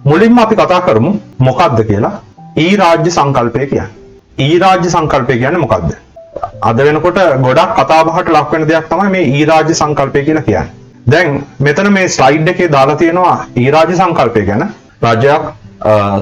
මුලින්ම අපි කතා කරමු මොකක්ද කියලා ඊ රාජ්‍ය සංකල්පය කියන්නේ. ඊ රාජ්‍ය සංකල්පය කියන්නේ මොකක්ද? අද වෙනකොට ගොඩක් කතා බහට ලක් වෙන දෙයක් තමයි මේ ඊ රාජ්‍ය සංකල්පය කියලා කියන්නේ. දැන් මෙතන මේ ස්ලයිඩ් එකේ දාලා තියෙනවා ඊ රාජ්‍ය සංකල්පය ගැන. රාජ්‍යයක්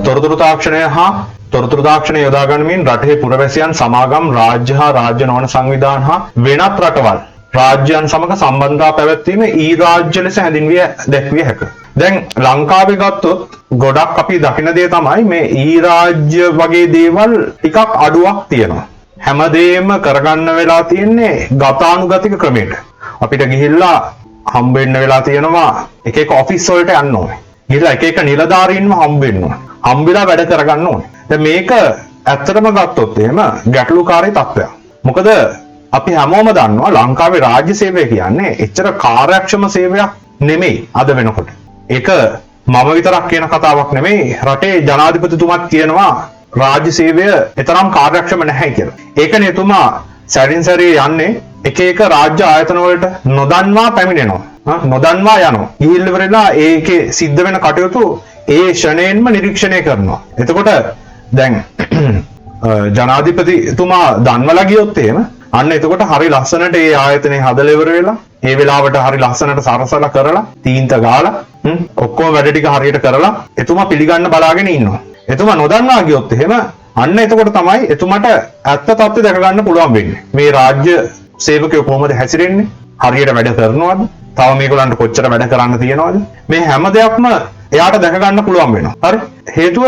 තොරතුරු තාක්ෂණය හා තොරතුරු තාක්ෂණය යොදා ගනිමින් රටේ පුරවැසියන් සමාගම් රාජ්‍ය හා රාජ්‍ය නොවන සංවිධාන හා වෙනත් රටවල් රාජ්‍යයන් සමග සම්බන්ධතා පැවැත්වීම ඊ රාජ්‍ය ලෙස හැඳින්විය දැක්විය හැකිය. දැන් ලංකාවේ ගත්තොත් ගොඩක් අපි දකින දේ තමයි මේ ඊ රාජ්‍ය වගේ දේවල් ටිකක් අඩුවක් තියෙනවා. හැමදේම කරගන්න වෙලා තියෙන්නේ ගතානුගතික ක්‍රමයට. අපිට ගිහිල්ලා හම්බ වෙන්න වෙලා තියෙනවා එක එක ඔෆිස් වලට යන්න ඕනේ. ගිහිල්ලා එක එක නිලධාරීන්ව හම්බ වෙන්න ඕනේ. හම්බෙලා වැඩ කරගන්න ඕනේ. දැන් මේක ඇත්තටම ගත්තොත් එහෙම ගැටලුකාරී තත්ත්වයක්. මොකද අපි හැමෝම දන්නවා ලංකාවේ රාජ්‍ය සේවය කියන්නේ එච්චර කාර්යක්ෂම සේවයක් නෙමෙයි අද වෙනකොට. ඒක මම විතරක් කියන කතාවක් නෙමෙයි. රටේ ජනාධිපතිතුමත් කියනවා රාජ්‍ය සේවය එතරම් කාර්යක්ෂම නැහැ කියලා. ඒකනේ එතුමා සැරින් සැරේ යන්නේ එක එක රාජ්‍ය ආයතන වලට නොදන්වා පැමිණෙනවා. නොදන්වා යනවා. ගිහිල්ලා ඉවරලා ඒකේ සිද්ධ වෙන කටයුතු ඒ ෂණයෙන්ම නිරීක්ෂණය කරනවා. එතකොට දැන් ජනාධිපතිතුමා දන්වලා ගියොත් එහෙම අන්න එතකොට හරි ලස්සනට ඒ ආයතනේ හදලා ඉවර වෙලා ඒ වෙලාවට හරි ලස්සනට සරසලා කරලා තීන්ත ගාලා ඔක්කොම වැඩ ටික හරියට කරලා එතුමා පිළිගන්න බලාගෙන ඉන්නවා. එතුමා නොදන්නා ගියොත් එහෙම අන්න එතකොට තමයි එතුමාට ඇත්ත තත්ත්වය දැක ගන්න පුළුවන් වෙන්නේ. මේ රාජ්‍ය සේවකයෝ කොහොමද හැසිරෙන්නේ? හරියට වැඩ කරනවද? තව මේගොල්ලන්ට කොච්චර වැඩ කරන්න තියෙනවද? මේ හැම දෙයක්ම එයාට දැක ගන්න පුළුවන් වෙනවා. හරි? හේතුව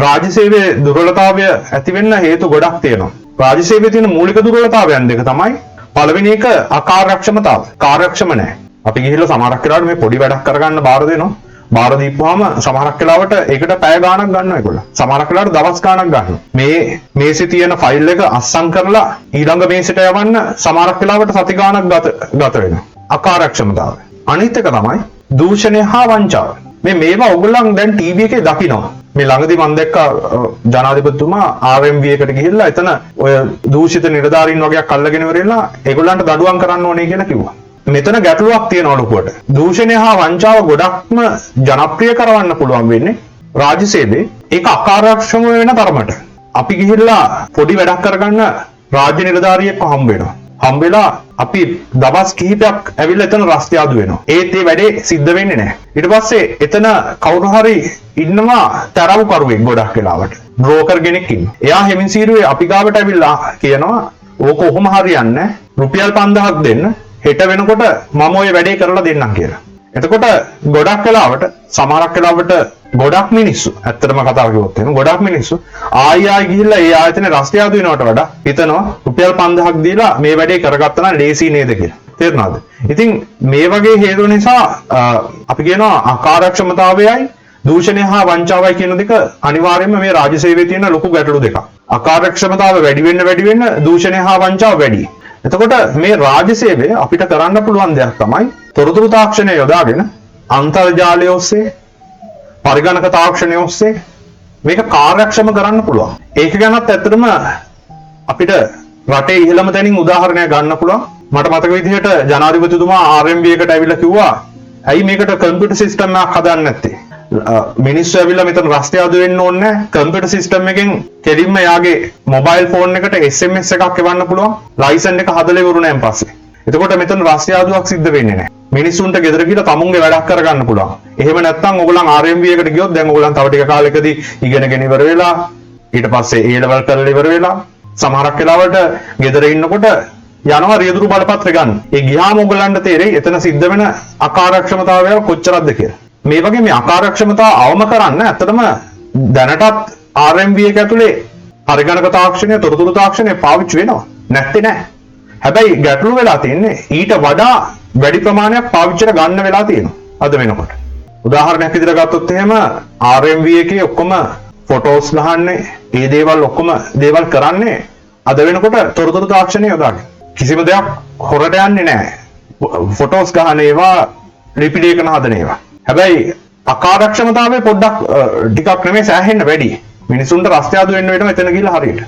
රාජ්‍ය සේවයේ දුර්වලතාවය ඇති වෙන්න හේතු ගොඩක් තියෙනවා. රාජ්‍ය සේවයේ තියෙන මූලික දුර්වලතාවයන් දෙක තමයි පළවෙනි එක අකාර්යක්ෂමතාවය. කාර්යක්ෂම නැහැ. අපි ගිහිල්ලා සමහරක් වෙලාවට මේ පොඩි වැඩක් කරගන්න බාර දෙනවා. බාර දීපුවාම සමහරක් වෙලාවට ඒකට පැය ගාණක් ගන්නවා ඒගොල්ලෝ. සමහරක් වෙලාවට දවස් ගාණක් ගන්නවා. මේසේ තියෙන ෆයිල් එක අස්සම් කරලා ඊළඟ මේසෙට යවන්න සමහරක් වෙලාවට සති ගාණක් ගත වෙනවා. අකාර්යක්ෂමතාවය. අනිත් එක තමයි දූෂණය හා වංචාව. මේවා ඔයගොල්ලන් දැන් ටීවී එකේ දකිනවා. මේ ළඟදී මම දැක්කා ජනාධිපතිතුමා RMV එකට ගිහිල්ලා එතන ඔය දූෂිත නිලධාරීන් වගේක් අල්ලගෙන ඉවරලා ඒගොල්ලන්ට දඩුවම් කරන්න ඕනේ කියලා කිව්වා. මෙතන ගැටලුවක් තියෙනවා ලොකුවට. දූෂණය හා වංචාව ගොඩක්ම ජනප්‍රිය කරවන්න පුළුවන් වෙන්නේ රාජ්‍ය සේවයේ. ඒක අකාර්යක්ෂම වෙන තරමට. අපි ගිහිල්ලා පොඩි වැඩක් කරගන්න රාජ්‍ය නිලධාරියෙක්ව හම්බ වෙනවා. හම්බෙලා අපි දවස් කිහිපයක් ඇවිල්ලා එතන රස්තියාදු වෙනවා. ඒත් ඒ වැඩේ සිද්ධ වෙන්නේ නැහැ. ඊට පස්සේ එතන කවුරු හරි ඉන්නවා තරවුකරුවෙක් ගොඩක් වෙලාවට. බ්‍රෝකර් කෙනෙක් ඉන්නවා. එයා හෙමින් සීරුවේ අපි ගාවට ඇවිල්ලා කියනවා ඕක කොහොම හරියන්නේ රුපියල් 5000ක් දෙන්න. හෙට වෙනකොට මම ওই වැඩේ කරලා දෙන්නම් කියලා. එතකොට ගොඩක් වෙලාවට සමහරක් වෙලාවට ගොඩක් මිනිස්සු ඇත්තටම කතාව කිව්වොත් එහෙනම් ගොඩක් මිනිස්සු ආයි ගිහිල්ලා ඒ ආයතනේ රස්තියාදු වෙනවට වඩා හිතනවා රුපියල් 5000ක් දීලා මේ වැඩේ කරගත්තා නම් ලේසි නේද කියලා. තේරුණාද? ඉතින් මේ වගේ හේතු නිසා අපි කියනවා අකාර්යක්ෂමතාවයයි දූෂණය හා වංචාවයි කියන දෙක අනිවාර්යයෙන්ම මේ රාජ්‍ය සේවයේ තියෙන ලොකු ගැටලු දෙකක්. අකාර්යක්ෂමතාව වැඩි වෙන්න දූෂණය හා වංචාව වැඩි. එතකොට මේ රාජ්‍ය සේවය අපිට කරන්න පුළුවන් දෙයක් තමයි තොරතුරු තාක්ෂණය යොදාගෙන අන්තර්ජාලය ඔස්සේ පරිගණක තාක්ෂණය ඔස්සේ මේක කාර්යක්ෂම කරන්න පුළුවන්. ඒක ගැනත් ඇත්තටම අපිට රටේ ඉහළම තැනින් උදාහරණයක් ගන්න පුළුවන්. මට මතක විදිහට ජනාධිපතිතුමා RMB එකට ඇවිල්ලා කිව්වා ඇයි මේකට කම්පියුටර් සිස්ටම් එකක් හදන්නේ නැත්තේ? මිනිස්සු ඇවිල්ලා මෙතන රස්තියාදු වෙන්න ඕනේ නැහැ. කම්පියුටර් සිස්ටම් එකෙන් කෙලින්ම යාගේ මොබයිල් ෆෝන් එකට SMS එකක් එවන්න පුළුවන්. ලයිසන් එක හදලා ඉවරුණාන් පස්සේ. එතකොට මෙතන රස්තියාදුවක් සිද්ධ වෙන්නේ නැහැ. මිනිස්සුන්ට ගෙදර ගිහලා තමුන්ගේ වැඩක් කරගන්න පුළුවන්. එහෙම නැත්නම් ඕගොල්ලන් RMB එකට ගියොත් දැන් ඕගොල්ලන් තව ටික කාලෙකදී ඉගෙනගෙන ඉවර වෙලා ඊට පස්සේ A level කරලා ඉවර වෙලා සමහරක් වෙලාවට ගෙදර ඉන්නකොට යනවා රියදුරු බලපත්‍ර ගන්න. ඒ ගියාම ඕගොල්ලන්ට තේරෙයි එතන සිද්ධ වෙන අකාර්යක්ෂමතාවය කොච්චරක්ද කියලා. මේ වගේ මේ අකාර්යක්ෂමතාව අවම කරන්න ඇත්තටම දැනටත් RMB එක ඇතුලේ පරිගණක තාක්ෂණය තොරතුරු තාක්ෂණය පාවිච්චි වෙනවා. නැත්තේ නෑ. හැබැයි ගැටලු වෙලා තියෙන්නේ ඊට වඩා වැඩි ප්‍රමාණයක් පාවිච්චියට ගන්න වෙලා තියෙනවා අද වෙනකොට. උදාහරණයක් විදිහට ගත්තොත් එහෙම RMV එකේ ඔක්කොම ෆොටෝස් ගහන්නේ ඒ දේවල් ඔක්කොම දේවල් කරන්නේ අද වෙනකොට තොරතුරු තාක්ෂණය යොදාගෙන. කිසිම දෙයක් හොරට යන්නේ නැහැ. ෆොටෝස් ගහන ඒවා රිපිඩේකන හදන ඒවා. හැබැයි අකාර්යක්ෂමතාවය පොඩ්ඩක් ටිකක් නෙමෙයි සෑහෙන්න වැඩි. මිනිසුන්ට රස්තියාදු වෙන්න වෙනවා එතන ගිහලා හරියට.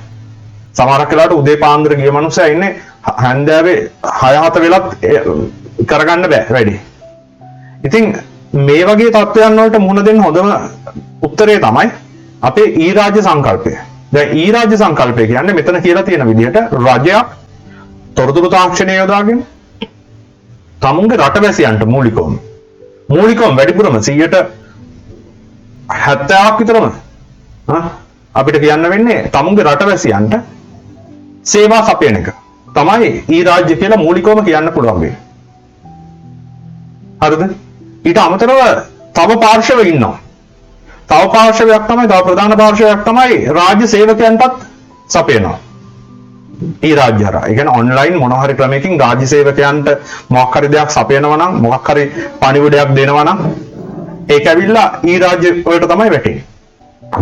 සමහරක් වෙලාවට උදේ පාන්දර ගිය මනුස්සයා ඉන්නේ හැන්දෑවේ 6-7 වෙලත් කරගන්න බෑ වැඩි. ඉතින් මේ වගේ තත්ත්වයන් වලට මුහුණ දෙන්න හොඳම උත්තරේ තමයි අපේ ඊ රාජ්‍ය සංකල්පය. දැන් ඊ රාජ්‍ය සංකල්පය කියන්නේ මෙතන කියලා තියෙන විදිහට රජයක් තොරතුරු තාක්ෂණය යොදාගෙන තමුන්ගේ රටවැසියන්ට මූලිකවම වැඩිපුරම 70%ක් විතරම අපිට කියන්න වෙන්නේ තමුන්ගේ රටවැසියන්ට සේවා සපයන එක තමයි ඊ රාජ්‍ය කියලා මූලිකවම කියන්න පුළුවන් වෙන්නේ. හරිද? ඊට අමතරව තව පාර්ශව ඉන්නවා. තව ප්‍රධාන පාර්ශවයක් තමයි රාජ්‍ය සේවකයන්ටත් සපයනවා. ඊ රාජ්‍ය හරහා. ඒ කියන්නේ ඔන්ලයින් මොන හරි ක්‍රමයකින් රාජ්‍ය සේවකයන්ට මොකක් හරි දෙයක් සපයනවා නම් මොකක් හරි පණිවිඩයක් දෙනවා නම් ඒක ඇවිල්ලා ඊ රාජ්‍ය වලට තමයි වැටෙන්නේ.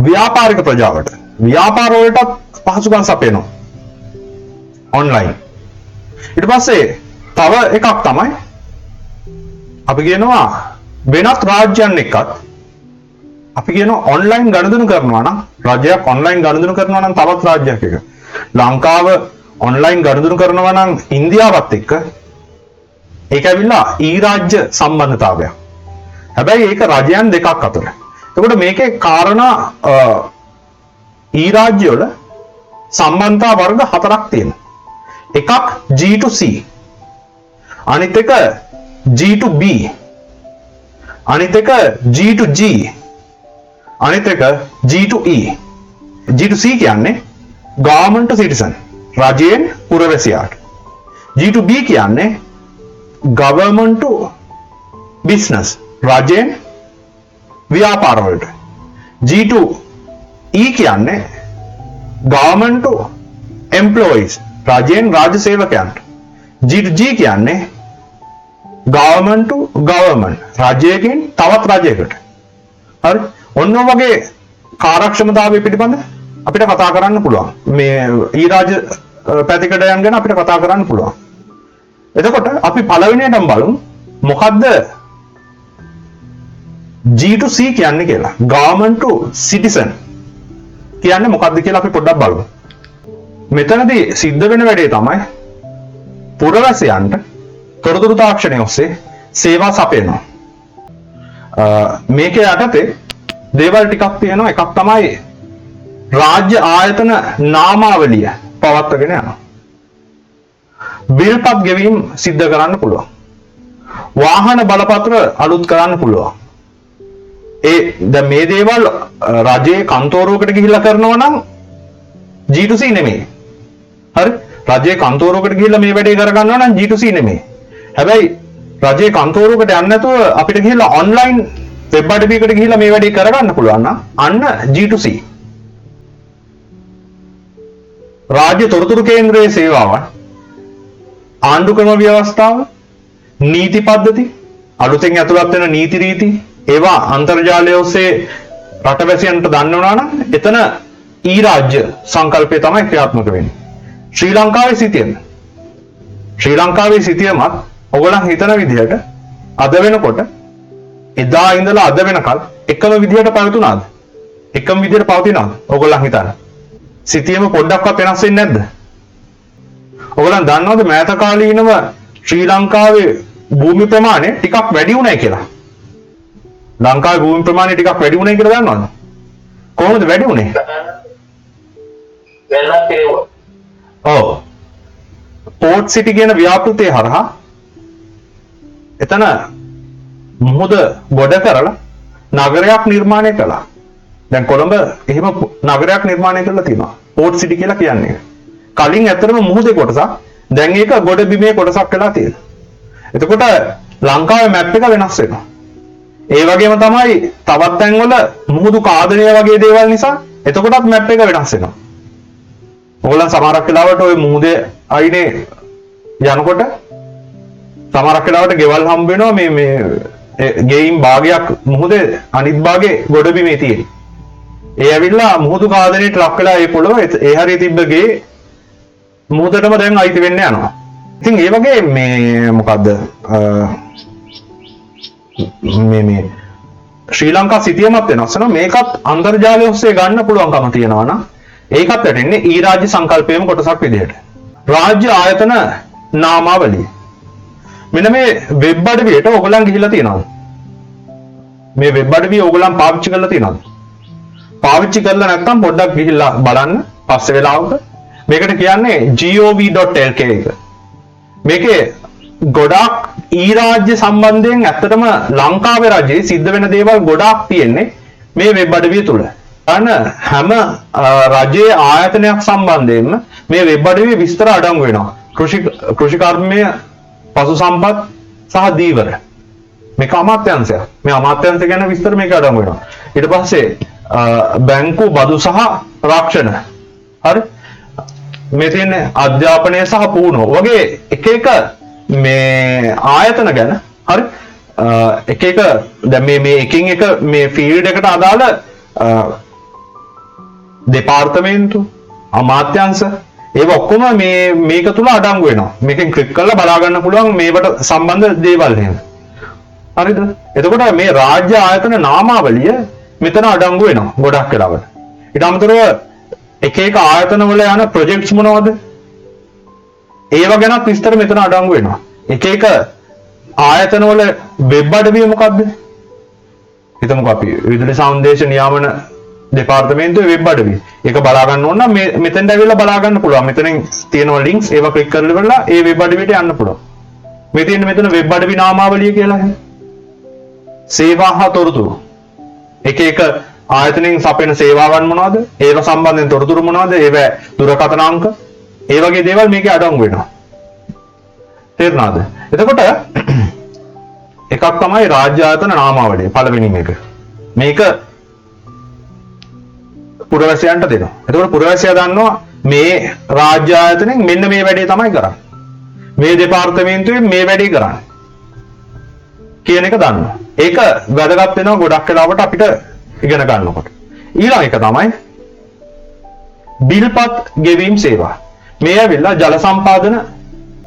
ව්‍යාපාරික ප්‍රජාවට ව්‍යාපාර වලටත් පහසුකම් සපයනවා. ඔන්ලයින්. ඊට පස්සේ තව එකක් තමයි අපි කියනවා වෙනත් රාජ්‍යයන් එක්කත් අපි කියනවා ඔන්ලයින් ගනුදෙනු කරනවා නම් රජයක් ඔන්ලයින් ගනුදෙනු කරනවා නම් තවත් රාජ්‍යයක් එක. ලංකාව ඔන්ලයින් ගනුදෙනු කරනවා නම් ඉන්දියාවත් එක්ක ඒක ඇවිල්ලා ඊ රාජ්‍ය සම්බන්ධතාවයක්. හැබැයි ඒක රජයන් දෙකක් අතර. එතකොට මේකේ කාරණා ඊ රාජ්‍ය වල සම්බන්ධතා වර්ග හතරක් තියෙනවා. එකක් G to C, අනිත් එක G to B, අනිත් එක G to G, අනිත් එක G to E. G to C කියන්නේ government to citizen, රජයෙන් පුරවැසියාට. G to B කියන්නේ government to business, රජයෙන් ව්‍යාපාර වලට. G to E කියන්නේ government to employees, රජයෙන් රාජ්‍ය සේවකයන්ට. G to G කියන්නේ government to government, රජයකින් තවත් රජයකට. හරි? ඔන්න වගේ කාර්යක්ෂමතාවය පිළිබඳ අපිට කතා කරන්න පුළුවන්. මේ ඊ රාජ්‍ය පැතිකඩයන් ගැන අපිට කතා කරන්න පුළුවන්. එතකොට අපි පළවෙනියටම බලමු මොකද්ද G to C කියන්නේ කියලා. government to citizen කියන්නේ මොකද්ද කියලා අපි පොඩ්ඩක් බලමු. මෙතනදී සිද්ධ වෙන වැඩේ තමයි පුරවැසියන්ට තොරතුරු තාක්ෂණය ඔස්සේ සේවා සපයනවා. මේක යටතේ දේවල් ටිකක් තියෙනවා. එකක් තමයි රාජ්‍ය ආයතන නාමාවලිය පවත්වාගෙන යනවා. බිල්පත් ගෙවීම් සිද්ධ කරන්න පුළුවන්. වාහන බලපත්‍ර අලුත් කරන්න පුළුවන්. දැන් මේ දේවල් රජයේ කන්තෝරුවකට ගිහිල්ලා කරනවා නම් G to C නෙමෙයි. හරි? රජයේ කන්තෝරුවකට ගිහිල්ලා මේ වැඩේ කරගන්නවා නම් G to C නෙමෙයි. හැබැයි රජයේ කන්තෝරුවකට යන්නේ නැතුව අපිට ගිහිල්ලා ඔන්ලයින් වෙබ් අඩවියකට ගිහිල්ලා මේ වැඩේ කරගන්න පුළුවන් නම් අන්න G to C. රාජ්‍ය තොරතුරු කේන්ද්‍රයේ සේවාවන්, ආණ්ඩු ක්‍රම ව්‍යවස්ථාව, නීති පද්ධති, අලුතෙන් ඇතුළත් වෙන නීති රීති, ඒවා අන්තර්ජාලය ඔස්සේ රටවැසියන්ට දන්වනවා නම් එතන ඊ රාජ්‍ය සංකල්පය තමයි ක්‍රියාත්මක වෙන්නේ. ශ්‍රී ලංකාවේ සිටියමත් ඔයගොල්ලන් හිතන විදිහට අද වෙනකොට එදා ඉඳලා අද වෙනකල් එකම විදිහට පවතුනාද? එකම විදිහට පවතිනවද? ඔයගොල්ලන් හිතන. සිටියම පොඩ්ඩක්වත් වෙනස් වෙන්නේ නැද්ද? ඔයගොල්ලන් දන්නවද මෑත කාලීනව ශ්‍රී ලංකාවේ භූමි ප්‍රමාණය ටිකක් වැඩි වුණා කියලා? ලංකාවේ භූමි ප්‍රමාණය ටිකක් වැඩි වුණා කියලා දන්නවද? කොහොමද වැඩි වුණේ? ඔව්. පෝට් සිටි කියන ව්‍යාපෘතිය හරහා එතන මුහුද ගොඩ කරලා නගරයක් නිර්මාණය කළා. දැන් කොළඹ එහෙම නගරයක් නිර්මාණය කරලා තියෙනවා. පෝට් සිටි කියලා කියන්නේ. කලින් ඇත්තටම මුහුදේ කොටසක්, දැන් ඒක ගොඩ බිමේ කොටසක් වෙලා තියෙනවා. එතකොට ලංකාවේ මැප් එක වෙනස් වෙනවා. ඒ වගේම තමයි තවත් තැන්වල මුහුදු කාදනය වගේ දේවල් නිසා එතකොටත් මැප් එක වෙනස් වෙනවා. ඕගොල්ලන් සමහරක් වෙලාවට ওই මුහුදේ අයිනේ යනකොට සමහරක් වෙලාවට ගෙවල් හම්බ වෙනවා මේ ගෙයින් භාගයක් මුහුදේ අනිත් භාගේ ගොඩබිමේ තියෙන. ඒ ඇවිල්ලා මුහුදු කාදනයට ලක් වෙලා ඒ පොළව ඒ හරිය තිබ්බ ගේ මුහුදටම දැන් අයිති වෙන්න යනවා. ඉතින් ඒ වගේ මේ මොකද්ද මේ ශ්‍රී ලංකා සිටියමත් වෙනස් වෙනවා. මේකත් අන්තර්ජාලය ඔස්සේ ගන්න පුළුවන්කම තියෙනවා නම් ඒකත් වැටෙන්නේ ඊ රාජ්‍ය සංකල්පයේම කොටසක් විදිහට. රාජ්‍ය ආයතන නාමාවලිය. මෙන්න මේ වෙබ් අඩවියට ඔයගොල්ලන් ගිහිල්ලා තියෙනවද? මේ වෙබ් අඩවි ඕගොල්ලන් පාවිච්චි කරලා තියෙනවද? පාවිච්චි කරලා නැත්නම් පොඩ්ඩක් ගිහිල්ලා බලන්න පස්සේ වෙලාවක. මේකට කියන්නේ gov.lk එක. මේකේ ගොඩාක් ඊ-රාජ්‍ය සම්බන්ධයෙන් ඇත්තටම ලංකාවේ රජයේ සිද්ධ වෙන දේවල් ගොඩාක් තියෙන්නේ මේ වෙබ් අඩවිය තුල. අන්න හැම රජයේ ආයතනයක් සම්බන්ධයෙන්ම මේ වෙබ් අඩවියේ විස්තර අඩංගු වෙනවා. කෘෂිකර්මය, පශු සම්පත් සහ දීවර. මේක අමාත්‍යාංශය. මේ අමාත්‍යාංශය ගැන විස්තර මේක අඩංගු වෙනවා. ඊට පස්සේ බැංකු, බදු සහ රක්ෂණ. හරි? මේ තියෙන්නේ අධ්‍යාපනය සහ පුහුණුව. වගේ එක එක මේ ආයතන ගැන හරි එක එක දැන් මේ එකින් එක මේ ෆීල්ඩ් එකට අදාළ දෙපාර්තමේන්තු, අමාත්‍යාංශ ඒව ඔක්කොම මේක තුල අඩංගු වෙනවා. මේකෙන් ක්ලික් කරලා බලා ගන්න පුළුවන් මේවට සම්බන්ධ දේවල් එහෙම. හරිද? එතකොට මේ රාජ්‍ය ආයතන නාමාවලිය මෙතන අඩංගු වෙනවා ගොඩක් වෙලාවට. ඊට අමතරව එක එක ආයතන වල යන ප්‍රොජෙක්ට්ස් මොනවද? ඒව ගැනත් විස්තර මෙතන අඩංගු වෙනවා. එක එක ආයතන වල වෙබ් අඩවිය මොකද්ද? හිතමුකෝ අපි විදුලි සංදේශ නියාමන දෙපාර්තමේන්තුවේ වෙබ් අඩවිය. ඒක බලා ගන්න ඕන නම් මෙතෙන්ට ඇවිල්ලා බලා ගන්න පුළුවන්. මෙතනින් තියෙනවා ලින්ක්ස් ඒව ක්ලික් කරලා ඒ වෙබ් අඩවියට යන්න පුළුවන්. මේ තියෙන මෙතන වෙබ් අඩවි නාමාවලිය කියලා එහෙනම්. සේවා හා තොරතුරු. එක එක ආයතනයෙන් සපයන සේවාවන් මොනවද? ඒව සම්බන්ධයෙන් තොරතුරු මොනවද? ඒව දුරකථන අංක ඒ වගේ දේවල් මේකේ අඩංගු වෙනවා. තේරුණාද? එතකොට එකක් තමයි රාජ්‍ය ආයතන නාමාවලිය පළවෙනි එක. මේක පුරවැසියන්ට දෙනවා. එතකොට පුරවැසියා දන්නවා මේ රාජ්‍ය ආයතනෙන් මෙන්න මේ වැඩේ තමයි කරන්නේ. මේ දෙපාර්තමේන්තුවෙන් මේ වැඩේ කරන්නේ. කියන එක දන්නවා. ඒක වැදගත් වෙනවා ගොඩක් වෙලාවට අපිට ඉගෙන ගන්නකොට. ඊළඟ එක තමයි බිල්පත් ගෙවීම් සේවා. මේ ඇවිල්ලා ජල සම්පාදන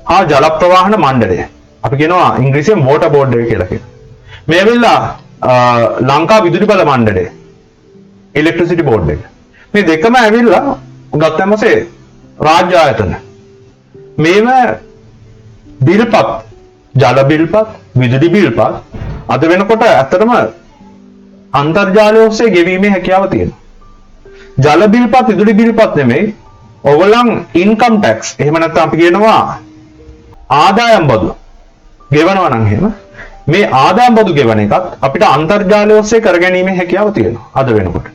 හා ජල ප්‍රවාහන මණ්ඩලය. අපි කියනවා ඉංග්‍රීසියෙන් වෝටර් බෝඩ් එක කියලා කියනවා. මේ ඇවිල්ලා ලංකා විදුලි බල මණ්ඩලය. ඉලෙක්ට්‍රිසිටි බෝඩ් එක. මේ දෙකම ඇවිල්ලා ගත්තම පස්සේ රාජ්‍ය ආයතන. මේව බිල්පත්, ජල බිල්පත්, විදුලි බිල්පත් අද වෙනකොට ඇත්තටම අන්තර්ජාලය ඔස්සේ ගෙවීමේ හැකියාව තියෙනවා. ජල බිල්පත්, විදුලි බිල්පත් නෙමෙයි. ඔයගොල්ලන් ඉන්කම් ටැක්ස් එහෙම නැත්නම් අපි කියනවා ආදායම් බදු ගෙවනවා නම් එහෙම මේ ආදායම් බදු ගෙවන එකත් අපිට අන්තර්ජාලය ඔස්සේ කරගැනීමේ හැකියාව තියෙනවා අද වෙනකොට.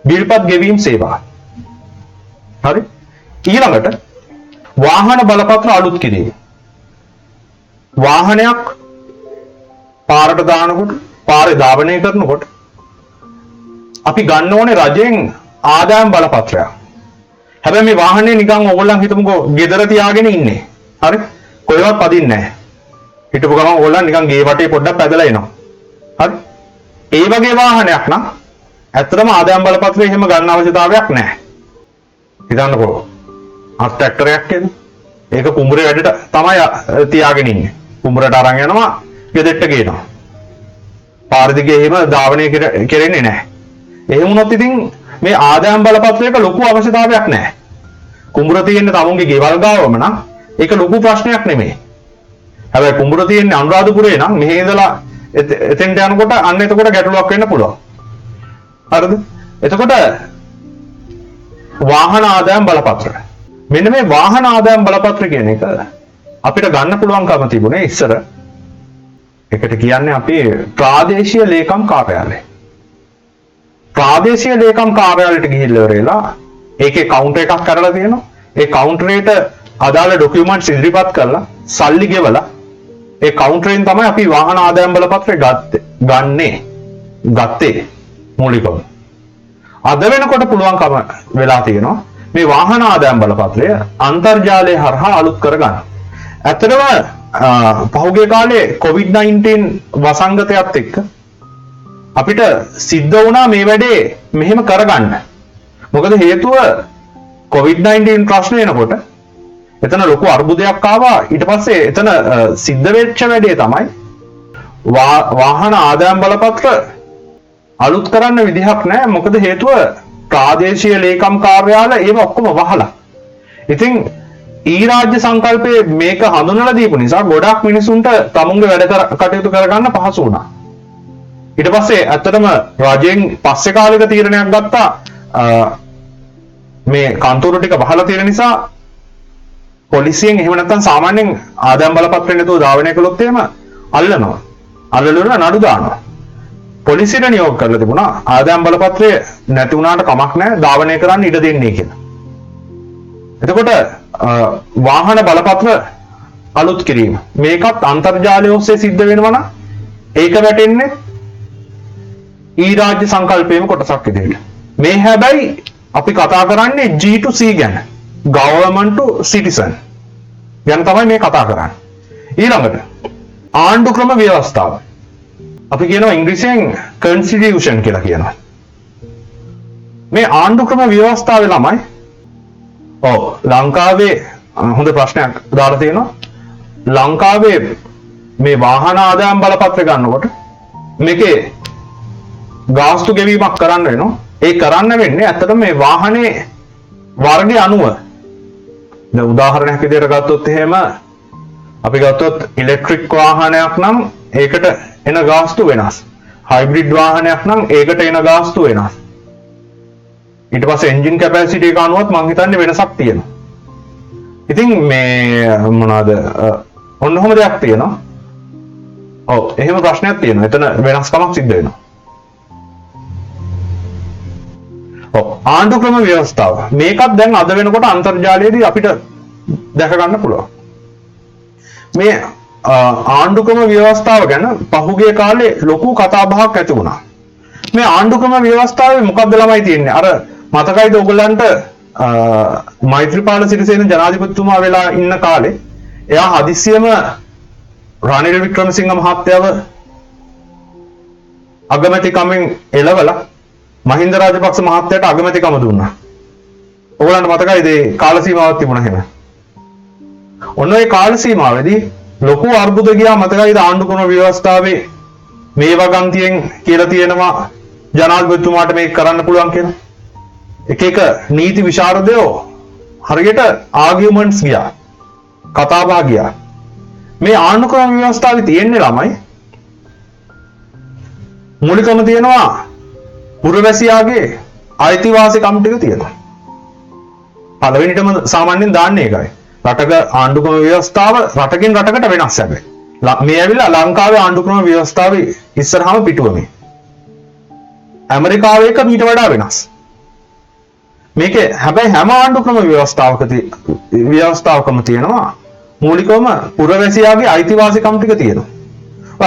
බිල්පත් ගෙවීම් සේවා. හරි? ඊළඟට වාහන බලපත්‍ර අලුත් කිරීම. වාහනයක් පාරට දානකොට, පාරේ ධාවනය කරනකොට අපි ගන්න ඕනේ රජෙන් ආදායම් බලපත්‍රයක්. හැබැයි මේ වාහනේ නිකන් ඕගොල්ලන් හිතමුකෝ ගෙදර තියාගෙන ඉන්නේ. හරි? කොහෙවත් පදින්නේ නැහැ. හිටපු ගමන් ඕගොල්ලන් නිකන් ගේ වටේ පොඩ්ඩක් පැදලා එනවා. හරි? ඒ වගේ වාහනයක් නම් ඇත්තටම ආදායම් බලපත්‍රය එහෙම ගන්න අවශ්‍යතාවයක් නැහැ. හිතන්නකෝ ට්‍රැක්ටරයක් එන. ඒක කුඹුරේ වැඩට තමයි තියාගෙන ඉන්නේ. කුඹුරට අරන් යනවා, ගෙදෙට්ට ගේනවා. පාර දිගේ එහෙම ධාවනය කෙරෙන්නේ නැහැ. එහෙම වුණොත් ඉතින් මේ ආදායම් බලපත්‍රයක ලොකු අවශ්‍යතාවයක් නැහැ. කුඹුර තියෙන්නේ තමුන්ගේ ගෙවල් ගාවම නම් ඒක ලොකු ප්‍රශ්නයක් නෙමෙයි. හැබැයි කුඹුර තියෙන්නේ අනුරාධපුරේ නම් මෙහි ඉඳලා එතෙන්ට යනකොට අන්න එතකොට ගැටලුවක් වෙන්න පුළුවන්. හරිද? එතකොට වාහන ආදායම් බලපත්‍ර. මෙන්න මේ වාහන ආදායම් බලපත්‍ර කියන එක අපිට ගන්න පුළුවන්කම තිබුණේ ඉස්සර. ඒකට කියන්නේ අපි ප්‍රාදේශීය ලේකම් කාර්යාලය. ප්‍රාදේශීය ලේකම් කාර්යාලයට ගිහිල්ලා ඉවරලා ඒකේ කවුන්ටර් එකක් කරලා තියෙනවා. ඒ කවුන්ටරේට අදාළ ඩොකියුමන්ට්ස් ඉදිරිපත් කරලා සල්ලි ගෙවලා ඒ කවුන්ටරෙන් තමයි අපි වාහන ආදායම් බලපත්‍රය ගත්තේ මූලිකව. අද වෙනකොට පුළුවන්කම වෙලා තියෙනවා මේ වාහන ආදායම් බලපත්‍රය අන්තර්ජාලය හරහා අලුත් කරගන්න. ඇත්තටම පහුගිය කාලේ COVID-19 වසංගතයත් එක්ක අපිට සිද්ධ වුණා මේ වැඩේ මෙහෙම කරගන්න. මොකද හේතුව COVID-19 ප්‍රශ්න එනකොට එතන ලොකු අර්බුදයක් ආවා. ඊට පස්සේ එතන සිද්ධ වෙච්ච වැඩේ තමයි වාහන ආදායම් බලපත්‍ර අලුත් කරන්න විදිහක් නැහැ. මොකද හේතුව ප්‍රාදේශීය ලේකම් කාර්යාල ඒව ඔක්කොම වහලා. ඉතින් ඊ රාජ්‍ය සංකල්පයේ මේක හඳුන්වලා දීපු නිසා ගොඩක් මිනිසුන්ට තමුන්ගේ වැඩ කටයුතු කරගන්න පහසු වුණා. ඊට පස්සේ ඇත්තටම රජයෙන් පස්සේ කාලෙක තීරණයක් ගත්තා මේ කන්තෝර ටික බහලා තියෙන නිසා පොලිසියෙන් එහෙම නැත්නම් සාමාන්‍යයෙන් ආදායම් බලපත්‍රය නැතුව ධාවනය කළොත් එහෙම අල්ලනවා. අල්ලලා නඩු දානවා. පොලිසියට නියෝග කරලා තිබුණා ආදායම් බලපත්‍රය නැති වුණාට කමක් නැහැ ධාවනය කරන්න ඉඩ දෙන්නේ කියලා. එතකොට වාහන බලපත්‍ර අලුත් කිරීම මේකත් අන්තර්ජාලය ඔස්සේ සිද්ධ වෙනවා නම් ඒක වැටෙන්නේ ඊ රාජ්‍ය සංකල්පයේම කොටසක් විදිහට. මේ හැබැයි අපි කතා කරන්නේ G to C ගැන. government to citizen ගැන තමයි මේ කතා කරන්නේ. ඊළඟට ආණ්ඩු ක්‍රම ව්‍යවස්ථාව. අපි කියනවා ඉංග්‍රීසියෙන් constitution කියලා කියනවා. මේ ආණ්ඩු ක්‍රම ව්‍යවස්ථාවේ ළමයි ලංකාවේ හොඳ ප්‍රශ්නයක් දාලා තියෙනවා. ලංකාවේ මේ වාහන ආදායම් බලපත්‍ර ගන්නකොට මේකේ ගාස්තු ගෙවීමක් කරන්න වෙනවා. ඒ කරන්න වෙන්නේ ඇත්තටම මේ වාහනේ වර්ගය අනුව. දැන් උදාහරණයක් විදිහට ගත්තොත් එහෙම අපි ගත්තොත් ඉලෙක්ට්‍රික් වාහනයක් නම් ඒකට එන ගාස්තු වෙනස්. හයිබ්‍රිඩ් වාහනයක් නම් ඒකට එන ගාස්තු වෙනස්. ඊට පස්සේ එන්ජින් කැපැසිටි එක අනුවත් මම හිතන්නේ වෙනසක් තියෙනවා. ඉතින් මේ මොනවාද ඔන්න ඔහොම දෙයක් තියෙනවා. ඔව් එහෙම ප්‍රශ්නයක් තියෙනවා. එතන වෙනස්කමක් සිද්ධ වෙනවා. ආණ්ඩු ක්‍රම ව්‍යවස්ථාව මේකත් දැන් අද වෙනකොට අන්තර්ජාලයේදී අපිට දැක ගන්න පුළුවන්. මේ ආණ්ඩු ක්‍රම ව්‍යවස්ථාව ගැන පහුගිය කාලේ ලොකු කතා බහක් ඇති වුණා. මේ ආණ්ඩු ක්‍රම ව්‍යවස්ථාවේ මොකක්ද ළමයි තියෙන්නේ? අර මතකයිද ඔයගලන්ට මෛත්‍රීපාල සිරිසේන ජනාධිපතිතුමා වෙලා ඉන්න කාලේ එයා හදිස්සියම රනිල් වික්‍රමසිංහ මහත්තයව අගමැතිකමෙන් එළවලා මහින්ද රාජපක්ෂ මහත්තයාට අගමැතිකම දුන්නා. ඔයගලන්ට මතකයිද ඒ කාල සීමාවක් තිබුණා එහෙම? ඔන්න ඒ කාල සීමාවේදී ලොකු අර්බුද ගියා මතකයිද ආණ්ඩු ක්‍රම ව්‍යවස්ථාවේ මේ වගන්තියෙන් කියලා තියෙනවා ජනාධිපතිතුමාට මේක කරන්න පුළුවන් කියලා. එක එක නීති විශාරදයෝ හරියට ආගියුමන්ට්ස් ගියා. කතා බහ ගියා. මේ ආණ්ඩු ක්‍රම ව්‍යවස්ථාවේ තියෙන්නේ ළමයි මූලිකම තියෙනවා පුරවැසියාගේ අයිතිවාසිකම් ටික තියෙනවා. පළවෙනිටම සාමාන්‍යයෙන් දාන්නේ ඒකයි. රටක ආණ්ඩු ක්‍රම ව්‍යවස්ථාව රටකින් රටකට වෙනස් හැබැයි. මේ ඇවිල්ලා ලංකාවේ ආණ්ඩු ක්‍රම ව්‍යවස්ථාවේ ඉස්සරහම පිටුවමේ. ඇමරිකාවේ එක මීට වඩා වෙනස්. මේකේ හැබැයි හැම ආණ්ඩු ක්‍රම ව්‍යවස්ථාවකම තියෙනවා මූලිකවම පුරවැසියාගේ අයිතිවාසිකම් ටික තියෙනවා.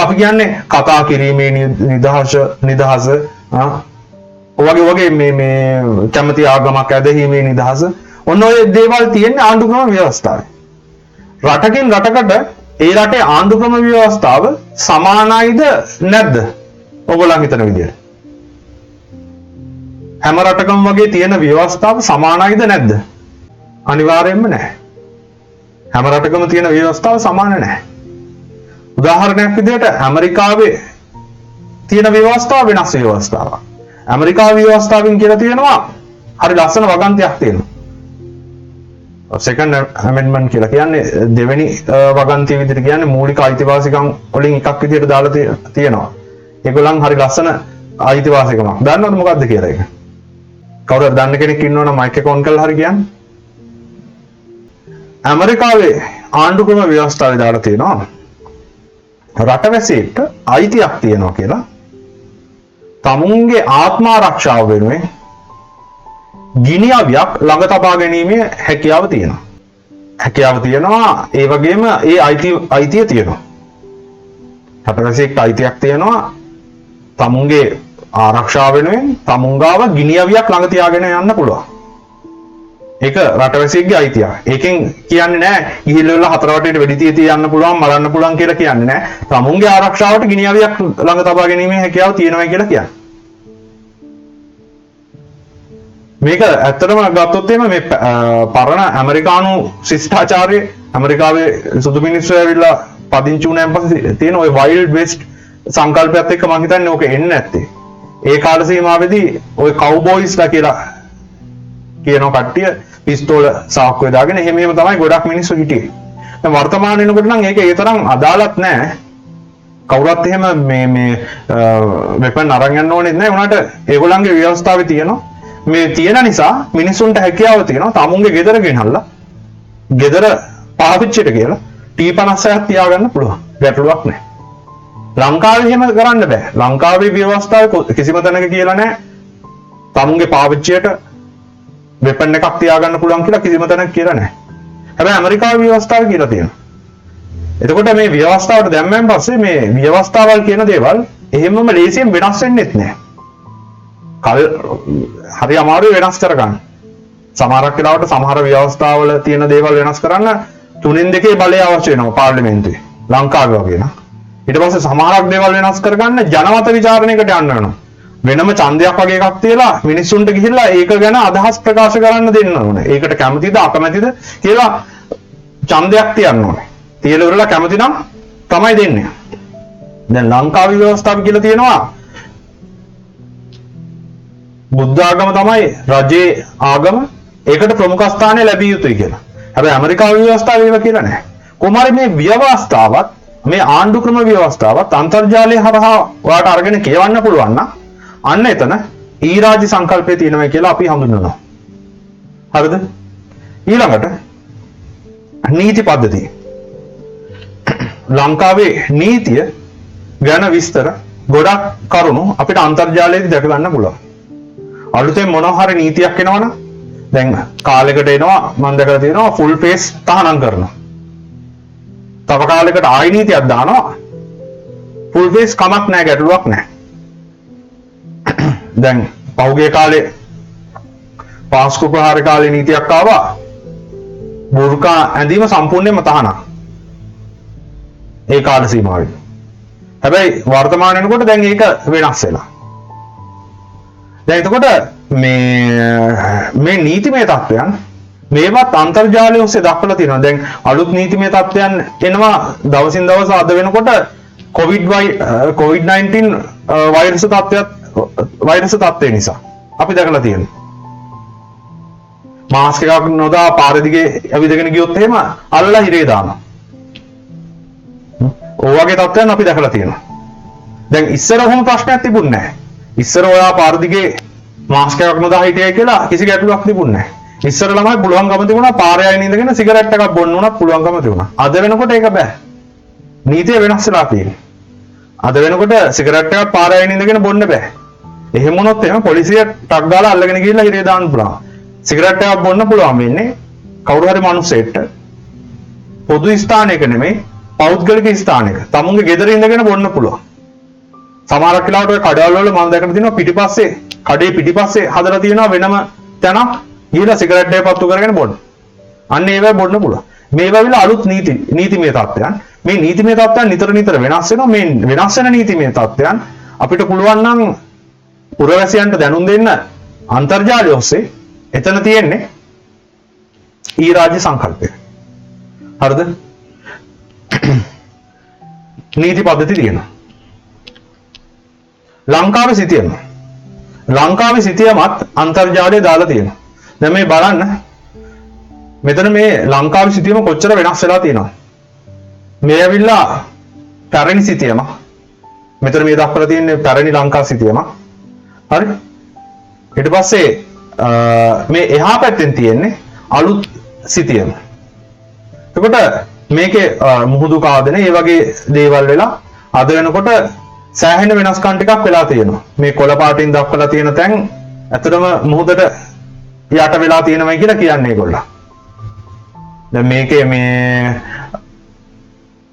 අපි කියන්නේ කතා කිරීමේ නිදහස වගේ මේ කැමති ආගමක් ඇදහිීමේ නිදහස ඔන්න ඔය දේවල් තියෙන්නේ ආණ්ඩු ක්‍රම ව්‍යවස්ථාවේ. රටකින් රටකට ඒ රටේ ආණ්ඩු ක්‍රම ව්‍යවස්ථාව සමානයිද නැද්ද? ඔයගොල්ලන් හිතන විදියට. හැම රටකම වගේ තියෙන ව්‍යවස්ථාව සමානයිද නැද්ද? අනිවාර්යයෙන්ම නැහැ. හැම රටකම තියෙන ව්‍යවස්ථාව සමාන නැහැ. උදාහරණයක් විදිහට ඇමරිකාවේ තියෙන ව්‍යවස්ථාව වෙනස් ව්‍යවස්ථාවක්. ඇමරිකාවේ ව්‍යවස්ථාවෙන් කියලා තියෙනවා හරි ලස්සන වගන්තියක් තියෙනවා. සෙකන්ඩ් ඇමෙන්ඩ්මන්ට් කියලා කියන්නේ දෙවෙනි වගන්තිය විදිහට කියන්නේ මූලික අයිතිවාසිකම් වලින් එකක් විදිහට දාලා තියෙනවා. ඒගොල්ලන් හරි ලස්සන අයිතිවාසිකමක්. දන්නවද මොකද්ද කියලා ඒක? කවුරුහරි දන්න කෙනෙක් ඉන්නවනම් මයික් එක ඔන් කරලා හරි කියන්න. ඇමරිකාවේ ආණ්ඩු ක්‍රම ව්‍යවස්ථාවේ දාලා තියෙනවා රටවැසියෙක්ට අයිතියක් තියෙනවා කියලා තමුන්ගේ ආත්මාරක්ෂාව වෙනුවෙන් ගිනි අවියක් ළඟ තබා ගැනීමේ හැකියාව තියෙනවා. ඒ වගේම ඒ අයිතිය තියෙනවා. රටවැසියෙක්ට අයිතියක් තියෙනවා තමුන්ගේ ආරක්ෂාව වෙනුවෙන් තමුන්ගාව ගිනි අවියක් ළඟ තියාගෙන යන්න පුළුවන්. ඒක රටවැසියෙක්ගේ අයිතිය. ඒකෙන් කියන්නේ නෑ ගිහිල්ලා හතර වටේට වෙඩි තිය යන්න පුළුවන් මරන්න පුළුවන් කියලා කියන්නේ නෑ. තමුන්ගේ ආරක්ෂාවට ගිනි අවියක් ළඟ තබා ගැනීමේ හැකියාව තියෙනවා කියලා කියන්නේ. මේක ඇත්තටම ගත්තොත් එහෙම මේ පරණ ඇමරිකානු ශිෂ්ටාචාරයේ ඇමරිකාවේ සුදු මිනිස්සු ඇවිල්ලා පදිංචි වුණාන් පස්සේ තියෙන ওই වයිල්ඩ් වෙස්ට් සංකල්පයත් එක්ක මම හිතන්නේ ඕක එන්නේ නැත්තේ. ඒ කාල සීමාවේදී ওই කවුබොයිස්ලා කියලා කියන කට්ටිය පිස්තෝල සාක්කුවේ දාගෙන එහෙම තමයි ගොඩක් මිනිස්සු හිටියේ. දැන් වර්තමාන වෙනකොට නම් ඒක ඒ තරම් අදාළත් නැහැ. කවුරුත් එහෙම මේ වෙපන් අරන් යන්න ඕනේ නැහැ. උනාට ඒගොල්ලන්ගේ ව්‍යවස්ථාවේ තියෙනවා. මේ තියෙන නිසා මිනිසුන්ට හැකියාව තියෙනවා තමුන්ගේ ගෙදර ගෙනල්ලා ගෙදර පාවිච්චිට කියලා T56ක් තියාගන්න පුළුවන්. ගැටලුවක් නැහැ. ලංකාවේ එහෙම කරන්න බෑ. ලංකාවේ ව්‍යවස්ථාවේ කිසිම තැනක කියලා නැහැ. තමුන්ගේ පාවිච්චියට වෙපන් එකක් තියාගන්න පුළුවන් කියලා කිසිම තැනක කියලා නැහැ. හැබැයි ඇමරිකාවේ ව්‍යවස්ථාවේ කියලා තියෙනවා. එතකොට මේ ව්‍යවස්ථාවට දැම්මෙන් පස්සේ මේ ව්‍යවස්ථාවල් කියන දේවල් එහෙමම ලේසියෙන් වෙනස් වෙන්නෙත් නැහැ. හරි අමාරුයි වෙනස් කරගන්න. සමහරක් වෙලාවට සමහර ව්‍යවස්ථාවල තියෙන දේවල් වෙනස් කරන්න 3/2 බලය අවශ්‍ය වෙනවා පාර්ලිමේන්තුවේ. ලංකාවේ වගේ න ะ. ඊට පස්සේ සමහරක් දේවල් වෙනස් කරගන්න ජනමත විචාරණයකට යන්න වෙනවා. වෙනම ඡන්දයක් වගේ එකක් තියලා මිනිස්සුන්ට ගිහිල්ලා ඒක ගැන අදහස් ප්‍රකාශ කරන්න දෙන්න ඕනේ. ඒකට කැමතිද අකමැතිද කියලා ඡන්දයක් තියන්න ඕනේ. තියලා ඉවරලා කැමති නම් තමයි දෙන්නේ. දැන් ලංකාවේ ව්‍යවස්ථාව කියලා තියෙනවා බුද්ධ ආගම තමයි රජයේ ආගම. ඒකට ප්‍රමුඛ ස්ථානය ලැබිය යුතුයි කියලා. හැබැයි ඇමරිකාවේ ව්‍යවස්ථාව ඒව කියලා නැහැ. කොහොමද මේ ව්‍යවස්ථාවත් මේ ආණ්ඩු ක්‍රම ව්‍යවස්ථාවත් අන්තර්ජාලය හරහා ඔයාලට අරගෙන කියවන්න පුළුවන් නම් අන්න එතන ඊරාජ්‍ය සංකල්පය තියෙනවා කියලා අපි හඳුන්වනවා. හරිද? ඊළඟට නීති පද්ධතිය. ලංකාවේ නීතිය ගැන විස්තර ගොඩක් කරුණු අපිට අන්තර්ජාලයේදී දැක ගන්න පුළුවන්. අලුතෙන් මොනවා හරි නීතියක් එනවනම් දැන් කාලයකට එනවා මම දැකලා තියෙනවා ෆුල් ෆේස් තහනම් කරනවා. තව කාලයකට ආයි නීතියක් දානවා ෆුල් ෆේස් කමක් නැහැ ගැටලුවක් නැහැ. දැන් පහුගිය කාලේ පාස්කු ප්‍රහාර කාලේ නීතියක් ආවා බුර්කා ඇඳීම සම්පූර්ණයෙන්ම තහනම්. ඒ කාල සීමාවෙ. හැබැයි වර්තමාන වෙනකොට දැන් ඒක වෙනස් වෙලා. දැන් එතකොට මේ නීතිමය තත්ත්වයන් මේවත් අන්තර්ජාලය ඔස්සේ දක්වලා තියෙනවා. දැන් අලුත් නීතිමය තත්ත්වයන් එනවා දවසින් දවස අද වෙනකොට COVID-19 වෛරස් තත්ත්වය නිසා අපි දැකලා තියෙනවා. මාස්ක් එකක් නොදා පාර දිගේ ඇවිදගෙන ගියොත් එහෙම අල්ලලා හිරේ දානවා. ඔයගේ තත්ත්වයන් අපි දැකලා තියෙනවා. දැන් ඉස්සර ඔහොම ප්‍රශ්නයක් තිබුණේ නැහැ. ඉස්සර ඔයා පාර දිගේ මාස්ක් එකක් නොදා හිටියයි කියලා කිසි ගැටලුවක් තිබුණේ නැහැ. ඉස්සර ළමයි පුළුවන්කම තිබුණා පාරේ අයින ඉඳගෙන සිගරට් එකක් බොන්න උනත් පුළුවන්කම තිබුණා. අද වෙනකොට ඒක බෑ. නීතිය වෙනස් වෙලා තියෙනවා. අද වෙනකොට සිගරට් එකක් පාරේ අයින ඉඳගෙන බොන්න බෑ. එහෙම වුණොත් එහෙම පොලිසිය ටක් ගාලා අල්ලගෙන ගිහිල්ලා හිරේ දාන්න පුළුවන්. සිගරට් එකක් බොන්න පුළුවන් වෙන්නේ කවුරු හරි මිනිස්සෙක්ට පොදු ස්ථානයක නෙමෙයි පෞද්ගලික ස්ථානයක. තමුන්ගේ ගෙදර ඉඳගෙන බොන්න පුළුවන්. සමහරක් වෙලාවට ඔය කඩවල වල මම දැකලා තියෙනවා පිටිපස්සේ කඩේ පිටිපස්සේ හදලා තියෙනවා වෙනම තැනක් ගිහලා සිගරට් එක පත්තු කරගෙන බොන්න. අන්න ඒවා බොන්න පුළුවන්. මේවා විල අලුත් නීතිමය තත්ත්වයන්. මේ නීතිමය තත්ත්වයන් නිතර වෙනස් වෙනවා. මේ වෙනස් වෙන නීතිමය තත්ත්වයන් අපිට පුළුවන් නම් පුරවැසියන්ට දැනුම් දෙන්න අන්තර්ජාලය ඔස්සේ එතන තියෙන්නේ ඊරාජ්‍ය සංකල්පය. හරිද? නීති පද්ධති තියෙනවා. ලංකාවේ සිටියමත් අන්තර්ජාලය දාලා තියෙනවා. දැන් මේ බලන්න මෙතන මේ ලංකාවේ සිටියම කොච්චර වෙනස් වෙලා තියෙනවද? මේ ඇවිල්ලා පැරණි සිටියම. මෙතන මේ දක්වලා තියෙන්නේ පැරණි ලංකා සිටියම. හරි? ඊට පස්සේ මේ එහා පැත්තෙන් තියෙන්නේ අලුත් සිටියම. එතකොට මේකේ මුහුදු කාදන ඒ වගේ දේවල් වෙලා අද වෙනකොට සෑහෙන වෙනස්කම් ටිකක් වෙලා තියෙනවා. මේ කොළ පාටින් දක්වලා තියෙන තැන් ඇත්තටම මුහුදට යට වෙලා තියෙනවයි කියලා කියන්නේ ඒගොල්ලෝ. දැන් මේකේ මේ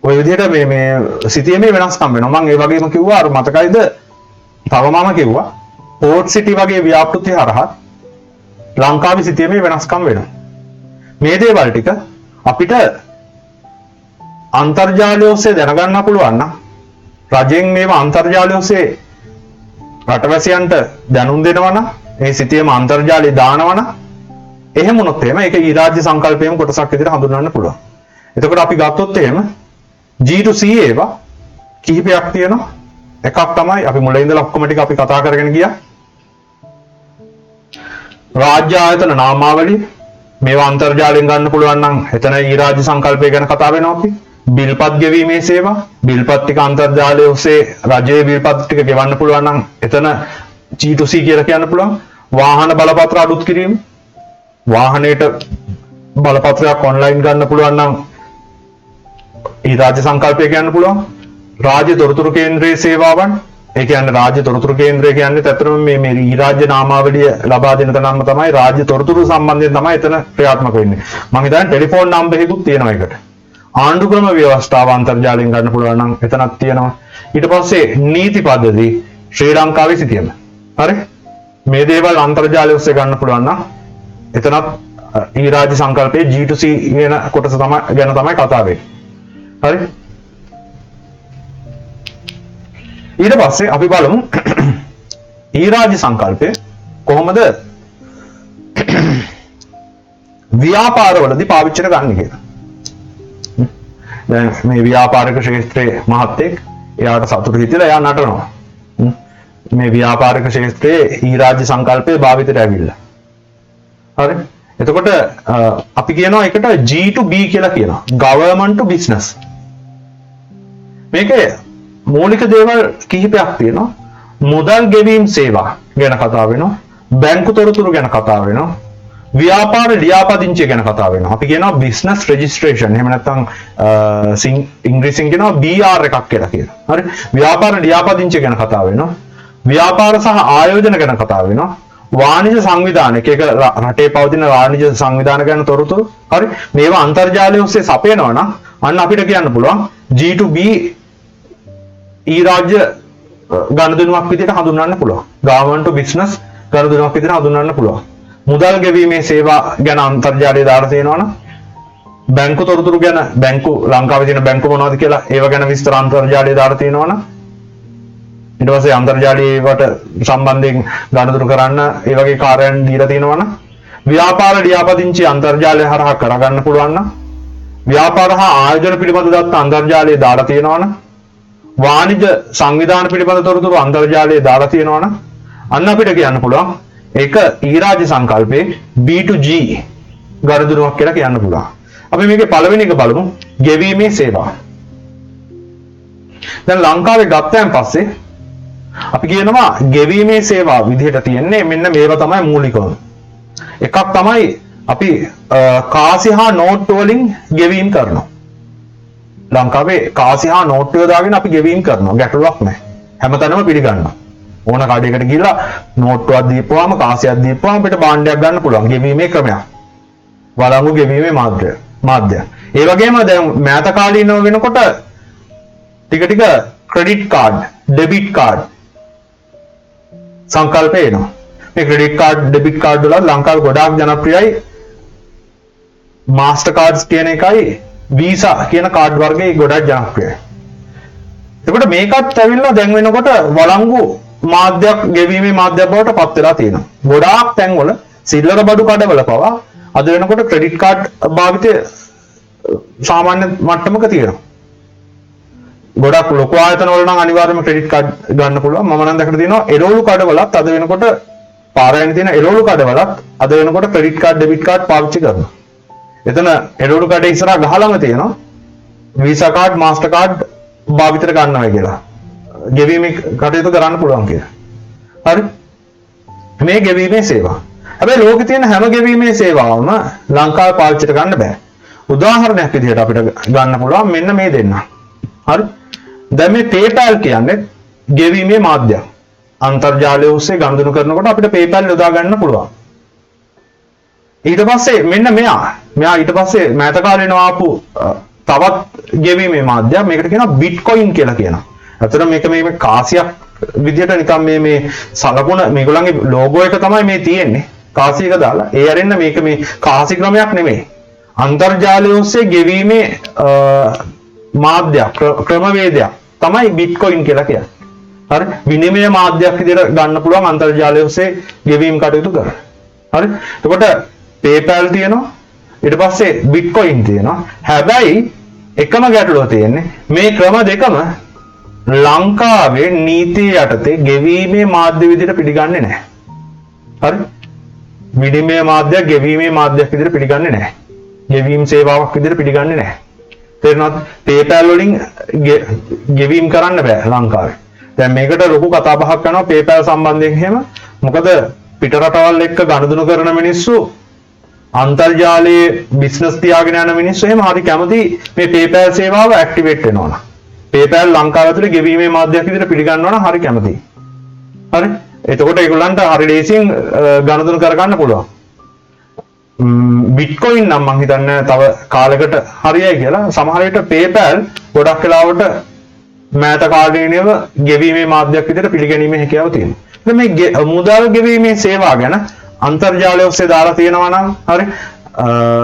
ඔය විදිහට මේ සිටියමේ වෙනස්කම් වෙනවා. මම ඒ වගේම කිව්වා අර මතකයිද? තව මම කිව්වා පෝට් සිටි වගේ ව්‍යාපෘති හරහා ලංකාවේ සිටියමේ වෙනස්කම් වෙනවා. මේ දේවල් ටික අපිට අන්තර්ජාලය ඔස්සේ දැනගන්න පුළුවන් නම් රජයෙන් මේවා අන්තර්ජාලය ඔස්සේ රටවැසියන්ට දැනුම් දෙනවා නම් මේ සිටියම අන්තර්ජාලයේ දානවා නම් එහෙම වුණොත් එහෙම ඒක ඊරාජ්‍ය සංකල්පයේම කොටසක් විදිහට හඳුන්වන්න පුළුවන්. එතකොට අපි ගත්තොත් එහෙම G2C ඒවා කිහිපයක් තියෙනවා. එකක් තමයි අපි මුලින් ඉඳලා ඔක්කොම ටික අපි කතා කරගෙන ගියා. රාජ්‍ය ආයතන නාමාවලිය මේවා අන්තර්ජාලයෙන් ගන්න පුළුවන් නම් එතන ඊරාජ්‍ය සංකල්පය ගැන කතා වෙනවා අපි. බිල්පත් ගෙවීමේ සේවා, බිල්පත් ටික අන්තර්ජාලය ඔස්සේ රජයේ බිල්පත් ටික ගෙවන්න පුළුවන් නම් එතන G2C කියලා කියන්න පුළුවන්. වාහන බලපත්‍ර අලුත් කිරීම, වාහනයට බලපත්‍රයක් ඔන්ලයින් ගන්න පුළුවන් නම් ඒ රාජ්‍ය සංකල්පය කියන්න පුළුවන්. රාජ්‍ය තොරතුරු කේන්ද්‍රයේ සේවාවන්, ඒ කියන්නේ රාජ්‍ය තොරතුරු කේන්ද්‍රය කියන්නේ ඇත්තටම මේ රාජ්‍ය නාමාවලිය ලබා දෙන තැනම තමයි රාජ්‍ය තොරතුරු සම්බන්ධයෙන් තමයි එතන ක්‍රියාත්මක වෙන්නේ. මම හිතන්නේ ටෙලිෆෝන් නම්බරයකුත් තියෙනවා ඒකට. ආණ්ඩු ක්‍රම ව්‍යවස්ථාව අන්තර්ජාලයෙන් ගන්න පුළුවන් නම් එතනක් තියෙනවා. ඊට පස්සේ නීති පද්ධති ශ්‍රී ලංකාවේ සිටියම. හරි? මේ දේවල් අන්තර්ජාලය ඔස්සේ ගන්න පුළුවන් නම් එතනත් ඊ රාජ්‍ය සංකල්පයේ G2C වෙන කොටස තමයි ගැන තමයි කතා වෙන්නේ. හරි? ඊට පස්සේ අපි බලමු ඊ රාජ්‍ය සංකල්පය කොහොමද ව්‍යාපාරවලදී පාවිච්චිට ගන්න කියලා. දැන් මේ ව්‍යාපාරික ක්ෂේත්‍රයේ මහත්තයෙක් එයාට සතුටු හිතිලා එයා නටනවා. මේ ව්‍යාපාරික ක්ෂේත්‍රයේ ඊ රාජ්‍ය සංකල්පය භාවිතයට ඇවිල්ලා. හරි? එතකොට අපි කියනවා එකට G2B කියලා කියනවා. Government to business. මේකේ මූලික දේවල් කිහිපයක් තියෙනවා. මුදල් ගෙවීම් සේවා ගැන කතා වෙනවා. බැංකු තොරතුරු ගැන කතා වෙනවා. ව්‍යාපාර ලියාපදිංචිය ගැන කතා වෙනවා. අපි කියනවා business registration. එහෙම නැත්නම් ඉංග්‍රීසියෙන් කියනවා BR එකක් කියලා කියනවා. හරි? ව්‍යාපාර ලියාපදිංචිය ගැන කතා වෙනවා. ව්‍යාපාර සහ ආයෝජන ගැන කතා වෙනවා. වාණිජ සංවිධාන එක රටේ පවතින වාණිජ සංවිධාන ගැන තොරතුරු. හරි? මේවා අන්තර්ජාලය ඔස්සේ සපයනවා නම් අන්න අපිට කියන්න පුළුවන් G2B ඊ රාජ්‍ය ගනුදෙනුවක් විදිහට හඳුන්වන්න පුළුවන්. government to business ගනුදෙනුවක් විදිහට හඳුන්වන්න පුළුවන්. මුදල් ගෙවීමේ සේවා ගැන අන්තර්ජාලය දාලා තියෙනවා නම් බැංකු තොරතුරු ගැන බැංකු ලංකාවේ තියෙන බැංකු මොනවද කියලා ඒව ගැන විස්තර අන්තර්ජාලය දාලා තියෙනවා නම් ඊට පස්සේ අන්තර්ජාලයට සම්බන්ධයෙන් ගනුදෙනු කරන්න ඒ වගේ කාර්යයන් දීලා තියෙනවා නම් ව්‍යාපාර ලියාපදිංචි අන්තර්ජාලය හරහා කරගන්න පුළුවන් නම් ව්‍යාපාර හා ආයෝජන පිළිබඳ දත්ත අන්තර්ජාලයේ දාලා තියෙනවා නම් වාණිජ සංවිධාන පිළිබඳ තොරතුරු අන්තර්ජාලයේ දාලා තියෙනවා නම් අන්න අපිට කියන්න පුළුවන් ඒක ඊ රාජ්‍ය සංකල්පයේ B2G ගනුදෙනුවක් කියලා කියන්න පුළුවන්. අපි මේකේ පළවෙනි එක බලමු ගෙවීමේ සේවා. දැන් ලංකාවේ ගත්තයන් පස්සේ අපි කියනවා ගෙවීමේ සේවා විදිහට තියෙන්නේ මෙන්න මේවා තමයි මූලිකව. එකක් තමයි අපි කාසි හා නෝට්ටු වලින් ගෙවීම කරනවා. ලංකාවේ කාසි හා නෝට්ටු දාගෙන අපි ගෙවීම කරනවා. ගැටලුවක් නැහැ. හැමතැනම පිළිගන්නවා. ඕන කඩේකට ගිහිල්ලා නෝට්ටුවක් දීපුවාම කාසියක් දීපුවාම අපිට භාණ්ඩයක් ගන්න පුළුවන්. ගෙවීමේ ක්‍රමයක්. වළංගු ගෙවීමේ මාධ්‍ය. ඒ වගේම දැන් මෑත කාලීනව වෙනකොට ටික ටික ක්‍රෙඩිට් කාඩ්, ඩෙබිට් කාඩ් සංකල්ප එනවා. මේ ක්‍රෙඩිට් කාඩ්, ඩෙබිට් කාඩ් වල ලංකාවේ ගොඩාක් ජනප්‍රියයි. මාස්ටර් කාඩ්ස් කියන එකයි වීසා කියන කාඩ් වර්ගයේ ගොඩක් ජනප්‍රියයි. එතකොට මේකත් ඇවිල්ලා දැන් වෙනකොට වළංගු මාධ්‍යයක් ගෙවීමේ මාධ්‍යයක් බවට පත් වෙලා තියෙනවා. ගොඩාක් තැන්වල සිල්ලර බඩු කඩවල පවා අද වෙනකොට ක්‍රෙඩිට් කාඩ් භාවිතය සාමාන්‍ය මට්ටමක තියෙනවා. ගොඩක් ලොකු ආයතන වල නම් අනිවාර්යයෙන්ම ක්‍රෙඩිට් කාඩ් ගන්න පුළුවන්. මම නම් දැකලා තියෙනවා එළවලු කඩවලත් අද වෙනකොට පාරායන තියෙන එළවලු කඩවලත් අද වෙනකොට ක්‍රෙඩිට් කාඩ්, ඩෙබිට් කාඩ් පාවිච්චි කරනවා. එතන එළවලු කඩේ ඉස්සරහා ගහලම තියෙනවා වීසා කාඩ්, මාස්ටර් කාඩ් භාවිතයට ගන්නවා කියලා. ගෙවීමේ කටයුතු කරන්න පුළුවන් කියලා. හරි? මේ ගෙවීමේ සේවා. හැබැයි ලෝකේ තියෙන හැම ගෙවීමේ සේවාවම ලංකාවේ පාවිච්චිට ගන්න බෑ. උදාහරණයක් විදිහට අපිට ගන්න පුළුවන් මෙන්න මේ දෙන්න. හරි? දැන් මේ PayPal කියන්නේ ගෙවීමේ මාධ්‍යයක්. අන්තර්ජාලය ඔස්සේ ගනුදෙනු කරනකොට අපිට PayPal යොදා ගන්න පුළුවන්. ඊට පස්සේ මෙන්න මෙයා ඊට පස්සේ මෑත කාලේන ආපු තවත් ගෙවීමේ මාධ්‍යයක් මේකට කියනවා Bitcoin කියලා කියනවා. අතන මේක මේ කාසියක් විදිහට නිකන් මේ සලකුණ මේගොල්ලන්ගේ ලෝගෝ එක තමයි මේ තියෙන්නේ. කාසි එක දාලා. ඒ අරින්න මේක මේ කාසි ක්‍රමයක් නෙමෙයි. අන්තර්ජාලය ඔස්සේ ගෙවීමේ මාධ්‍යයක් ක්‍රමවේදයක් තමයි Bitcoin කියලා කියන්නේ. හරි? විනිමය මාධ්‍යයක් විදිහට ගන්න පුළුවන් අන්තර්ජාලය ඔස්සේ ගෙවීම් කටයුතු කරන. හරි? එතකොට PayPal තියෙනවා. ඊට පස්සේ Bitcoin තියෙනවා. හැබැයි එකම ගැටලුව තියෙන්නේ මේ ක්‍රම දෙකම ලංකාවේ නීතිය යටතේ ගෙවීමේ මාධ්‍ය විදිහට පිළිගන්නේ නැහැ. හරි? විනිමය මාධ්‍යයක් ගෙවීමේ මාධ්‍යයක් විදිහට පිළිගන්නේ නැහැ. ගෙවීම් සේවාවක් විදිහට පිළිගන්නේ නැහැ. තේරෙනවද? PayPal වලින් ගෙවීම් කරන්න බෑ ලංකාවේ. දැන් මේකට ලොකු කතා බහක් කරනවා PayPal සම්බන්ධයෙන් එහෙම. මොකද පිට රටවල් එක්ක ගනුදෙනු කරන මිනිස්සු අන්තර්ජාලයේ බිස්නස් තියාගෙන යන මිනිස්සු එහෙම හරි කැමති මේ PayPal සේවාව ඇක්ටිවේට් වෙනවා නම්. PayPal ලංකාව ඇතුලේ ගෙවීමේ මාධ්‍යයක් විදිහට පිළිගන්නවා නම් හරි කැමතියි. හරි? එතකොට ඒගොල්ලන්ට හරි ලේසියෙන් ගනුදෙනු කරගන්න පුළුවන්. බිට්කොයින් නම් මම හිතන්නේ තව කාලයකට හරියයි කියලා. සමහර විට PayPal ගොඩක් වෙලාවට මෑත කාලීනව ගෙවීමේ මාධ්‍යයක් විදිහට පිළිගැනීමේ හැකියාව තියෙනවා. ඉතින් මේ මුදල් ගෙවීමේ සේවා ගැන අන්තර්ජාලය ඔස්සේ දාලා තියෙනවා නම් හරි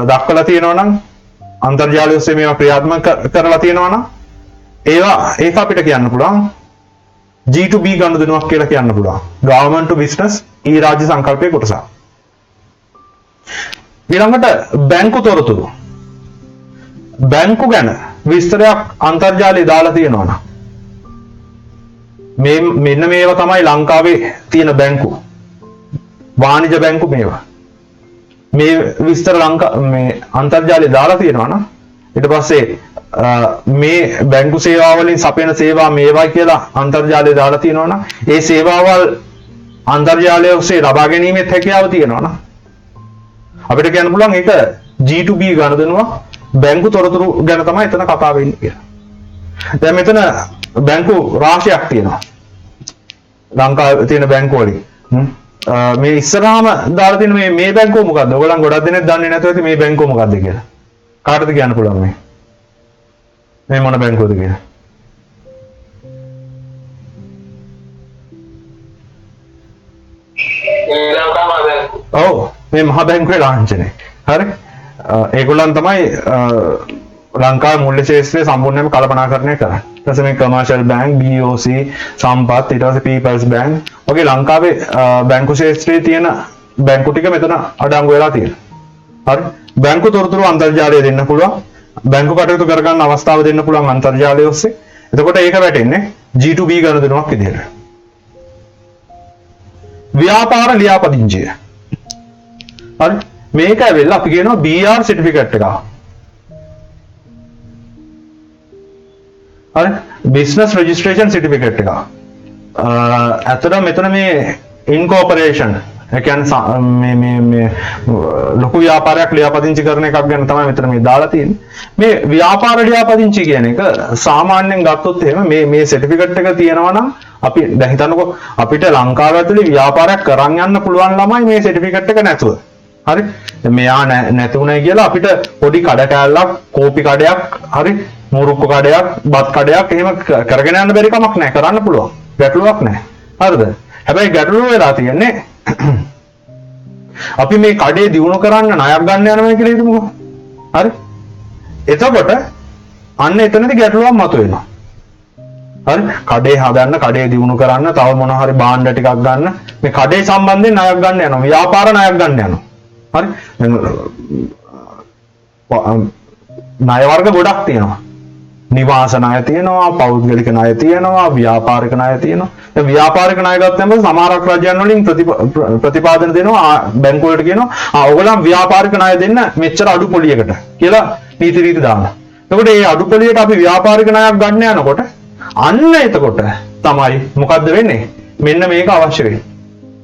දක්වලා තියෙනවා නම් අන්තර්ජාලය ඔස්සේ මේවා ක්‍රියාත්මක කරලා තියෙනවා නම් ඒක අපිට කියන්න පුළුවන් G2B ගනුදෙනුවක් කියලා කියන්න පුළුවන්. Government to business රාජ්‍ය සංකල්පයේ කොටසක්. ඊළඟට බැංකු තොරතුරු. බැංකු ගැන විස්තරයක් අන්තර්ජාලයේ දාලා තියෙනවා නම් මෙන්න මේවා තමයි ලංකාවේ තියෙන බැංකු. වාණිජ බැංකු මේවා. මේ විස්තර මේ අන්තර්ජාලයේ දාලා තියෙනවා නම් ඊට පස්සේ මේ බැංකු සේවා වලින් සපයන සේවා මේවායි කියලා අන්තර්ජාලයේ දාලා තියෙනවා නම් ඒ සේවාවල් අන්තර්ජාලය ඔස්සේ ලබා ගැනීමේ හැකියාව තියෙනවා නම් අපිට කියන්න පුළුවන් ඒක G2B ගනුදෙනුවක්. බැංකු තොරතුරු ගැන තමයි එතන කතා වෙන්නේ කියලා. දැන් මෙතන බැංකු රාශියක් තියෙනවා. ලංකාවේ තියෙන බැංකු වලින්. මේ ඉස්සරහාම දාලා තියෙන මේ බැංකුව මොකද්ද? ඔයගොල්ලන් ගොඩක් දෙනෙක් දන්නේ නැතුව ඇති මේ බැංකුව මොකද්ද කියලා. කාටද කියන්න පුළුවන් මේ? මේ මොන බැංකුවද කියලා? ඔව් මේ මහා බැංකුවේ ලාංඡනය. හරි. ඒගොල්ලන් තමයි ලංකාවේ මුල්‍ය ශාස්ත්‍රය සම්පූර්ණයෙන්ම කළමනාකරණය කරන්නේ. ඊට පස්සේ මේ commercial bank, BOC, සම්පත්, ඊට පස්සේ People's Bank වගේ ලංකාවේ බැංකු ශාස්ත්‍රයේ තියෙන බැංකු ටික මෙතන අඩංගු වෙලා තියෙනවා. හරි. බැංකු තොරතුරු අන්තර්ජාලයේ දෙන්න පුළුවන්. බැංකු කටයුතු කරගන්න අවස්ථාව දෙන්න පුළුවන් අන්තර්ජාලය ඔස්සේ. එතකොට ඒක වැටෙන්නේ G2B ගනුදෙනුවක් විදිහට. ව්‍යාපාර ලියාපදිංචිය. හරි. මේක ඇවිල්ලා අපි කියනවා BR certificate එක. හරි. business registration certificate එක. අතන මෙතන මේ incorporation ඒ කියන්නේ මේ ලොකු ව්‍යාපාරයක් ලියාපදිංචි කරන එකක් ගැන තමයි මෙතන මේ දාලා තියෙන්නේ. මේ ව්‍යාපාර ලියාපදිංචි කියන එක සාමාන්‍යයෙන් ගත්තොත් එහෙම මේ certificate එක තියෙනවා නම් අපි දැන් හිතන්නකෝ අපිට ලංකාව ඇතුලේ ව්‍යාපාරයක් කරන් යන්න පුළුවන් ළමයි මේ certificate එක නැතුව. හරි. මෙයා නැතුණයි කියලා අපිට පොඩි කඩ කෑල්ලක්, කෝපි කඩයක්, හරි, මුරුක්කු කඩයක්, බත් කඩයක් එහෙම කරගෙන යන්න බැරි කමක් නැහැ. කරන්න පුළුවන්. ගැටලුවක් නැහැ. හරිද? හැබැයි ගැටලුව වෙලා තියෙන්නේ අපි මේ කඩේ දියුණු කරන්න ණයක් ගන්න යනවා කියලා හිතමුකෝ. හරි? එතකොට අන්න එතනදී ගැටලුවක් මතුවෙනවා. හරි? කඩේ හදන්න, කඩේ දියුණු කරන්න, තව මොන හරි භාණ්ඩ ටිකක් ගන්න, මේ කඩේ සම්බන්ධයෙන් ණයක් ගන්න යනවා. ව්‍යාපාර ණයක් ගන්න යනවා. හරි? ණය වර්ග ගොඩක් තියෙනවා. නිවාස ණය තියෙනවා, පෞද්ගලික ණය තියෙනවා, ව්‍යාපාරික ණය තියෙනවා. දැන් ව්‍යාපාරික ණය ගත්තම සමහරක් රජයන් වලින් ප්‍රතිපාදන දෙනවා බැංකු වලට කියනවා ඔයගොල්ලන් ව්‍යාපාරික ණය දෙන්න මෙච්චර අඩු පොලියකට කියලා නීති රීති දානවා. එතකොට මේ අඩු පොලියට අපි ව්‍යාපාරික ණයක් ගන්න යනකොට අන්න එතකොට තමයි මොකද්ද වෙන්නේ? මෙන්න මේක අවශ්‍ය වෙන්නේ.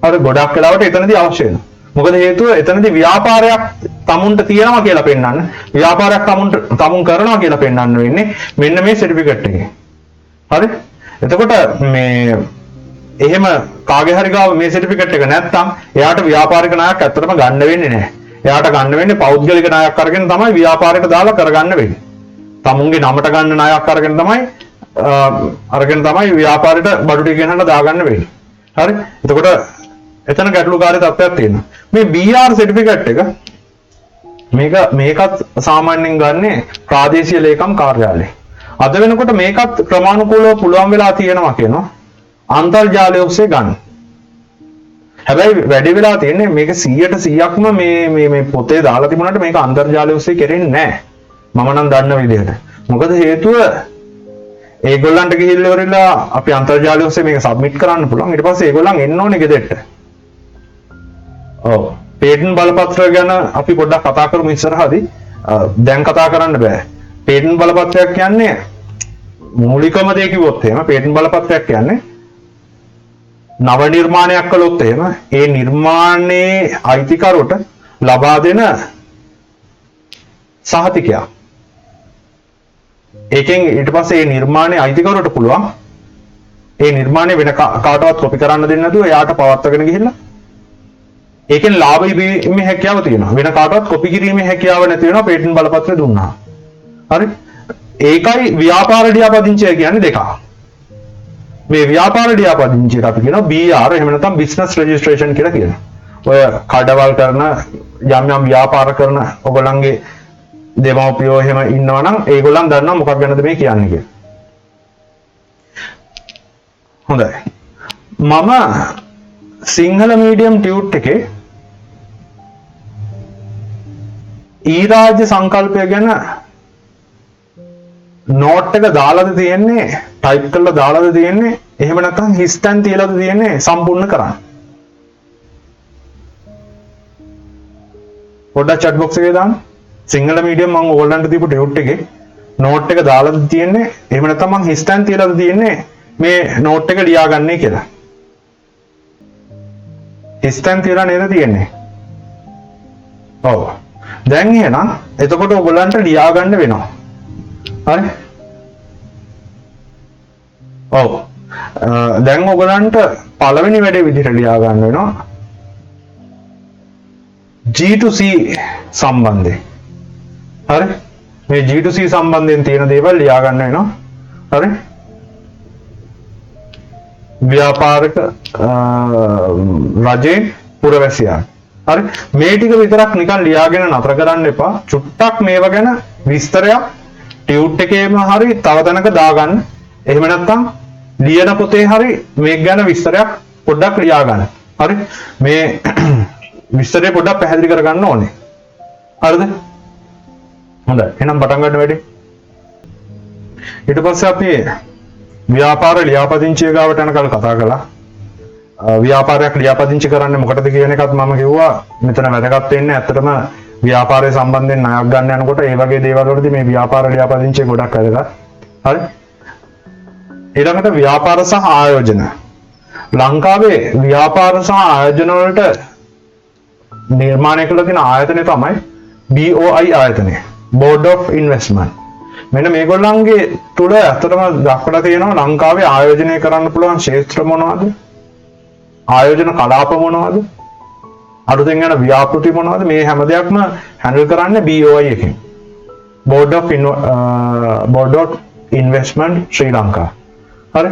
හරි ගොඩක් වෙලාවට එතනදී අවශ්‍ය වෙනවා. මොකද හේතුව එතනදී ව්‍යාපාරයක් තමුන්ට තියනවා කියලා පෙන්නන්න, ව්‍යාපාරයක් තමුන් කරනවා කියලා පෙන්නන්න වෙන්නේ මෙන්න මේ සර්ටිෆිකේට් එකේ. හරි? එතකොට මේ එහෙම කාගේ හරි ගාව මේ සර්ටිෆිකේට් එක නැත්නම් එයාට ව්‍යාපාරික ණයක් ඇත්තටම ගන්න වෙන්නේ නැහැ. එයාට ගන්න වෙන්නේ පෞද්ගලික ණයක් අරගෙන තමයි ව්‍යාපාරයට දාලා කරගන්න වෙන්නේ. තමුන්ගේ නමට ගන්න ණයක් අරගෙන තමයි ව්‍යාපාරයට බඩු ටික ගෙනහලා දාගන්න වෙන්නේ. හරි? එතකොට එතන ගැටලුකාරී තත්ත්වයක් තියෙනවා. මේ BR සර්ටිෆිකේට් එක මේකත් සාමාන්‍යයෙන් ගන්නේ ප්‍රාදේශීය ලේකම් කාර්යාලය. අද වෙනකොට මේකත් ක්‍රමානුකූලව පුළුවන් වෙලා තියෙනවා කියනවා අන්තර්ජාලය ඔස්සේ ගන්න. හැබැයි වැඩි වෙලා තියෙන්නේ මේක 100%ක්ම මේ පොතේ දාලා තිබුණාට මේක අන්තර්ජාලය ඔස්සේ කෙරෙන්නේ නැහැ. මම නම් දන්න විදිහට. මොකද හේතුව ඒගොල්ලන්ට ගිහිල්ලා ඉවරලා අපි අන්තර්ජාලය ඔස්සේ මේක සබ්මිට් කරන්න පුළුවන්. ඊට පස්සේ ඒගොල්ලන් එන්න ඕනේ ගෙදරට. ඔව්. පේටන්ට් බලපත්‍ර ගැන අපි පොඩ්ඩක් කතා කරමු ඉස්සරහදී. දැන් කතා කරන්න බෑ. පේටන්ට් බලපත්‍රයක් කියන්නේ මූලිකම දේ කිව්වොත් එහෙම පේටන්ට් බලපත්‍රයක් කියන්නේ නව නිර්මාණයක් කළොත් එහෙම ඒ නිර්මාණයේ අයිතිකරුට ලබා දෙන සහතිකයක්. ඒකෙන් ඊට පස්සේ ඒ නිර්මාණයේ අයිතිකරුට පුළුවන් ඒ නිර්මාණය වෙන කාටවත් කොපි කරන්න දෙන්නේ නැතුව එයාට පවත්වාගෙන ගිහිල්ලා ඒකෙන් ලාභ ඉබීමේ හැකියාව තියෙනවා. වෙන කාටවත් කොපි කිරීමේ හැකියාව නැති වෙනවා පේටන්ට් බලපත්‍රය දුන්නා. හරි? ඒකයි ව්‍යාපාර ලියාපදිංචිය කියන්නේ දෙකක්. මේ ව්‍යාපාර ලියාපදිංචියට අපි කියනවා BR එහෙම නැත්නම් බිස්නස් රෙජිස්ට්‍රේෂන් කියලා කියනවා. ඔය කඩවල් කරන යම් යම් ව්‍යාපාර කරන ඔයගොල්ලන්ගේ දෙමව්පියෝ එහෙම ඉන්නවා නම් ඒගොල්ලන් දන්නවා මොකක් ගැනද මේ කියන්නේ කියලා. හොඳයි. මම සිංහල මීඩියම් ටියුට් එකේ ඊරාජ්‍ය සංකල්පය ගැන නෝට් එක දාලාද තියෙන්නේ ටයිප් කරලා දාලාද තියෙන්නේ එහෙම නැත්නම් හිස්ටන් තියලාද තියෙන්නේ සම්පූර්ණ කරන්න. පොඩ්ඩක් chat box එකේ දාන්න. සිංහල මීඩියම් මම ඕගොල්ලන්ට දීපු ටියුට් එකේ නෝට් එක දාලාද තියෙන්නේ එහෙම නැත්නම් මම හිස්ටන් තියලාද තියෙන්නේ මේ නෝට් එක ලියාගන්නේ කියලා. හිස්ටන් තියලා නේද තියෙන්නේ? ඔව්. දැන් එහෙනම් එතකොට ඔයගොල්ලන්ට ලියාගන්න වෙනවා. හරි? ඔව්. දැන් ඔයගොල්ලන්ට පළවෙනි වැඩේ විදිහට ලියා ගන්න වෙනවා G2C සම්බන්ධයෙන්. හරි? මේ G2C සම්බන්ධයෙන් තියෙන දේවල් ලියා ගන්න වෙනවා. හරි? ව්‍යාපාරික රජයේ පුරවැසියන්. හරි? මේ ටික විතරක් නිකන් ලියාගෙන නතර කරන්න එපා. චුට්ටක් මේවා ගැන විස්තරයක් ටියුට් එකේම හරි තව තැනක දාගන්න. එහෙම නැත්නම් ලියන පොතේ හරි මේක ගැන විස්තරයක් පොඩ්ඩක් ලියා ගන්න. හරි? මේ විස්තරය පොඩ්ඩක් පැහැදිලි කරගන්න ඕනේ. හරිද? හොඳයි. එහෙනම් පටන් ගන්න වැඩි. ඊට පස්සේ අපි ව්‍යාපාර ලියාපදිංචිය ගාවට යනකල් කතා කළා. ව්‍යාපාරයක් ලියාපදිංචි කරන්නේ මොකටද කියන එකත් මම කිව්වා. මෙතන වැදගත් වෙන්නේ ඇත්තටම ව්‍යාපාරය සම්බන්ධයෙන් ණයක් ගන්න යනකොට ඒ වගේ දේවල් වලදී මේ ව්‍යාපාර ලියාපදිංචිය ගොඩක් වැදගත්. හරි? ඊළඟට ව්‍යාපාර සහ ආයෝජන. ලංකාවේ ව්‍යාපාර සහ ආයෝජන වලට නිර්මාණය කළ තියෙන ආයතනය තමයි BOI ආයතනය. Board of Investment. මෙන්න මේගොල්ලන්ගේ තුල ඇත්තටම දක්වලා තියෙනවා ලංකාවේ ආයෝජනය කරන්න පුළුවන් ක්ෂේත්‍ර මොනවද? ආයෝජන කලාප මොනවද? අලුතෙන් යන ව්‍යාපෘති මොනවද? මේ හැම දෙයක්ම හැන්ඩල් කරන්නේ BOI එකෙන්. Board of Investment ශ්‍රී ලංකා. හරි?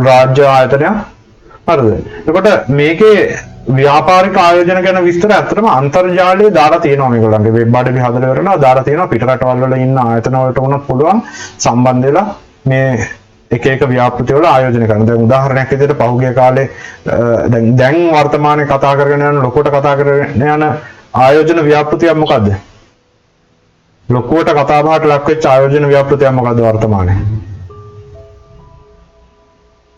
රාජ්‍ය ආයතනයක්. හරිද? එතකොට මේකේ ව්‍යාපාරික ආයෝජන ගැන විස්තර ඇත්තටම අන්තර්ජාලයේ දාලා තියෙනවා මේගොල්ලන්ගේ වෙබ් අඩවි හදලා ඉවරලා දාලා තියෙනවා පිට රටවල් වල ඉන්න ආයතන වලට උනත් පුළුවන් සම්බන්ධ වෙලා මේ එක එක ව්‍යාපෘති වල ආයෝජනය කරනවා. දැන් උදාහරණයක් විදිහට පහුගිය කාලේ දැන් වර්තමානයේ කතා කරගෙන යන ලොකුවට කතා කරගෙන යන ආයෝජන ව්‍යාපෘතියක් මොකද්ද? ලොකුවට කතා බහට ලක් වෙච්ච ආයෝජන ව්‍යාපෘතියක් මොකද්ද වර්තමානයේ?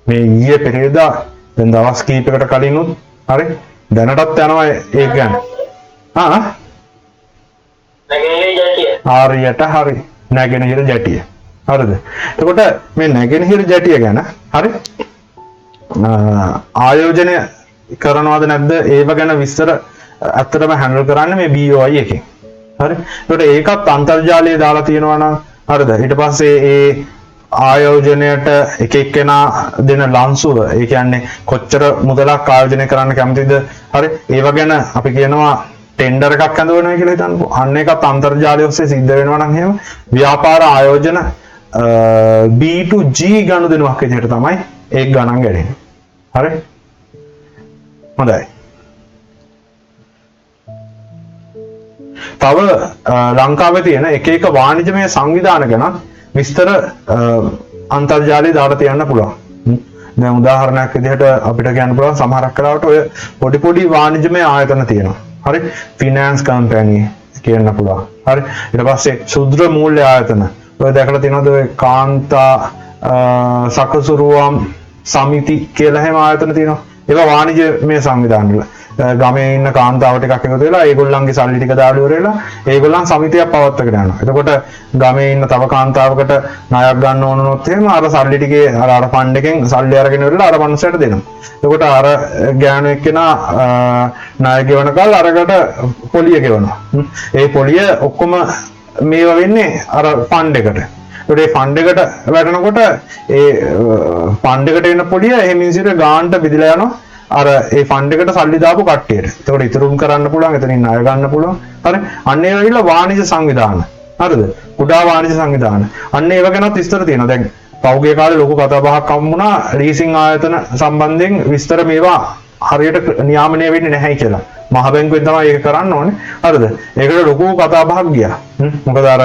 මේ ඊයේ පෙරේදා දැන් දවස් කීපයකට කලිනුත් හරි දැනටත් යනවා ඒක ගැන. නැගෙනහිර ජැටිය. හරියට හරි. නැගෙනහිර ජැටිය. හරිද? එතකොට මේ නැගෙනහිර ජැටිය ගැන හරි ආයෝජනය කරනවද නැද්ද ඒව ගැන විස්තර ඇත්තටම හැන්ඩල් කරන්නේ මේ BOI එකෙන්. හරි? එතකොට ඒකත් අන්තර්ජාලයේ දාලා තියෙනවා නම් හරිද? ඊට පස්සේ ඒ ආයෝජනයට එක එක්කෙනා දෙන ලන්සුව ඒ කියන්නේ කොච්චර මුදලක් ආයෝජනය කරන්න කැමතිද හරි ඒව ගැන අපි කියනවා ටෙන්ඩර් එකක් හඳවනවා කියලා හිතන්නකෝ අන්න ඒකත් අන්තර්ජාලය ඔස්සේ සිද්ධ වෙනවා නම් එහෙම ව්‍යාපාර ආයෝජන B to G ගනුදෙනුවක් විදිහට තමයි ඒක ගණන් ගන්නේ හරි හොඳයි තව ලංකාවේ තියෙන එක එක වාණිජමය සංවිධාන ගැන විස්තර අන්තර්ජාලයේ දාලා තියන්න පුළුවන්. දැන් උදාහරණයක් විදිහට අපිට කියන්න පුළුවන් සමහරක් වෙලාවට ඔය පොඩි පොඩි වාණිජමය ආයතන තියෙනවා. හරි? ෆිනෑන්ස් කම්පැනි කියන්න පුළුවන්. හරි? ඊට පස්සේ ශුද්‍ර මූල්‍ය ආයතන. ඔය දැකලා තියෙනවද ඔය කාන්තා සකසුරුවම් සමිති කියලා හැම ආයතන තියෙනවා. ඒවා වාණිජමය සංවිධාන වල. ගමේ ඉන්න කාන්තාව ටිකක් එකතු වෙලා ඒගොල්ලන්ගේ සල්ලි ටික දාලා ඉවරලා ඒගොල්ලන් සමිතියක් පවත්වාගෙන යනවා. එතකොට ගමේ ඉන්න තව කාන්තාවකට ණයක් ගන්න ඕන වුණොත් එහෙම අර සල්ලි ටිකේ අර ෆන්ඩ් එකෙන් සල්ලි අරගෙන ඉවරලා අර මනුස්සයට දෙනවා. එතකොට අර ගෑනු එක්කෙනා ණය ගෙවන කල් අරකට පොලිය ගෙවනවා. ඒ පොලිය ඔක්කොම මේවා වෙන්නේ අර ෆන්ඩ් එකට. ඒ ෆන්ඩ් එකට වැටෙනකොට ඒ ෆන්ඩ් එකට එන පොලිය එහෙම ඉන්සිර ගානට බෙදලා යනවා අර ඒ ෆන්ඩ් එකට සල්ලි දාපු කට්ටියට. ඒකට ඉතුරුම් කරන්න පුළුවන්, එතනින් ණය ගන්න පුළුවන්. හරි. අන්න ඒ වගේ වාණිජ සංවිධාන. හරිද? කුඩා වාණිජ සංවිධාන. අන්න ඒව ගැනත් විස්තර තියෙනවා. දැන් පෞගේ කාලේ ලොකු කතා බහක් හම්බුණා ලීසින් ආයතන සම්බන්ධයෙන් විස්තර මේවා හරියට නියාමනය වෙන්නේ නැහැ කියලා. මහ බැංකුවෙන් තමයි ඒක කරන්න ඕනේ. හරිද? ඒකට ලොකු කතා බහක් ගියා. මොකද අර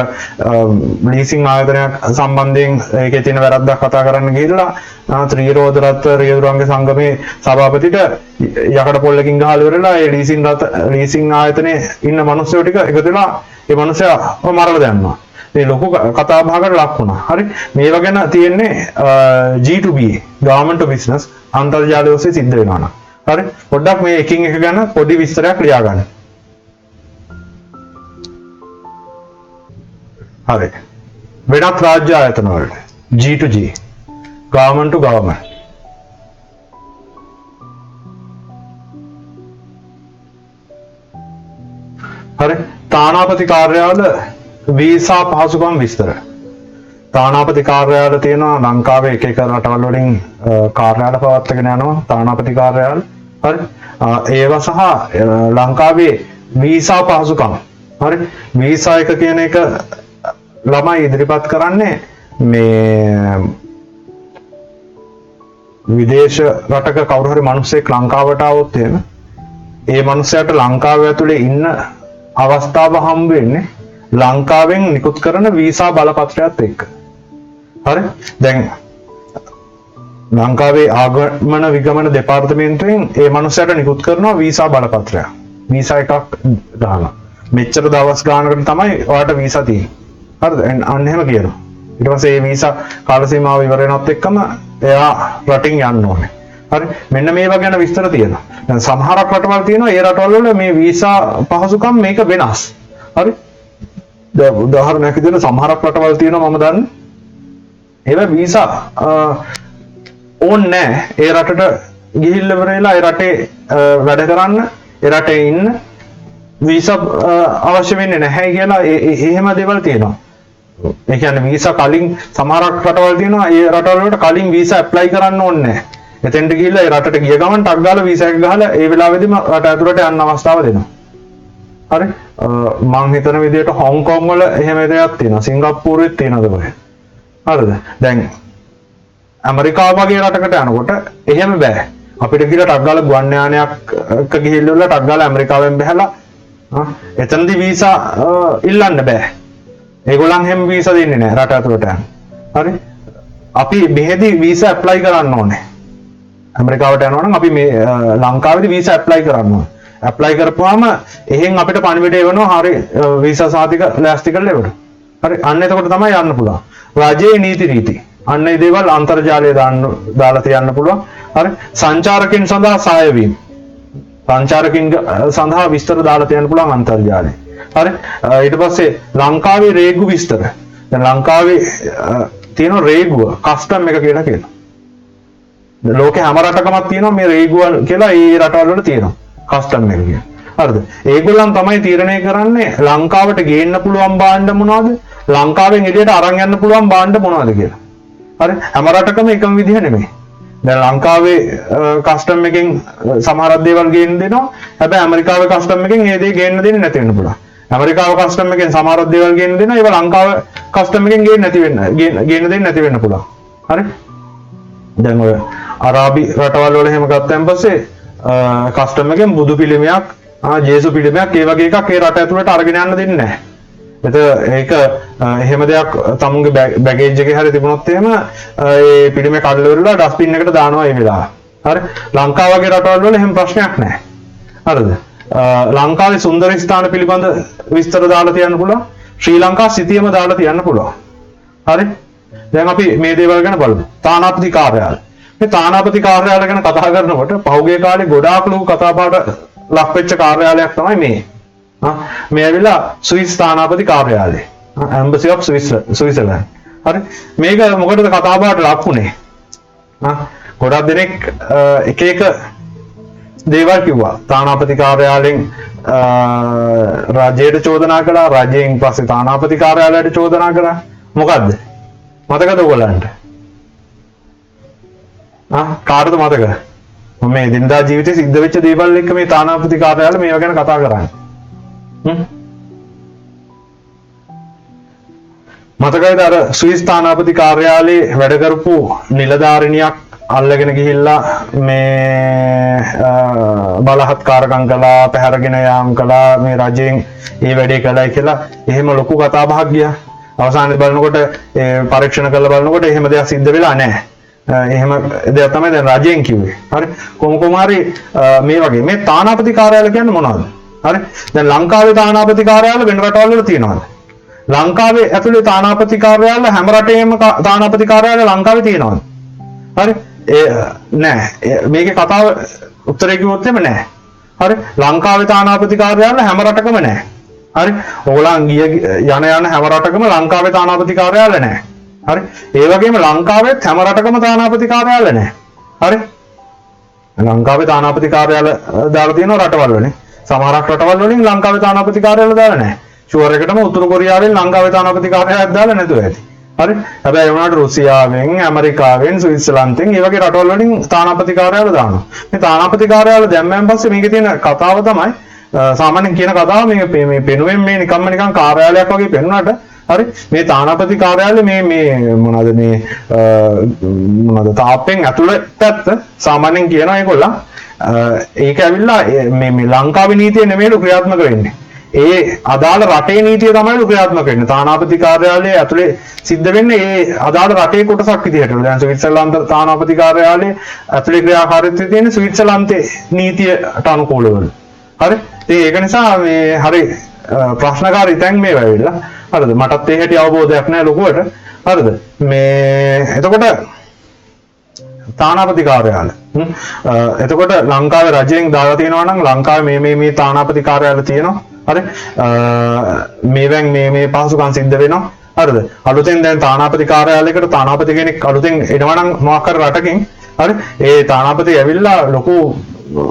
ලීසින් ආයතනයක් සම්බන්ධයෙන් ඒකේ තියෙන වැරද්දක් කතා කරන්න ගිහිල්ලා ත්‍රිරෝද රත්න රියදුරන්ගේ සංගමේ සභාපතිට යකඩ පොල්ලකින් ගහලා ඉවරලා ඒ ලීසින් ආයතනයේ ඉන්න මිනිස්සු ටික එකතු වෙලා ඒ මිනිස්සයා මරලා දැම්මා. ඒ ලොකු කතා බහකට ලක් වුණා. හරි. මේවා ගැන තියෙන්නේ G2B government to business අන්තර්ජාලය ඔස්සේ සිද්ධ වෙනවා නම්. හරි. පොඩ්ඩක් මේ එකින් එක ගැන පොඩි විස්තරයක් ලියා ගන්න. හරි. වෙනත් රාජ්‍ය ආයතන වලට G2G government to government. හරි. තානාපති කාර්යාලය වීසා පහසුකම් විස්තර. තානාපති කාර්යාල තියෙනවා ලංකාවේ එක එක රටවල් වලින් කාර්යාල පවත්වාගෙන යනවා තානාපති කාර්යාල. හරි. ඒවා සහ ලංකාවේ වීසා පහසුකම්. හරි. වීසා එක කියන එක ළමයි ඉදිරිපත් කරන්නේ මේ විදේශ රටක කවුරු හරි මිනිස්සෙක් ලංකාවට ආවොත් එහෙම ඒ මිනිස්සයාට ලංකාව ඇතුලේ ඉන්න අවස්ථාව හම්බ වෙන්නේ ලංකාවෙන් නිකුත් කරන වීසා බලපත්‍රයත් එක්ක. හරි. දැන් ලංකාවේ ආගමන විගමන දෙපාර්තමේන්තුවෙන් ඒ මනුස්සයාට නිකුත් කරනවා වීසා බලපත්‍රයක්. වීසා එකක් දානවා. මෙච්චර දවස් ගානකට තමයි ඔයාලට වීසා තියෙන්නේ. හරිද? අන්න එහෙම කියනවා. ඊට පස්සේ මේ වීසා කාල සීමාව ඉවර වෙනවත් එක්කම එයා රටින් යන්න ඕනේ. හරි. මෙන්න මේවා ගැන විස්තර තියෙනවා. දැන් සමහරක් රටවල් තියෙනවා ඒ රටවල් වල මේ වීසා පහසුකම් මේක වෙනස්. හරි. දැන් උදාහරණයක් විදිහට සමහරක් රටවල් තියෙනවා මම දන්නේ ඒවා වීසා ඕනේ නැහැ. ඒ රටට ගිහිල්ලා ඉවර වෙලා ඒ රටේ වැඩ කරන්න ඒ රටේ ඉන්න වීසා අවශ්‍ය වෙන්නේ නැහැ කියලා එහෙම දේවල් තියෙනවා. ඒ කියන්නේ වීසා කලින් සමහරක් රටවල් තියෙනවා ඒ රටවල් වලට කලින් වීසා ඇප්ලයි කරන්න ඕනේ නැහැ. එතෙන්ට ගිහිල්ලා ඒ රටට ගිය ගමන් ටක් ගාලා වීසා එක ගහලා ඒ වෙලාවෙදිම රට ඇතුළට යන්න අවස්ථාව දෙනවා. හරි. මම හිතන විදිහට හොංකොං වල එහෙම දෙයක් තියෙනවා. සිංගප්පූරුවෙත් තියෙනවද ඔය? හරිද? දැන් ඇමරිකාව වගේ රටකට යනකොට එහෙම බෑ. අපිට ගිහලා ටක් ගාලා ගුවන් යානයක ගිහිල්ලා ටක් ගාලා ඇමරිකාවෙන් බහැලා එතනදී වීසා ඉල්ලන්න බෑ. ඒගොල්ලන් හැම වීසා දෙන්නේ නැහැ රට ඇතුළට යන්න. හරි. අපි මෙහෙදි වීසා ඇප්ලයි කරන්න ඕනේ. ඇමරිකාවට යනවා නම් අපි මේ ලංකාවේදී වීසා ඇප්ලයි කරන්න ඕනේ. ඇප්ලයි කරපුවාම එහෙන් අපිට පණිවිඩය එවනවා හරි වීසා සාතික ලෑස්ති කරලා එවට. හරි. අන්න එතකොට තමයි යන්න පුළුවන්. රජයේ නීති රීති. අන්න ඒ දේවල් අන්තර්ජාලය දාලා තියන්න පුළුවන්. හරි. සංචාරකින් සඳහා සහාය වීම. සංචාරකින් සඳහා විස්තර දාලා තියන්න පුළුවන් අන්තර්ජාලය. හරි. ඊට පස්සේ ලංකාවේ රේගු විස්තර. දැන් ලංකාවේ තියෙන රේගුව කස්ටම් එක කියලා කියනවා. ලෝකේ හැම රටකමත් තියෙනවා මේ රේගුව කියලා ඒ රටවල් වල තියෙනවා. කස්ටම් එක කියන්නේ. හරිද? ඒගොල්ලන් තමයි තීරණය කරන්නේ ලංකාවට ගේන්න පුළුවන් භාණ්ඩ මොනවද? ලංකාවෙන් එළියට අරන් යන්න පුළුවන් භාණ්ඩ මොනවද කියලා. හරි? හැම රටකම එකම විදිහ නෙමෙයි. දැන් ලංකාවේ කස්ටම් එකෙන් සමහර දේවල් ගේන්න දෙනවා. හැබැයි ඇමරිකාවේ කස්ටම් එකෙන් ඒ දේ ගේන්න දෙන්නේ නැති වෙන්න පුළුවන්. ඇමරිකාව කස්ටම් එකෙන් සමහර දේවල් ගේන්න දෙනවා. ඒවා ලංකාව කස්ටම් එකෙන් ගේන්න දෙන්නේ නැති වෙන්න පුළුවන්. හරි? දැන් ඔය අරාබි රටවල් වල එහෙම ගත්තන් පස්සේ කස්ටම් එකෙන් බුදු පිළිමයක් ජේසු පිළිමයක් ඒ වගේ එකක් ඒ රට ඇතුළට අරගෙන යන්න දෙන්නේ නැහැ. ඒක එහෙම දෙයක් තමුන්ගේ බැගේජ් එකේ හරි තිබුණොත් එහෙම ඒ පිළිමේ කඩලා ඉවරලා ඩස්බින් එකට දානවා ඒ වෙලාව. හරි. ලංකාව වගේ රටවල් වල එහෙම ප්‍රශ්නයක් නැහැ. හරිද? ලංකාවේ සුන්දර ස්ථාන පිළිබඳ විස්තර දාලා තියන්න පුළුවන්. ශ්‍රී ලංකා සිතියම දාලා තියන්න පුළුවන්. හරි. දැන් අපි මේ දේවල් ගැන බලමු. තානාපති කාර්යාල. මේ තානාපති කාර්යාල ගැන කතා කරනකොට පහුගිය කාලේ ගොඩාක් ලොකු කතාබහට ලක් වෙච්ච කාර්යාලයක් තමයි මේ. මේ ඇවිල්ලා ස්විස් තානාපති කාර්යාලය. Embassy of Switzerland. හරි. මේක මොකටද කතා බහට ලක් වුනේ? ගොඩක් දෙනෙක් එක එක දේවල් කිව්වා. තානාපති කාර්යාලයෙන් රජයට චෝදනා කළා, රජයෙන් පස්සේ තානාපති කාර්යාලයට චෝදනා කළා. මොකද්ද? මතකද ඔයගලන්ට? කාටද මතක? මම මේ දිනදා ජීවිතේ සිද්ධ වෙච්ච දේවල් එක්ක මේ තානාපති කාර්යාලය මේවා ගැන කතා කරන්නේ. මතකයිද අර ස්විස් තානාපති කාර්යාලයේ වැඩ කරපු නිලධාරිනියක් අල්ලගෙන ගිහිල්ලා මේ බලහත්කාරකම් කළා, පැහැරගෙන යාම් කළා, මේ රජයෙන් ඒ වැඩේ කළයි කියලා එහෙම ලොකු කතා බහක් ගියා. අවසානයේ බලනකොට පරීක්ෂණ කරලා බලනකොට එහෙම දෙයක් සිද්ධ වෙලා නැහැ. එහෙම දෙයක් තමයි දැන් රජයෙන් කිව්වේ. හරි. කොහොම හරි මේ වගේ මේ තානාපති කාර්යාලය කියන්නේ මොනවද? හරි. දැන් ලංකාවේ තානාපති කාර්යාල වෙන රටවල් වල තියෙනවද? ලංකාවේ ඇතුලේ තානාපති කාර්යාල හැම රටේම තානාපති කාර්යාල ලංකාවේ තියෙනවද? හරි. නෑ. මේකේ කතාව උත්තරේ කිව්වොත් එම නෑ. හරි. ලංකාවේ තානාපති කාර්යාල හැම රටකම නෑ. හරි. ඕගොල්ලන් යන හැම රටකම ලංකාවේ තානාපති කාර්යාල නෑ. හරි. ඒ වගේම ලංකාවෙත් හැම රටකම තානාපති කාර්යාල නෑ. හරි. ලංකාවේ තානාපති කාර්යාල දාලා තියෙන රටවල් වලින් සමහරක් රටවල් වලින් ලංකාවේ තානාපති කාර්යාල දාලා නැහැ. ෂුවර් එකටම උතුරු කොරියාවෙන් ලංකාවේ තානාපති කාර්යාලයක් දාලා නැතුව ඇති. හරි. හැබැයි වුණාට රුසියාවෙන්, ඇමරිකාවෙන්, ස්විට්සර්ලන්තෙන් මේ වගේ රටවල් වලින් තානාපති කාර්යාල දානවා. මේ තානාපති කාර්යාල දැම්මෙන් පස්සේ මේකේ තියෙන කතාව තමයි සාමාන්‍යයෙන් කියන කතාව මේ පෙනුවෙන් මේ නිකන් කාර්යාලයක් වගේ පෙනුනට හරි මේ තානාපති කාර්යාලය මේ මොනවද මේ මොනවද තාප්පෙන් ඇතුළේ පැත්ත සාමාන්‍යයෙන් කියනවා ඒගොල්ලන් ඒක ඇවිල්ලා මේ ලංකාවේ නීතිය නෙමෙයිලු ක්‍රියාත්මක වෙන්නේ. ඒ අදාළ රටේ නීතිය තමයිලු ක්‍රියාත්මක වෙන්නේ. තානාපති කාර්යාලයේ ඇතුලේ සිද්ධ වෙන්නේ ඒ අදාළ රටේ කොටසක් විදිහට. දැන් ස්විට්සර්ලන්ත තානාපති කාර්යාලයේ ඇතුලේ ක්‍රියාකාරීත්වය තියෙන ස්විට්සර්ලන්තේ නීතියට අනුකූලව. හරි. ඉතින් ඒක නිසා මේ හරි ප්‍රශ්නකාරී තැන් මේවා ඇවිල්ලා. හරිද? මටත් ඒ හැටි අවබෝධයක් නැහැ ලොකුවට. හරිද? මේ එතකොට තානාපති කාර්යාල. එතකොට ලංකාවේ රජයෙන් දාලා තියෙනවා නම් ලංකාවේ මේ තානාපති කාර්යාල තියෙනවා. හරි. මේවෙන් මේ පහසුකම් සිද්ධ වෙනවා. හරිද? අලුතෙන් දැන් තානාපති කාර්යාලයකට තානාපති කෙනෙක් අලුතෙන් එනවා නම් මොකක් හරි රටකින් හරි ඒ තානාපති ඇවිල්ලා ලොකු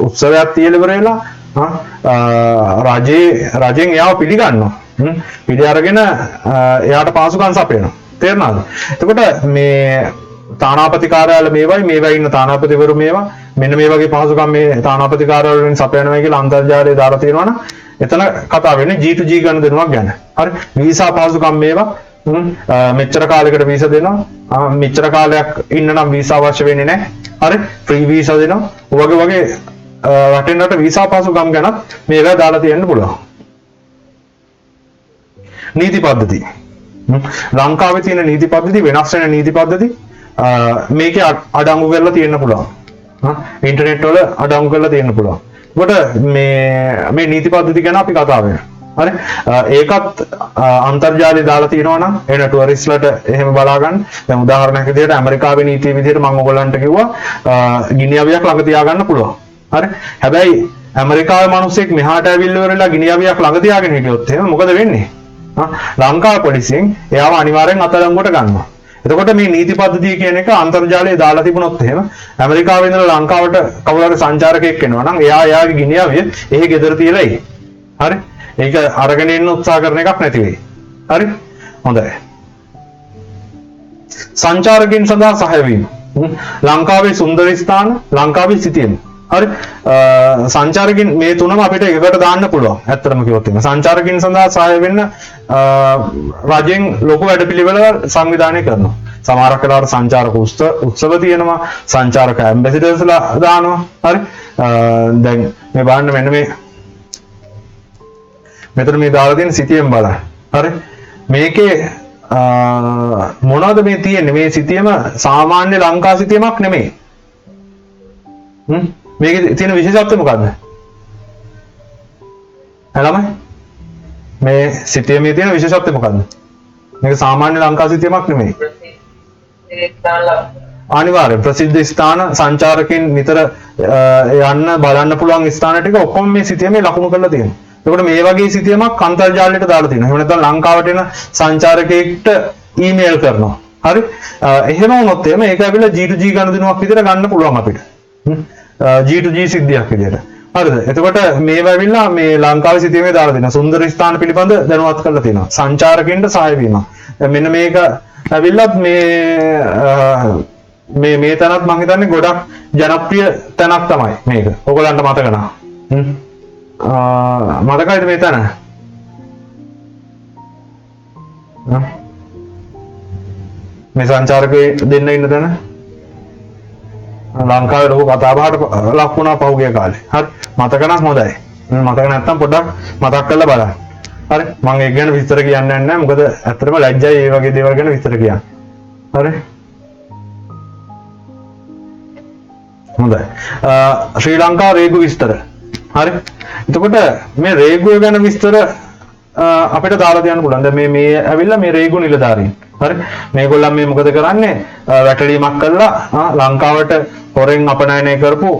උත්සවයක් තියලා ඉවර වෙලා රජයෙන් එයාව පිළිගන්නවා. පිළි අරගෙන එයාට පහසුකම් සපයනවා. තේරුණාද? එතකොට මේ තානාපති කාර්යාල මේවයි ඉන්න තානාපතිවරු මේවා මෙන්න මේ වගේ පහසුකම් මේ තානාපති කාර්යාල වලින් සපයනවා කියලා අන්තර්ජාලයේ දාලා තියෙනවා නම් එතන කතා වෙන්නේ G2G ගනුදෙනුවක් ගැන. හරි. වීසා පහසුකම් මේවා මෙච්චර කාලයකට වීසා දෙනවා. මෙච්චර කාලයක් ඉන්න නම් වීසා අවශ්‍ය වෙන්නේ නැහැ. හරි. ෆ්‍රී වීසා දෙනවා. වගේ රටින් රට වීසා පහසුකම් ගැනත් මේවා දාලා තියෙන්න පුළුවන්. නීති පද්ධති. ලංකාවේ තියෙන නීති පද්ධති වෙනස් වෙන නීති පද්ධති මේකේ අඩංගු කරලා තියෙන්න පුළුවන්. ඉන්ටර්නෙට් වල අඩංගු කරලා තියෙන්න පුළුවන්. ඒකට මේ නීති පද්ධති ගැන අපි කතා වෙනවා. හරි. ඒකත් අන්තර්ජාලය දාලා තියෙනවා නම් එන ටුවරිස්ට්ලට එහෙම බලා ගන්න. දැන් උදාහරණයක් විදිහට ඇමරිකාවේ නීතිය විදිහට මම ඔයගොල්ලන්ට කිව්වා ගිනි අවියක් ළඟ තියාගන්න පුළුවන්. හරි. හැබැයි ඇමරිකාවේ මිනිස්සෙක් මෙහාට ඇවිල්ලා ඉවරලා ගිනි අවියක් ළඟ තියාගෙන හිටියොත් එහෙම මොකද වෙන්නේ? ලංකාව පොලිසියෙන් එයාව අනිවාර්යෙන් අත්අඩංගුවට ගන්නවා. එතකොට මේ නීති පද්ධතිය කියන එක අන්තර්ජාලයේ දාලා තිබුණොත් එහෙම ඇමරිකාවේ ඉඳලා ලංකාවට කවුරු හරි සංචාරකයෙක් එනවා නම් එයාගේ ගිනි අවිය එහෙ ගෙදර තියලා එයි. හරි. ඒක අරගෙන එන්න උත්සාහ කරන එකක් නැති වෙයි. හරි. හොඳයි. සංචාරකයන් සඳහා සහාය වීම. ලංකාවේ සුන්දර ස්ථාන, ලංකාවේ සිටියම. හරි. සංචාරකයන් මේ තුනම අපිට එකකට දාන්න පුළුවන්. ඇත්තටම කිව්වොත් එහෙම. සංචාරකයන් සඳහා සහාය වෙන්න රජයෙන් ලොකු වැඩපිළිවෙළ සංවිධානය කරනවා. සමහරක් වෙලාවට සංචාරක උත්සව තියෙනවා, සංචාරක ඇම්බැසිඩර්ස්ලා දානවා. හරි. දැන් මේ බලන්න මෙන්න මෙතන මේ දාලා තියෙන සිටියම් බලන්න. හරි. මේකේ මොනවද මේ තියෙන්නේ? මේ සිටියම සාමාන්‍ය ලංකා සිටියමක් නෙමෙයි. මේකේ තියෙන විශේෂත්වය මොකද්ද? ළමයි මේ සිටියමේ තියෙන විශේෂත්වය මොකද්ද? මේක සාමාන්‍ය ලංකා සිටියමක් නෙමෙයි. අනිවාර්යෙන් ප්‍රසිද්ධ ස්ථාන සංචාරකයන් නිතර යන්න බලන්න පුළුවන් ස්ථාන ටික ඔක්කොම මේ සිතියමේ ලකුණු කරලා තියෙනවා. එතකොට මේ වගේ සිතියමක් අන්තර්ජාලයට දාලා තියෙනවා. එහෙම නැත්නම් ලංකාවට එන සංචාරකයෙක්ට ඊමේල් කරනවා. හරි? එහෙම වුණොත් එහෙම ඒක ඇවිල්ලා G2G ගනුදෙනුවක් විදිහට ගන්න පුළුවන් අපිට. G2G සිද්ධියක් විදිහට. හරිද? එතකොට මේව ඇවිල්ලා මේ ලංකාවේ සිටියමේ දාලා දෙනවා. සුන්දර ස්ථාන පිළිබඳ දැනුවත් කරලා තියෙනවා. සංචාරකයන්ට සහාය වීම. මෙන්න මේක ඇවිල්ලා මේ තැනත් මම හිතන්නේ ගොඩක් ජනප්‍රිය තැනක් තමයි මේක. ඔයගොල්ලන්ට මතක නා. මතකයිද මේ තැන? මේ සංචාරකයෝ දෙන්න ඉන්න තැන? ලංකාවේ ලොකු කතාබහට ලක් වුණා පහුගිය කාලේ. හරි මතක නම් හොඳයි. මතක නැත්තම් පොඩ්ඩක් මතක් කරලා බලන්න. හරි මම ඒක ගැන විස්තර කියන්න නැහැ මොකද ඇත්තටම ලැජ්ජයි මේ වගේ දේවල් ගැන විස්තර කියන්න. හරි. හොඳයි. ශ්‍රී ලංකා රේගු විස්තර. හරි. එතකොට මේ රේගුව ගැන විස්තර අපිට දාලා තියන්න පුළුවන්. දැන් මේ ඇවිල්ලා මේ රේගු නිලධාරීන්. හරි. මේගොල්ලන් මේ මොකද කරන්නේ? වැටලීමක් කළා ලංකාවට හොරෙන් අපනයනය කරපු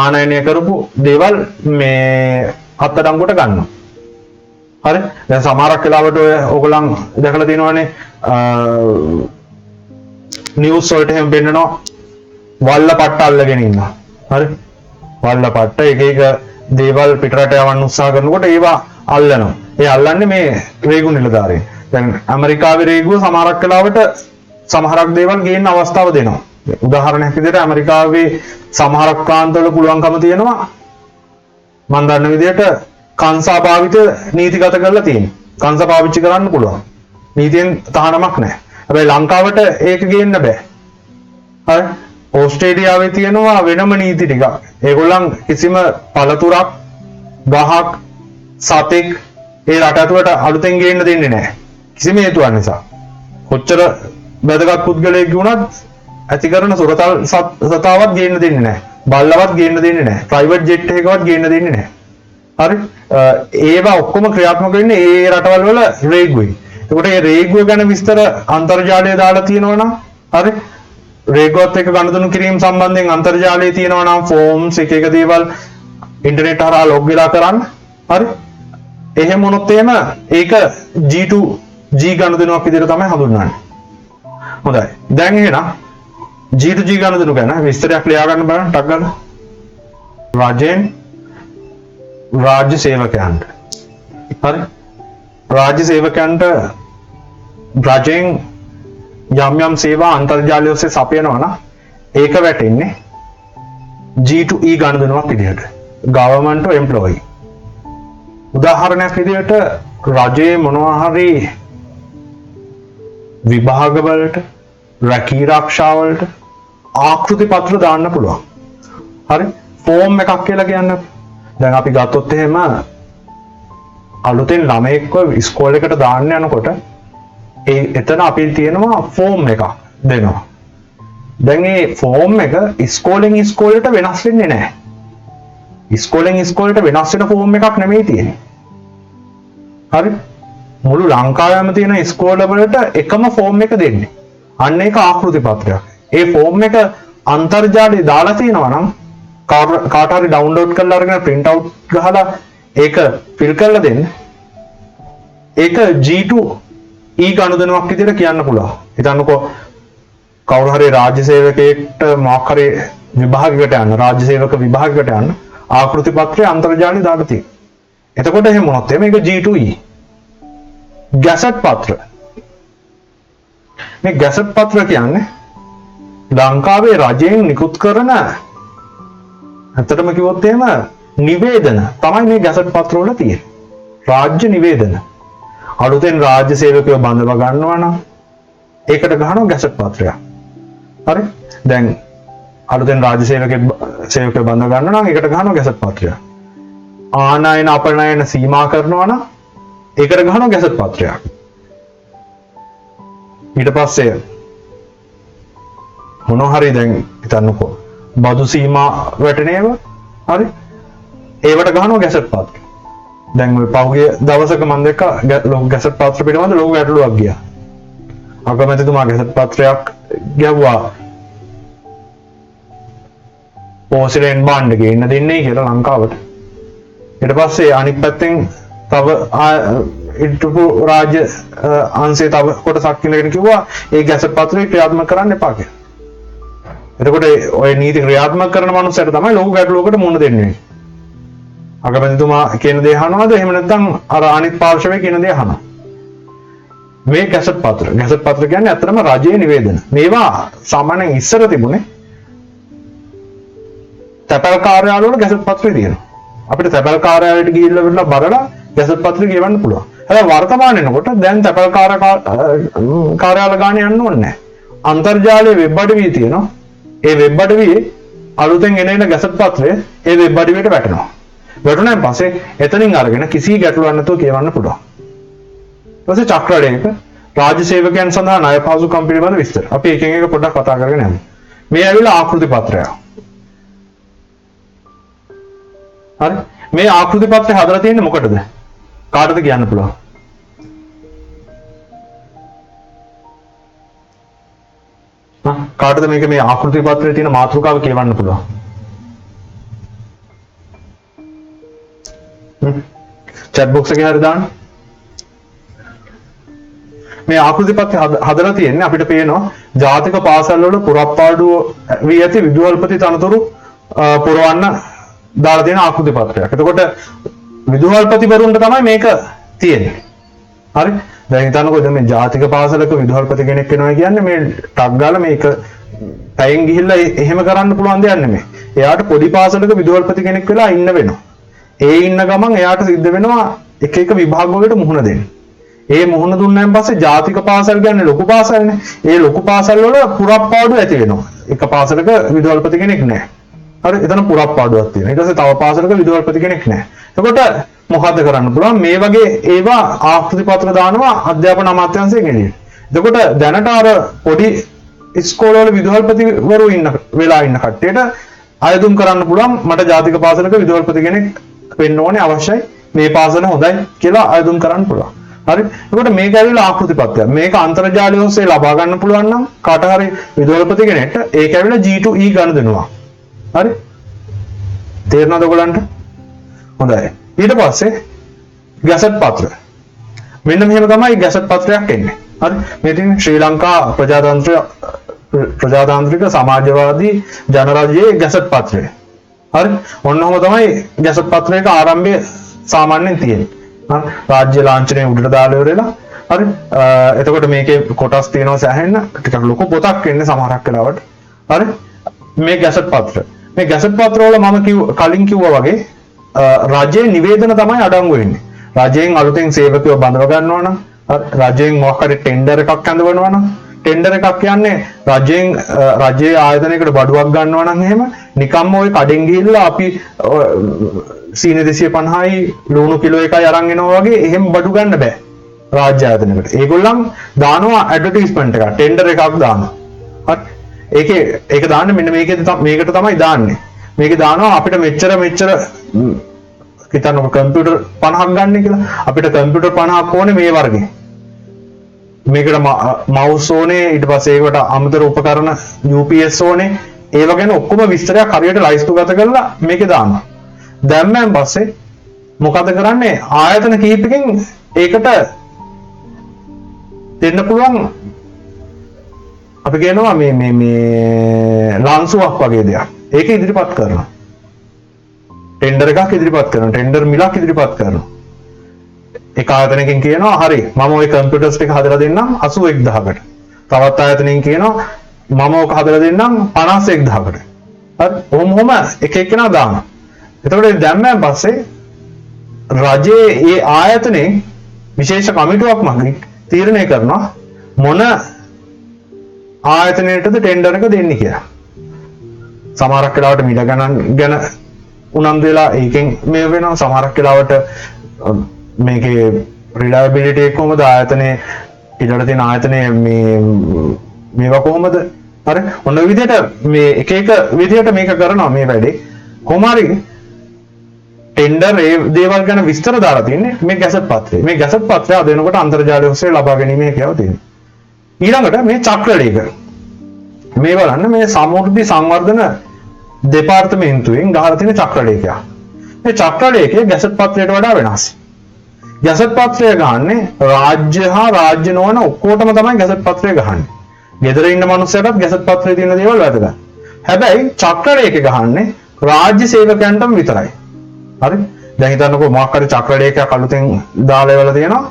ආනයනය කරපු දේවල් මේ අත්අඩංගුවට ගන්නවා. හරි. දැන් සමහරක් වෙලාවට ඔය ඕගොල්ලන් දැකලා තියෙනවානේ නිවුස් වලට එහෙම පෙන්නනවා වල්ල පට්ට අල්ලගෙන ඉන්නවා. හරි. වල්ල පට්ට එක දේවල් පිටරට යවන්න උත්සාහ කරනකොට ඒවා අල්ලනවා. ඒ අල්ලන්නේ මේ රේගු නිලධාරීන්. දැන් ඇමරිකාවේ රේගුව සමහරක් වෙලාවට සමහරක් දේවල් ගේන්න අවස්ථාව දෙනවා. උදාහරණයක් විදිහට ඇමරිකාවේ සමහරක් ප්‍රාන්තවල පුළුවන්කම තියෙනවා මම දන්න විදිහට කංසා භාවිත නීතිගත කරලා තියෙනවා. කංසා පාවිච්චි කරන්න පුළුවන්. නීතියෙන් තහනමක් නැහැ. හැබැයි ලංකාවට ඒක ගේන්න බෑ. හරි. ඕස්ට්‍රේලියාවේ තියෙනවා වෙනම නීති ටිකක්. ඒගොල්ලන් කිසිම පළතුරක් ගහක් සතෙක් ඒ රට ඇතුළට අලුතෙන් ගේන්න දෙන්නේ නැහැ. කිසිම හේතුවක් නිසා. කොච්චර වැදගත් පුද්ගලයෙක් වුණත් ඇති කරන සුරතල් සතාවත් ගේන්න දෙන්නේ නැහැ. බල්ලවත් ගේන්න දෙන්නේ නැහැ. ප්‍රයිවට් ජෙට් එකකවත් ගේන්න දෙන්නේ නැහැ. හරි. ඒවා ඔක්කොම ක්‍රියාත්මක වෙන්නේ ඒ රටවල් වල රේගුවේ. ඒකට මේ රේගුව ගැන විස්තර අන්තර්ජාලයේ දාලා තියෙනවා නම් හරි. රේගුවත් එක්ක ගනුදෙනු කිරීම සම්බන්ධයෙන් අන්තර්ජාලයේ තියෙනවා නම් ෆෝම්ස් එක දේවල් ඉන්ටර්නෙට් හරහා ලොග් වෙලා කරන්න. හරි. එහෙම වුණොත් එහෙම ඒක G2G ගනුදෙනුවක් විදිහට තමයි හඳුන්වන්නේ. හොඳයි. දැන් එහෙනම් G2G ගනුදෙනු ගැන විස්තරයක් ලියා ගන්න බලන්න ටක් ගාලා. රජයෙන් රාජ්‍ය සේවකයන්ට. හරි. රාජ්‍ය සේවකයන්ට රජයෙන් යම් සේවා අන්තර්ජාලය ඔස්සේ සපයනවා නම් ඒක වැටෙන්නේ G2E ගනුදෙනුවක් විදිහට. government to employee. උදාහරණයක් විදිහට රජයේ මොනවා හරි විභාග වලට රැකී ආරක්ෂා වලට ආකෘති පත්‍ර දාන්න පුළුවන්. හරි. ෆෝම් එකක් කියලා කියන්නේ. දැන් අපි ගත්තොත් එහෙම අලුතෙන් ළමයෙක්ව ඉස්කෝලේකට දාන්න යනකොට එතන අපි තියෙනවා ෆෝම් එකක් දෙනවා. දැන් මේ ෆෝම් එක ඉස්කෝලෙන් ඉස්කෝලේට වෙනස් වෙන්නේ නැහැ. ඉස්කෝලෙන් ඉස්කෝලේට වෙනස් වෙන ෆෝම් එකක් නෙමෙයි තියෙන්නේ. හරි. මුළු ලංකාවෙම තියෙන ඉස්කෝලවලට එකම ෆෝම් එක දෙන්නේ. අන්න ඒක ආකෘති පත්‍රයක්. ඒ ෆෝම් එක අන්තර්ජාලයේ දාලා තියෙනවා නම් කාට හරි ඩවුන්ලෝඩ් කරලා අරගෙන print out ගහලා ඒක ෆිල් කරලා දෙන්න. ඒක G2E ගනුදෙනුවක් විදිහට කියන්න පුළුවන්. හිතන්නකෝ කවුරු හරි රාජ්‍ය සේවකයෙක්ට මොකක් හරි විභාගයකට යන්න රාජ්‍ය සේවක විභාගයකට යන්න ආකෘති පත්‍රය අන්තර්ජාලයේ දාලා තියෙනවා. එතකොට එහෙම වුණොත් මේක G2E ගැසට් පත්‍ර. මේ ගැසට් පත්‍ර කියන්නේ ලංකාවේ රජයෙන් නිකුත් කරන ඇත්තටම කිව්වොත් එහෙම නිවේදන තමයි මේ ගැසට් පත්‍ර වල තියෙන්නේ. රාජ්‍ය නිවේදන. අලුතෙන් රාජ්‍ය සේවකයෝ බඳව ගන්නවා නම් ඒකට ගහනවා ගැසට් පත්‍රයක්. හරි? දැන් අලුතෙන් රාජ්‍ය සේවකයෝ බඳව ගන්නවා නම් ඒකට ගහනවා ගැසට් පත්‍රයක්. ආනයන අපනයන සීමා කරනවා නම් ඒකට ගහනවා ගැසට් පත්‍රයක්. ඊට පස්සේ මොනවා හරි දැන් හිතන්නකෝ බදු සීමා වැටෙන ඒවා හරි ඒවට ගහනවා ගැසට් පත්‍ර. දැන් ඔය පහුගිය දවසක මම දැක්කා ගැසට් පත්‍ර පිළිබඳ ලොකු ගැටලුවක් ගියා. අගමැතිතුමා ගැසට් පත්‍රයක් ගැව්වා පෝසිලෙන් බාණ්ඩ ගේන්න දෙන්නේ කියලා ලංකාවට. ඊට පස්සේ අනිත් පැත්තෙන් තව ඉටපු රාජ්‍ය අංශයේ තව කොටසක් ඉඳගෙන කිව්වා ඒ ගැසට් පත්‍රය ක්‍රියාත්මක කරන්න එපා කියලා. එතකොට ඔය නීති ක්‍රියාත්මක කරන මනුස්සයට තමයි ලොකු ගැටලුවකට මුහුණ දෙන්නේ. අගමැතිතුමා කියන දේ අහනවද එහෙම නැත්නම් අර අනිත් පාර්ශවයේ කියන දේ අහනවා. මේ ගැසට් පත්‍ර කියන්නේ ඇත්තටම රජයේ නිවේදන. මේවා සාමාන්‍යයෙන් ඉස්සර තිබුණේ තැපැල් කාර්යාලවල ගැසට් පත්‍රය තියෙනවා. අපිට තැපැල් කාර්යාලයට ගිහිල්ලා බලලා ගැසට් පත්‍රය කියවන්න පුළුවන්. හැබැයි වර්තමාන වෙනකොට දැන් තැපැල් කාර්යාල ගාන යන්න ඕනේ නැහැ. අන්තර්ජාලයේ වෙබ් අඩවිය තියෙනවා. ඒ වෙබ් අඩවියේ අලුතෙන් එන ගැසට් පත්‍රය ඒ වෙබ් අඩවියට වැටෙනවා. වැටුණාන් පස්සේ එතනින් අරගෙන කිසි ගැටලුවක් නැතුව කියවන්න පුළුවන්. ඊට පස්සේ චක්‍රලේඛ රාජ්‍ය සේවකයන් සඳහා ණය පහසුකම් පිළිබඳ විස්තර. අපි එකෙන් එක පොඩ්ඩක් කතා කරගෙන යමු. මේ ඇවිල්ලා ආකෘති පත්‍රය. හරි. මේ ආකෘති පත්‍රය හදලා තියෙන්නේ මොකටද? කාටද කියන්න පුළුවන්? කාටද මේක මේ ආකෘති පත්‍රයේ තියෙන මාතෘකාව කියවන්න පුළුවන්? chat box එකේ හරි දාන්න. මේ ආකෘති පත්‍රය හදලා තියෙන්නේ අපිට පේනවා ජාතික පාසල් වල පුරප්පාඩුව වී ඇති විදුහල්පති තනතුරු පුරවන්න දාලා තියෙන ආකෘති පත්‍රයක්. එතකොට විදුහල්පතිවරුන්ට තමයි මේක තියෙන්නේ. හරි. දැන් හිතන්නකෝ දැන් මේ ජාතික පාසලක විදුහල්පති කෙනෙක් වෙනවා කියන්නේ මේ ටක් ගාලා මේක පැයෙන් ගිහිල්ලා එහෙම කරන්න පුළුවන් දෙයක් නෙමෙයි. එයාට පොඩි පාසලක විදුහල්පති කෙනෙක් වෙලා ඉන්න වෙනවා. ඒ ඉන්න ගමන් එයාට සිද්ධ වෙනවා එක එක විභාග වලට මුහුණ දෙන්න. ඒ මුහුණ දුන්නාන් පස්සේ ජාතික පාසල් කියන්නේ ලොකු පාසල්නේ. ඒ ලොකු පාසල් වල පුරප්පාඩු ඇති වෙනවා. එක පාසලක විදුහල්පති කෙනෙක් නැහැ. හරි. එතන පුරප්පාඩුවක් තියෙනවා. ඊට පස්සේ තව පාසලක විදුහල්පති කෙනෙක් නැහැ. එතකොට මොකද්ද කරන්න පුළුවන්? මේ වගේ ඒවා ආකෘති පත්‍ර දානවා අධ්‍යාපන අමාත්‍යාංශයෙන් එළියට. එතකොට දැනට අර පොඩි ඉස්කෝලවල විදුහල්පතිවරු වෙලා ඉන්න කට්ටියට අයදුම් කරන්න පුළුවන් මට ජාතික පාසලක විදුහල්පති කෙනෙක් වෙන්න ඕනේ අවශ්‍යයි. මේ පාසල හොඳයි කියලා අයදුම් කරන්න පුළුවන්. හරි. එතකොට මේක ඇවිල්ලා ආකෘති පත්‍රයක්. මේක අන්තර්ජාලය ඔස්සේ ලබා ගන්න පුළුවන් නම් කාට හරි විදුහල්පති කෙනෙක්ට ඒක ඇවිල්ලා G2E ගනුදෙනුවක්. හරි. තේරෙනවද ඔයගලන්ට? හොඳයි. ඊට පස්සේ ගැසට් පත්‍ර. මෙන්න මෙහෙම තමයි ගැසට් පත්‍රයක් එන්නේ. හරි. මේ තියෙන්නේ ශ්‍රී ලංකා ප්‍රජාතාන්ත්‍රික සමාජවාදී ජනරජයේ ගැසට් පත්‍රය. හරි. ඔන්නෝම තමයි ගැසට් පත්‍රයක ආරම්භය සාමාන්‍යයෙන් තියෙන්නේ. හරි. රාජ්‍ය ලාංඡනය උඩට දාලා ඉවරලා. හරි. එතකොට මේකේ කොටස් තියෙනවා සෑහෙන්න. ටිකක් ලොකු පොතක් එන්නේ සමහරක් වෙලාවට. හරි. මේ ගැසට් පත්‍ර. මේ ගැසට් පත්‍ර වල මම කලින් කිව්වා වගේ රජයේ නිවේදන තමයි අඩංගු වෙන්නේ. රජයෙන් අලුතෙන් සේවකයෝ බඳව ගන්නවා නම් රජයෙන් මොකක් හරි ටෙන්ඩර් එකක් හඳවනවා නම් ටෙන්ඩර් එකක් කියන්නේ රජයෙන් රජයේ ආයතනයකට බඩුවක් ගන්නවා නම් එහෙම නිකම්ම ওই කඩෙන් ගිහිල්ලා අපි සීනි 250යි ලුණු කිලෝ එකයි අරන් එනවා වගේ එහෙම බඩු ගන්න බෑ රාජ්‍ය ආයතනයකට. ඒගොල්ලන් දානවා ඇඩ්වර්ටයිස්මන්ට් එකක් ටෙන්ඩර් එකක් දානවා. හරි. ඒක දාන්නේ මෙන්න මේකට තමයි දාන්නේ. මේක දානවා අපිට මෙච්චර හිතන්නකො කම්පියුටර් 50ක් ගන්න කියලා. අපිට කම්පියුටර් 50ක් ඕනේ මේ වර්ගේ. මේකට මවුස් ඕනේ, ඊට පස්සේ ඒකට අමතර උපකරණ UPS ඕනේ. ඒව ගැන ඔක්කොම විස්තරයක් හරියට ලයිස්තුගත කරලා මේකේ දානවා. දැම්මෙන් පස්සේ මොකද කරන්නේ? ආයතන කිහිපකින් ඒකට දෙන්න පුළුවන් අපි කියනවා මේ ලන්සුවක් වගේ දෙයක්. ඒක ඉදිරිපත් කරනවා. ටෙන්ඩර් එකක් ඉදිරිපත් කරනවා. ටෙන්ඩර් මිලක් ඉදිරිපත් කරනවා. එක ආයතනයකින් කියනවා හරි මම ওই කම්පියුටර්ස් ටික හදලා දෙන්නම් 81000කට. තවත් ආයතනයකින් කියනවා මම ඕක හදලා දෙන්නම් 51000කට. හරි. ඔහොම එක එකනා දානවා. එතකොට දැම්මෙන් පස්සේ රජයේ ඒ ආයතනයේ විශේෂ කමිටුවක් මගින් තීරණය කරනවා මොන ආයතනයටද ටෙන්ඩර් එක දෙන්නේ කියලා. සමහරක් වෙලාවට මිල ගණන් ගැන උනන්දු වෙලා ඒකෙන් මේ වෙනවා. සමහරක් වෙලාවට මේකේ රිලයබිලිටි එක කොහොමද ආයතනයේ ඊළඟට තියෙන ආයතනයේ මේවා කොහොමද? හරි. ඔන්න ඔය විදිහට මේ එක විදිහට මේක කරනවා මේ වැඩේ. කොහොම හරි ටෙන්ඩර් ඒ දේවල් ගැන විස්තර දාලා තින්නේ මේ ගැසට් පත්‍රයේ. මේ ගැසට් පත්‍රය අද වෙනකොට අන්තර්ජාලය ඔස්සේ ලබා ගැනීම හැකියාව තියෙනවා. ඊළඟට මේ චක්‍රලේඛ. මේ බලන්න මේ සමෘද්ධි සංවර්ධන දෙපාර්තමේන්තුවෙන් ගහලා තියෙන චක්‍රලේඛයක්. මේ චක්‍රලේඛය ගැසට් පත්‍රයට වඩා වෙනස්. ගැසට් පත්‍රය ගහන්නේ රාජ්‍ය හා රාජ්‍ය නොවන ඔක්කොටම තමයි ගැසට් පත්‍රය ගහන්නේ. ගෙදර ඉන්න මිනිස්සුන්ටත් ගැසට් පත්‍රයේ තියෙන දේවල් වැදගත්. හැබැයි චක්‍රලේඛය ගහන්නේ රාජ්‍ය සේවකයන්ටම විතරයි. හරි? දැන් හිතන්නකෝ මොකක් හරි චක්‍රලේඛයක් අලුතෙන් දාලා ඉවලා තියෙනවා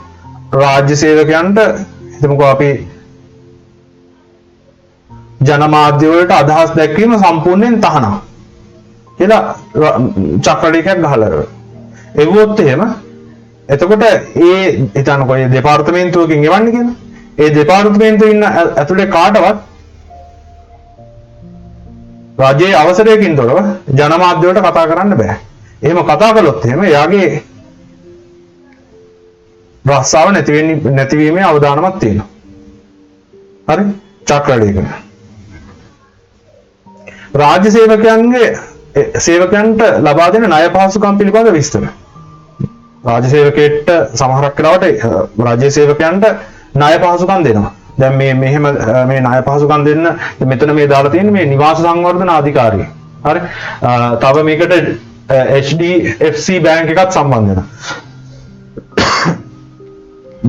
රාජ්‍ය සේවකයන්ට හිතමුකෝ අපි ජනමාධ්‍ය වලට අදහස් දැක්වීම සම්පූර්ණයෙන් තහනම් කියලා චක්‍රලේඛයක් ගහලා එවුවොත් එහෙම එතකොට ඒ හිතන්නකෝ මේ දෙපාර්තමේන්තුවකින් එවන්නේ කියලා. ඒ දෙපාර්තමේන්තුවේ ඉන්න ඇතුලේ කාටවත් රාජ්‍යයේ අවසරයකින් තොරව ජනමාධ්‍ය වලට කතා කරන්න බෑ. එහෙම කතා කළොත් එහෙම එයාගේ රස්සාව නැතිවීමේ අවදානමක් තියෙනවා. හරි? චක්‍රලේඛන. රාජ්‍ය සේවකයන්ට ලබා දෙන ණය පහසුකම් පිළිබඳ විස්තර. රාජ්‍ය සේවකයෙක්ට සමහරක් වෙලාවට රාජ්‍ය සේවකයන්ට ණය පහසුකම් දෙනවා. දැන් මෙහෙම මේ ණය පහසුකම් දෙන්න මෙතන මේ දාලා තියෙන්නේ මේ නිවාස සංවර්ධන අධිකාරිය. හරි? තව මේකට HDFC බැංක් එකත් සම්බන්ධ වෙනවා.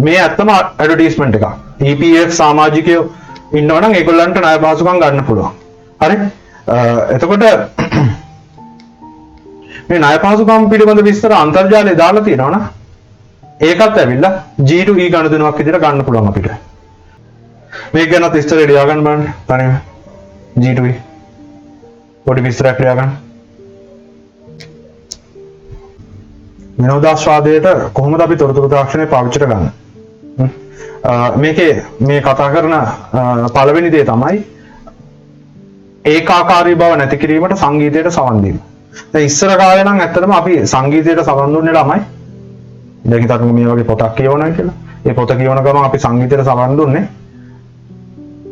මේ ඇත්තම ඇඩ්වර්ටයිස්මන්ට් එකක්. EPF සමාජිකයෝ ඉන්නවනම් ඒගොල්ලන්ට ණය පහසුකම් ගන්න පුළුවන්. හරි? එතකොට මේ ණය පහසුකම් පිළිබඳ විස්තර අන්තර්ජාලයේ දාලා තියෙනවා නේ. ඒකත් ඇවිල්ලා G2E ගණදෙනුවක් විදිහට ගන්න පුළුවන් අපිට. මේක ගැන විස්තරය ලියා ගන්න බලන්න තනියම G2E පොඩි විස්තරයක් ලියා ගන්න. විනෝදාස්වාදයට කොහොමද අපි තොරතුරු තාක්ෂණය පාවිච්චිට ගන්න? මේකේ මේ කතා කරන පළවෙනි දේ තමයි ඒකාකාරී බව නැති කිරීමට සංගීතයට සවන් දීම. දැන් ඉස්සර කාලේ නම් ඇත්තටම අපි සංගීතයට සවන් දුන්නේ ළමයි. දැන් හිතන්න මේ වගේ පොතක් කියවනවා කියලා. ඒ පොත කියවන ගමන් අපි සංගීතයට සවන් දුන්නේ.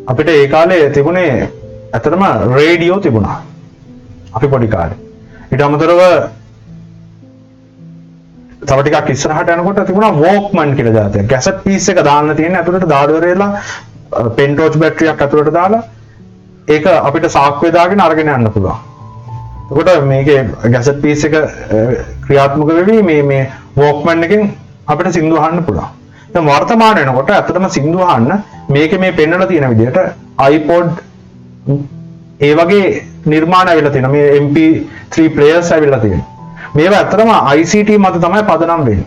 අපිට ඒ කාලේ තිබුණේ ඇත්තටම රේඩියෝ තිබුණා. අපි පොඩි කාලේ. ඊට අමතරව තව ටිකක් ඉස්සරහට යනකොට තිබුණා වෝක්මන් කියලා જાතියක්. කැසට් පීස් එක දාන්න තියෙන ඇතුළට දාඩුවරේලා පෙන් ටෝච් බැටරියක් ඇතුළට දාලා ඒක අපිට සාක්කුවේ දාගෙන අරගෙන යන්න පුළුවන්. එතකොට මේකේ ගැසට් පීස් එක ක්‍රියාත්මක වෙවි මේ වෝක්මන් එකෙන් අපිට සින්දු අහන්න පුළුවන්. දැන් වර්තමාන වෙනකොට ඇත්තටම සින්දු අහන්න මේකේ මේ පෙන්වලා තියෙන විදිහට iPod ඒ වගේ නිර්මාණ ඇවිල්ලා තියෙනවා. මේ MP3 players ඇවිල්ලා තියෙනවා. මේවා ඇත්තටම ICT මත තමයි පදනම් වෙන්නේ.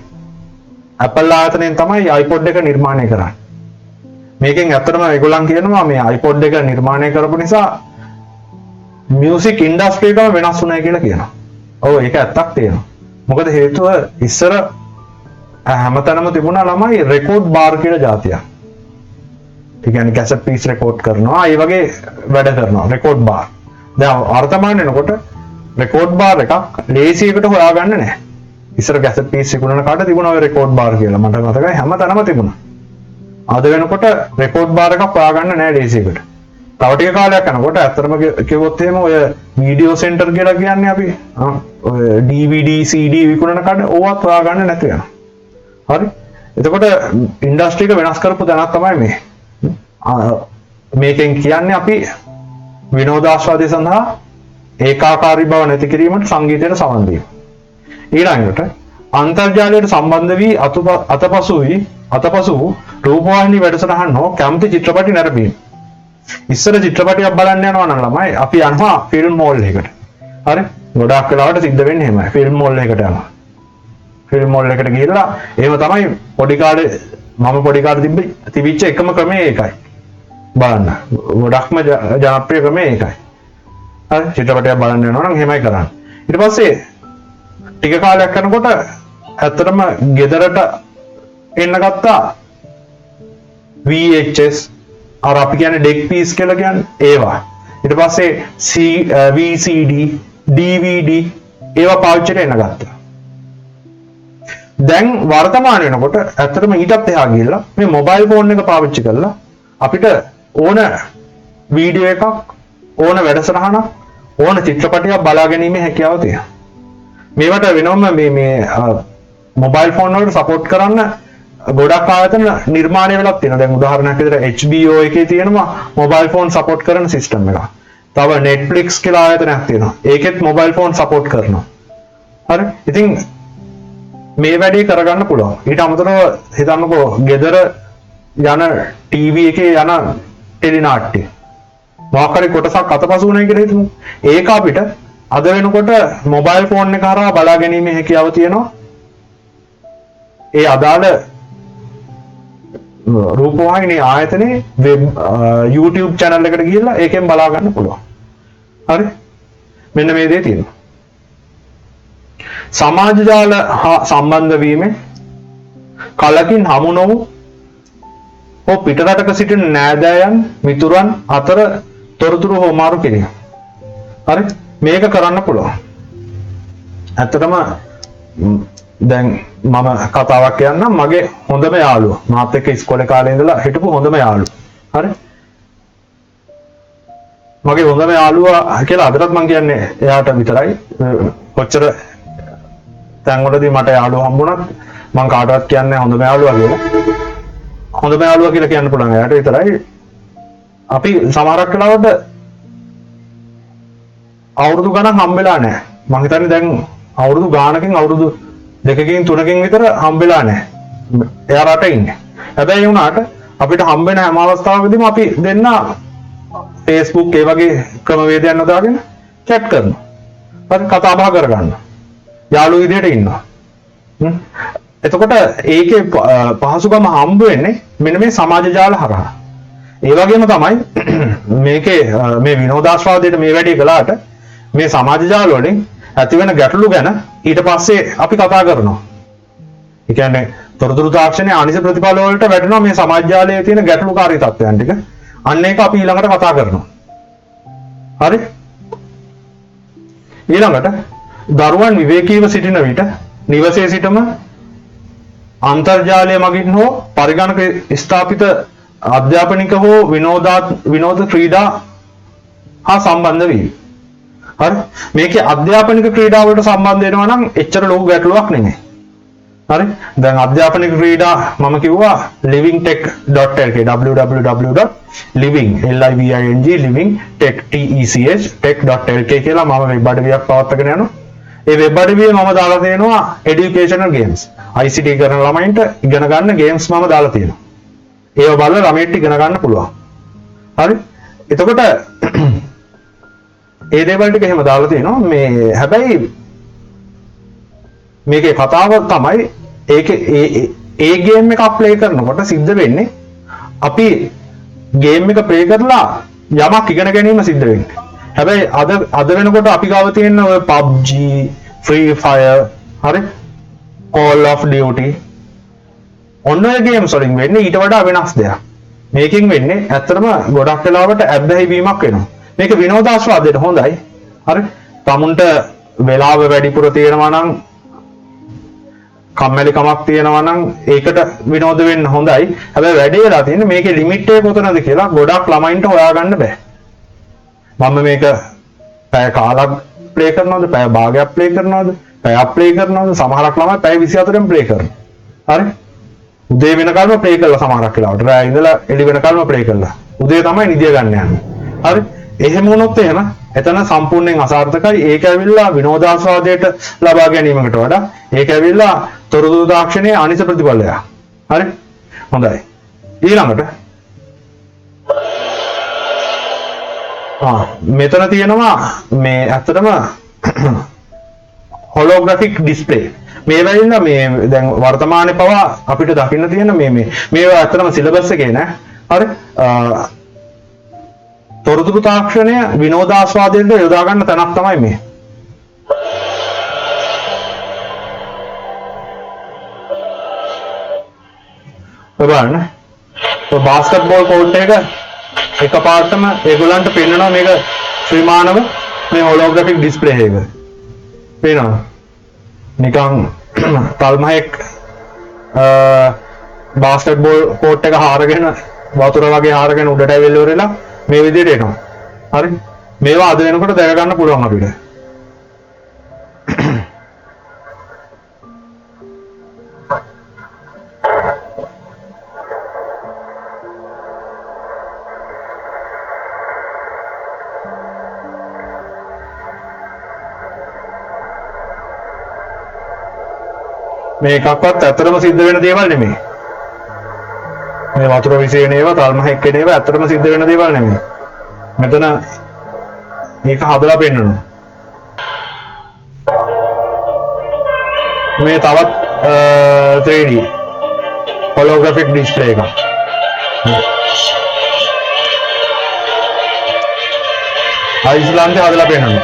Apple ආයතනයෙන් තමයි iPod එක නිර්මාණය කරන්නේ. මේකෙන් ඇත්තටම ඒගොල්ලන් කියනවා මේ iPod එක නිර්මාණය කරපු නිසා මියුසික් ඉන්ඩස්ට්‍රි එකම වෙනස් වුණා කියලා කියනවා. ඔව් ඒක ඇත්තක් තියෙනවා. මොකද හේතුව ඉස්සර හැමතැනම තිබුණා ළමයි රෙකෝඩ් බාර් කියලා જાතියක්. ඒ කියන්නේ කැසට් පීස් රෙකෝඩ් කරනවා. ඒ වගේ වැඩ කරනවා රෙකෝඩ් බාර්. දැන් වර්තමාන වෙනකොට රෙකෝඩ් බාර් එකක් ලේසියකට හොයාගන්න නැහැ. ඉස්සර කැසට් පීස් විකුණන කාට තිබුණා ඔය රෙකෝඩ් බාර් කියලා. මට මතකයි හැමතැනම තිබුණා. අද වෙනකොට රෙකෝඩ් බාර් එකක් හොයාගන්න නැහැ ලේසියකට. තව ටික කාලයක් යනකොට ඇත්තටම කිව්වොත් එහෙම ඔය වීඩියෝ සෙන්ටර් කියලා කියන්නේ අපි ඔය DVD CD විකුණන කාට ඕවත් හොයාගන්න නැතු වෙනවා. හරි? එතකොට ඉන්ඩස්ට්‍රි එක වෙනස් කරපු දැනක් තමයි මේ. මේකෙන් කියන්නේ අපි විනෝදාස්වාදය සඳහා ඒකාකාරී බව නැති කිරීමට සංගීතයට සවන් දීම. ඊළඟට අන්තර්ජාලයට සම්බන්ධ වී අතපසු රූපවාහිනී වැඩසටහන් හෝ කැමති චිත්‍රපටි නැරඹීම. ඉස්සර චිත්‍රපටියක් බලන්න යනවා නම් ළමයි අපි යනවා ෆිල්ම් මෝල් එකකට. හරි? ගොඩාක් වෙලාවට සිද්ධ වෙන්නේ එහෙමයි. ෆිල්ම් මෝල් එකට යනවා. ෆිල්ම් මෝල් එකට ගිහලා එහෙම තමයි පොඩි කාලේ මම පොඩි කාලේ තිබිච්ච එකම ක්‍රමය ඒකයි. බලන්න. ගොඩක්ම ජනප්‍රිය ක්‍රමය ඒකයි. හරි? චිත්‍රපටයක් බලන්න යනවා නම් එහෙමයි කරන්නේ. ඊට පස්සේ ටික කාලයක් යනකොට ඇත්තටම ගෙදරට එන්න ගත්තා VHS අර අපි කියන්නේ ඩෙක් පීස් කියලා කියන්නේ ඒවා. ඊට පස්සේ VCD DVD ඒවා පාවිච්චිට එන්න ගත්තා. දැන් වර්තමාන වෙනකොට ඇත්තටම ඊටත් එහා ගිහිල්ලා මේ මොබයිල් ෆෝන් එක පාවිච්චි කරලා අපිට ඕන වීඩියෝ එකක් ඕන වැඩසටහනක් ඕන චිත්‍රපටයක් බලා ගැනීමේ හැකියාව තියෙනවා. මේවට වෙනම මේ මොබයිල් ෆෝන් වලට සපෝට් කරන්න ගොඩක් ආයතන නිර්මාණය වෙලා තියෙනවා. දැන් උදාහරණයක් විදිහට HBO එකේ තියෙනවා මොබයිල් ෆෝන් සපෝට් කරන සිස්ටම් එකක්. තව Netflix කියලා ආයතනයක් තියෙනවා. ඒකෙත් මොබයිල් ෆෝන් සපෝට් කරනවා. හරි. ඉතින් මේ වැඩේ කරගන්න පුළුවන්. ඊට අමතරව හිතන්නකෝ ගෙදර යන ටීවී එකේ යන ටෙලිනාට්‍ය. මොකක්hari කොටසක් අතපසු වුණා කියලා හිතමු. ඒක අපිට අද වෙනකොට මොබයිල් ෆෝන් එක හරහා බලා ගැනීමේ හැකියාව තියෙනවා. ඒ අදාළ රූපවාහිනී ආයතනයේ YouTube channel එකට ගිහලා ඒකෙන් බලා ගන්න පුළුවන්. හරි. මෙන්න මේ දේ තියෙනවා. සමාජ ජාල හා සම්බන්ධ වීමෙන් කලකින් හමු නොවු පිටරටක සිටින නෑදෑයන් මිතුරන් අතර තොරතුරු හොමාරු කිරීම. හරි. මේක කරන්න පුළුවන්. ඇත්තටම දැන් මම කතාවක් කියන්නම්. මගේ හොඳම යාළුවා මාත් එක්ක ඉස්කෝලේ කාලේ ඉඳලා හිටපු හොඳම යාළුවා. හරි. මගේ හොඳම යාළුවා කියලා අදටත් මම කියන්නේ එයාට විතරයි. කොච්චර තැන්වලදී මට යාළුවා හම්බුණත් මම කාටවත් කියන්නේ හොඳම යාළුවා කියලා. හොඳම යාළුවා කියලා කියන්න පුළුවන් එයාට විතරයි. අපි සමහරක් වෙලාවට අවුරුදු ගණන් හම්බෙලා නැහැ. මම හිතන්නේ දැන් අවුරුදු ගානකින් අවුරුදු 2කින් 3කින් විතර හම්බෙලා නැහැ. එයා රට ඉන්නේ. හැබැයි වුණාට අපිට හම්බෙන හැම අවස්ථාවකදීම අපි දෙන්න Facebook ඒ වගේ ක්‍රමවේදයන් යොදාගෙන chat කරනවා. හරි කතා බහ කරගන්නවා. යාළුවෝ විදිහට ඉන්නවා. එතකොට ඒකේ පහසුකම හම්බ වෙන්නේ මෙන්න මේ සමාජ ජාල හරහා. ඒ වගේම තමයි මේකේ මේ විනෝදාස්වාදයට මේ වැඩේ කළාට මේ සමාජ ජාල වලින් ඇති වෙන ගැටලු ගැන ඊට පස්සේ අපි කතා කරනවා. ඒ කියන්නේ තොරතුරු තාක්ෂණයේ ආනිස ප්‍රතිඵල වලට වැටෙනවා මේ සමාජ ජාලයේ තියෙන ගැටලුකාරී තත්ත්වයන් ටික. අන්න ඒක අපි ඊළඟට කතා කරනවා. හරි? ඊළඟට දරුවන් විවේකීව සිටින විට නිවසේ සිටම අන්තර්ජාලය මගින් හෝ පරිගණක ස්ථාපිත අධ්‍යාපනික හෝ විනෝද ක්‍රීඩා හා සම්බන්ධ වීම. හරි? මේකේ අධ්‍යාපනික ක්‍රීඩා වලට සම්බන්ධ වෙනවා නම් එච්චර ලොකු ගැටලුවක් නෙමෙයි. හරි? දැන් අධ්‍යාපනික ක්‍රීඩා මම කිව්වා livingtech.lk www.living.tech.lk කියලා මම වෙබ් අඩවියක් පවත්වාගෙන යනවා. ඒ වෙබ් අඩවියේ මම දාලා තියෙනවා educational games. ICT කරන ළමයින්ට ඉගෙන ගන්න games මම දාලා තියෙනවා. ඒව බලලා ළමයින්ට ඉගෙන ගන්න පුළුවන්. හරි? එතකොට ඒ දේවල් ටික එහෙම දාලා තියෙනවා. මේ හැබැයි මේකේ කතාව තමයි ඒකේ ඒ ගේම් එකක් ප්ලේ කරනකොට සිද්ධ වෙන්නේ අපි ගේම් එක ප්ලේ කරලා යමක් ඉගෙන ගැනීම සිද්ධ වෙන්නේ. හැබැයි අද වෙනකොට අපි ගාව තියෙන ඔය PUBG, Free Fire, හරි? Call of Duty ඔන්න ඔය ගේම්ස් වලින් වෙන්නේ ඊට වඩා වෙනස් දෙයක්. මේකෙන් වෙන්නේ ඇත්තටම ගොඩක් වෙලාවට ඇබ්බැහි වීමක් වෙනවා. මේක විනෝදාස්වාදයට හොඳයි. හරි? තමුන්ට වෙලාව වැඩිපුර තියෙනවා නම් කම්මැලිකමක් තියෙනවා නම් ඒකට විනෝද වෙන්න හොඳයි. හැබැයි වැඩේ වෙලා තියෙන්නේ මේකේ ලිමිට් එක කොතනද කියලා ගොඩක් ළමයින්ට හොයාගන්න බෑ. මම මේක පැය කාලක් ප්ලේ කරනවද? පැය භාගයක් ප්ලේ කරනවද? පැයක් ප්ලේ කරනවද? සමහරක් ළමයි පැය 24න් ප්ලේ කරනවා. හරි? උදේ වෙනකල්ම ප්ලේ කරලා සමහරක් වෙලාවට රෑ ඉඳලා එළි වෙනකල්ම ප්ලේ කරලා. උදේ තමයි නිදිය ගන්න යන්නේ. හරි? එහෙම වුණොත් එහෙම එතන සම්පූර්ණයෙන් අසාර්ථකයි. ඒක ඇවිල්ලා විනෝදාස්වාදයට ලබා ගැනීමකට වඩා ඒක ඇවිල්ලා තොරතුරු තාක්ෂණයේ අනිස ප්‍රතිඵලයක්. හරි? හොඳයි. ඊළඟට මෙතන තියෙනවා මේ ඇත්තටම holographic display. මේ වෙලින්ද මේ දැන් වර්තමානයේ පවා අපිට දකින්න තියෙන මේවා ඇත්තටම සිලබස් එකේ නෑ. හරි? තොරතුරු තාක්ෂණය විනෝදාස්වාදයට යොදා ගන්න තැනක් තමයි මේ. බලන්න. ඔය බාස්කට්බෝල් කෝට් එක එකපාරටම ඒගොල්ලන්ට පෙන්නනවා මේක ශ්‍රීමානව මේ holographic display එක. පේනවා. නිකන් තල්මහෙක් බාස්කට්බෝල් කෝට් එක හාරගෙන වතුර වගේ හාරගෙන උඩට ඇවිල්ලා ඉවරලා මේ විදිහට එනවා. හරි? මේවා අද වෙනකොට දැක ගන්න පුළුවන් අපිට. මේකක්වත් ඇත්තටම සිද්ධ වෙන දේවල් නෙමෙයි. මේ වතුර විසිරෙන ඒවා, තල්මහ එක්කෙන ඒවා ඇත්තටම සිද්ධ වෙන දේවල් නෙමෙයි. මෙතන මේක හදලා පෙන්නනවා. මේ තවත් 3D holographic display එකක්. අයිස්ලන්තේ හදලා පෙන්නනවා.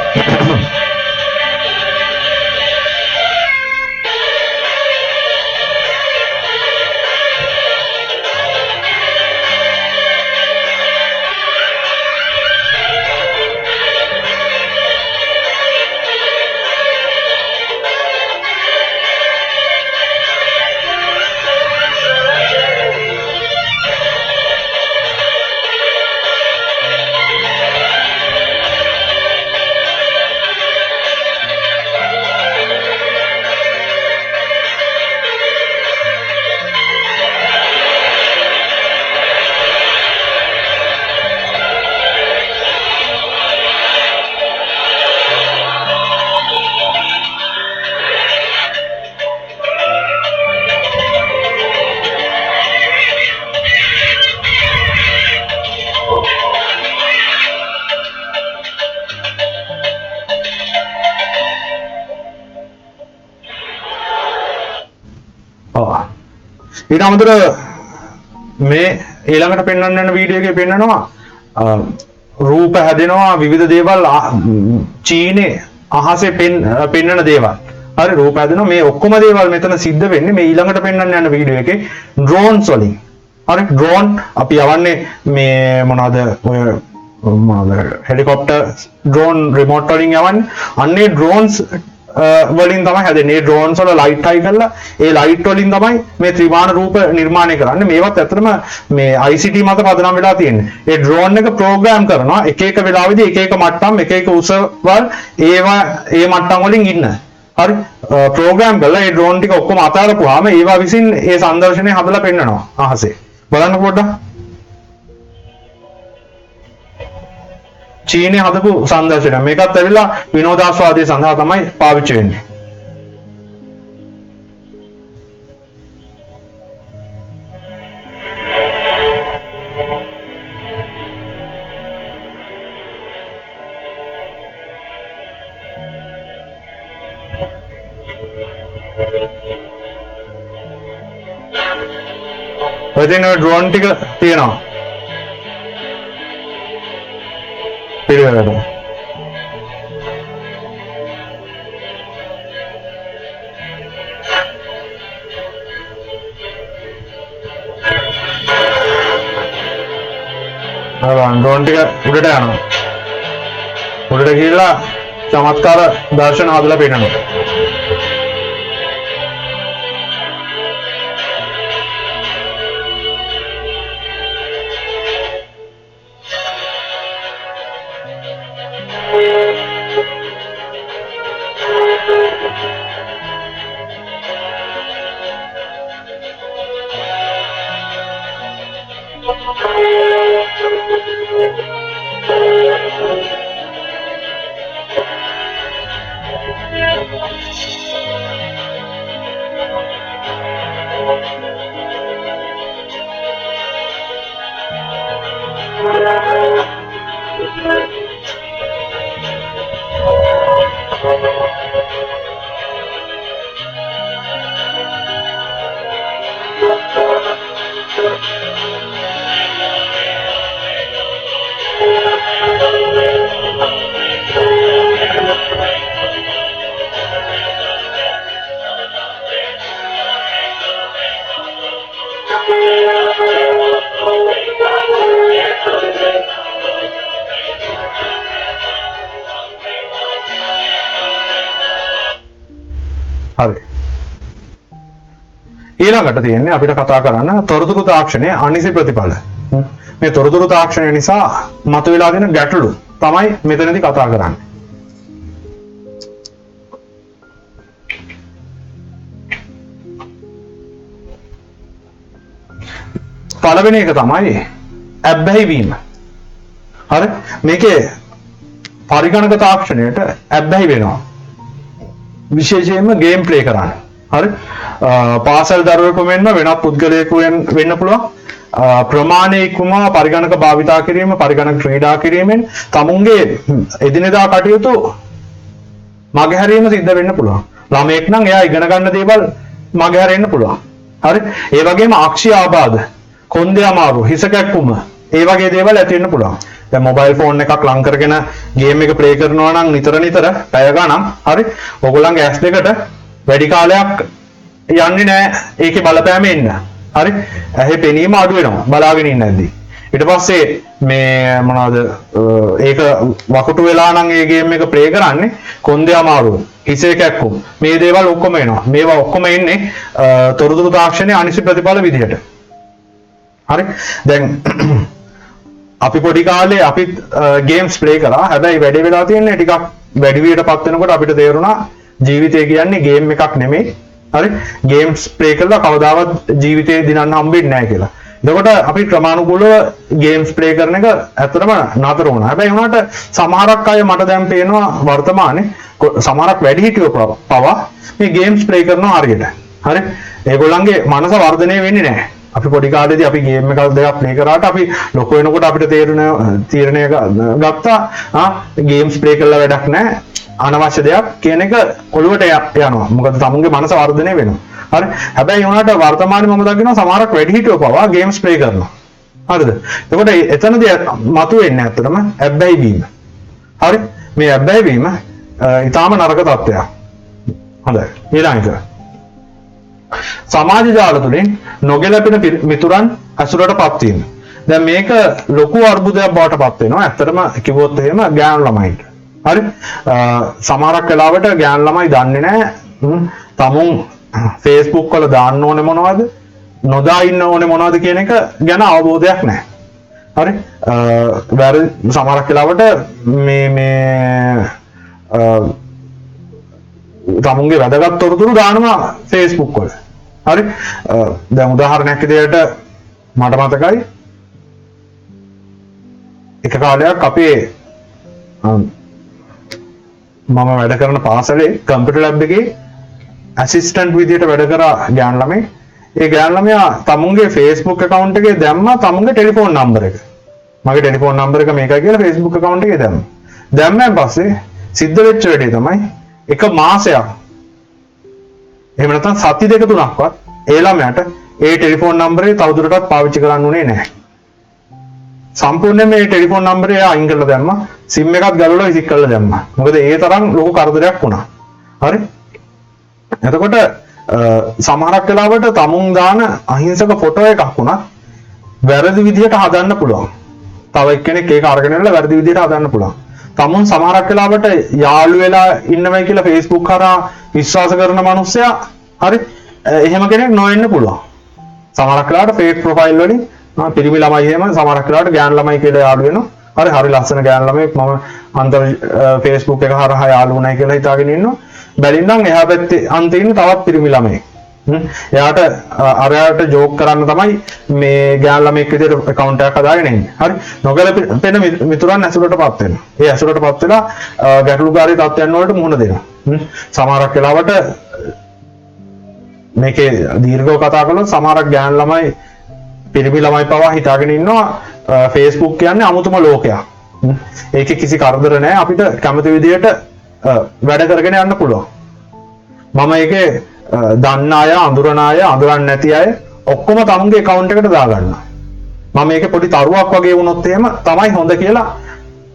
ඊට අමතරව මේ ඊළඟට පෙන්වන්න යන වීඩියෝ එකේ පෙන්නනවා රූප හැදෙනවා විවිධ දේවල් චීනේ අහසේ පෙන්වන දේවල්. හරි රූප හැදෙනවා මේ ඔක්කොම දේවල් මෙතන සිද්ධ වෙන්නේ මේ ඊළඟට පෙන්වන්න යන වීඩියෝ එකේ ඩ්‍රෝන්ස් වලින්. හරි ඩ්‍රෝන් අපි යවන්නේ මේ මොනවාද ඔය මොනවාද හෙලිකොප්ටර් ඩ්‍රෝන් රිමෝට් වලින් යවන්නේ. අන්නේ ඩ්‍රෝන්ස් වලින් තමයි හැදෙන්නේ. ඒ ඩ්‍රෝන්ස් වල ලයිට් හයි කරලා ඒ ලයිට් වලින් තමයි මේ ත්‍රිමාන රූප නිර්මාණය කරන්නේ. මේවත් ඇත්තටම මේ ICT මත පදනම් වෙලා තියෙන්නේ. ඒ ඩ්‍රෝන් එක ප්‍රෝග්‍රෑම් කරනවා එක එක වෙලාවෙදී එක එක මට්ටම් එක එක උසවල් ඒවා ඒ මට්ටම් වලින් ඉන්න. හරි ප්‍රෝග්‍රෑම් කරලා ඒ ඩ්‍රෝන් ටික ඔක්කොම අතාරපුවාම ඒවා විසින් ඒ සංදර්ශනය හදලා පෙන්නනවා අහසේ. බලන්න පොඩ්ඩක්. චීනේ හදපු සංදර්ශනය. මේකත් ඇවිල්ලා විනෝදාස්වාදයේ සඳහා තමයි පාවිච්චි වෙන්නේ. ඔය දෙන ඩ්‍රෝන් ටික තියෙනවා. පිළිවෙලට. ඩ්‍රෝන් ටික උඩට යනවා. උඩට ගිහිල්ලා චමත්කාර දර්ශන හදලා පෙන්නනවා. හරි. ඊළඟට තියෙන්නේ අපිට කතා කරන්න තොරතුරු තාක්ෂණයේ අනිසි ප්‍රතිඵල. මේ තොරතුරු තාක්ෂණය නිසා මතුවලා දෙන ගැටලු තමයි මෙතනදී කතා කරන්නේ. පළවෙනි එක තමයි ඇබ්බැහි වීම. හරි මේකේ පරිගණක තාක්ෂණයට ඇබ්බැහි වෙනවා. විශේෂයෙන්ම ගේම් ප්ලේ කරන්න. හරි පාසල් දරුවෙකු මෙන්ම වෙනත් පුද්ගලයෙකු වෙන්න පුළුවන් ප්‍රමාණය ඉක්මවා පරිගණක භාවිතා කිරීම පරිගණක ක්‍රීඩා කිරීමෙන් තමුන්ගේ එදිනෙදා කටයුතු මගහැරීම සිද්ධ වෙන්න පුළුවන් ළමයෙක් නම් එයා ඉගෙන ගන්න දේවල් මගහැරෙන්න පුළුවන් හරි ඒ වගේම අක්ෂි ආබාධ කොන්දේ අමාරු හිස කැක්කුම ඒ වගේ දේවල් ඇති වෙන්න පුළුවන් දැන් මොබයිල් ෆෝන් එකක් ලං කරගෙන ගේම් එක ප්ලේ කරනවා නම් නිතර පැය ගණන් හරි ඔයගොල්ලන්ගේ ඇස් දෙකට වැඩි කාලයක් යන්නේ නැහැ ඒකේ බලපෑම එන්න හරි ඇහි පෙනීම අඩු වෙනවා බලාගෙන ඉන්න ඇද්දි ඊට පස්සේ මේ මොනවද ඒක වකුටු වෙලා නම් ඒ ගේම් එක ප්ලේ කරන්නේ කොන්දේ අමාරුව හිසේ කැක්කුම් මේ දේවල් ඔක්කොම එනවා මේවා ඔක්කොම එන්නේ තොරතුරු තාක්ෂණයේ අනිසි ප්‍රතිඵල විදිහට හරි දැන් අපි පොඩි කාලේ අපි ගේම්ස් ප්ලේ කරා හැබැයි වැඩි වෙලා තියෙන්නේ ටිකක් වැඩි වියටපත් වෙනකොට අපිට තේරුණා ජීවිතය කියන්නේ ගේම් එකක් නෙමෙයි හරි ගේම්ස් ප්ලේ කරලා කවදාවත් ජීවිතේ දිනන්න හම්බෙන්නේ නැහැ කියලා. එතකොට අපි ක්‍රමානුකූලව ගේම්ස් ප්ලේ කරන එක ඇත්තටම නතර වුණා. හැබැයි උනාට සමහරක් අය මට දැන් පේනවා වර්තමානයේ සමහරක් වැඩිහිටියෝ පවා මේ ගේම්ස් ප්ලේ කරනවා හරියට. හරි ඒගොල්ලන්ගේ මනස වර්ධනය වෙන්නේ නැහැ. අපි පොඩි කාලේදී අපි ගේම් එකක් දෙකක් ප්ලේ කරාට අපි ලොකු වෙනකොට අපිට තීරණය ගත්තා ගේම්ස් ප්ලේ කරලා වැඩක් නැහැ අනවශ්‍ය දෙයක් කියන එක ඔළුවට යනවා මොකද තමුන්ගේ මනස වර්ධනය වෙනවා හරි හැබැයි උනාට වර්තමානයේ මම දකිනවා සමහරක් වැඩිහිටියෝ පවා ගේම්ස් ප්ලේ කරනවා හරිද එතකොට එතනදී මතුවෙන්නේ ඇත්තටම ඇබ්බැහි වීම හරි මේ ඇබ්බැහි වීම ඊටාම නරක තත්ත්වයක් හොඳයි ඊළඟට සමාජ ජාල තුළින් නොගැලපෙන මිතුරන් ඇසුරටපත් වීම. දැන් මේක ලොකු අර්බුදයක් බවට පත් වෙනවා. ඇත්තටම කිව්වොත් එහෙම ගෑනු ළමයින්ට. හරි? සමහරක් වෙලාවට ගෑනු ළමයි දන්නේ නැහැ තමුන් Facebook වල දාන්න ඕනේ මොනවද? නොදා ඉන්න ඕනේ මොනවද කියන එක ගැන අවබෝධයක් නැහැ. හරි? සමහරක් වෙලාවට මේ තමුන්ගේ වැදගත් තොරතුරු දානවා Facebook වල. හරි? දැන් උදාහරණයක් විදිහට මට මතකයි එක කාලයක් අපේ මම වැඩ කරන පාසලේ කම්පියුටර් ලැබ් එකේ ඇසිස්ටන්ට් විදිහට වැඩ කරා ගෑනු ළමයි. ඒ ගෑනු ළමයා තමුන්ගේ Facebook account එකේ දැම්මා තමුන්ගේ ටෙලිෆෝන් නම්බර එක. මගේ ටෙලිෆෝන් නම්බර එක මේකයි කියලා Facebook account එකේ දැම්මා. දැම්මෙන් පස්සේ සිද්ධ වෙච්ච වැඩේ තමයි එක මාසයක් එහෙම නැත්නම් සති දෙක තුනක්වත් ඒ ළමයාට ඒ ටෙලිෆෝන් නම්බරේ තවදුරටත් පාවිච්චි කරන්න උනේ නැහැ. සම්පූර්ණයෙන් මේ ටෙලිෆෝන් නම්බරය අයින් කරලා දැම්මා. SIM එකත් ගලවලා විසික් කරලා දැම්මා. මොකද ඒ තරම් ලොකු කරදරයක් වුණා. හරි? එතකොට සමහරක් වෙලාවට තමුන් දාන අහිංසක ෆොටෝ එකක් වුණා වැරදි විදිහට හදන්න පුළුවන්. තව එක්කෙනෙක් ඒක අරගෙන ඉන්නලා වැරදි විදිහට හදන්න පුළුවන්. තමුන් සමහරක් වෙලාවට යාළු වෙලා ඉන්නවයි කියලා Facebook කරා විශ්වාස කරන මිනිස්සයා හරි එහෙම කෙනෙක් නොවෙන්න පුළුවන්. සමහරක් වෙලාවට fake profile වලින් පිරිමි ළමයි එහෙම සමහරක් වෙලාවට ගෑනු ළමයි කියලා යාළු වෙනවා. හරි ලස්සන ගෑනු ළමෙක් මම අන්තර Facebook එක හරහා යාළු වුණයි කියලා හිතාගෙන ඉන්නවා. බැලින්නම් එහා පැත්තේ අන්තේ ඉන්න තවත් පිරිමි ළමෙක්. එයාට අරයාට ජෝක් කරන්න තමයි මේ ගෑනු ළමෙක් විදිහට account එකක් හදාගෙන ඉන්නේ. හරි. නොගැලපෙන මිතුරන් ඇසුරටපත් වෙනවා. ඒ ඇසුරටපත් වෙලා ගැටලුකාරී තත්ත්වයන් වලට මුහුණ දෙනවා. සමහරක් වෙලාවට මේකේ දීර්ඝව කතා කළොත් සමහරක් ගෑනු ළමයි පිරිමි ළමයි පවා හිතාගෙන ඉන්නවා Facebook කියන්නේ අමුතුම ලෝකයක්. ඒකේ කිසි කරදර නැහැ අපිට කැමති විදිහට වැඩ කරගෙන යන්න පුළුවන්. මම ඒකේ දන්න අය, අඳුරන අය, අඳුරන්නේ නැති අය ඔක්කොම තමුන්ගේ account එකට දාගන්නවා. මම මේකේ පොඩි තරුවක් වගේ වුණොත් එහෙම තමයි හොඳ කියලා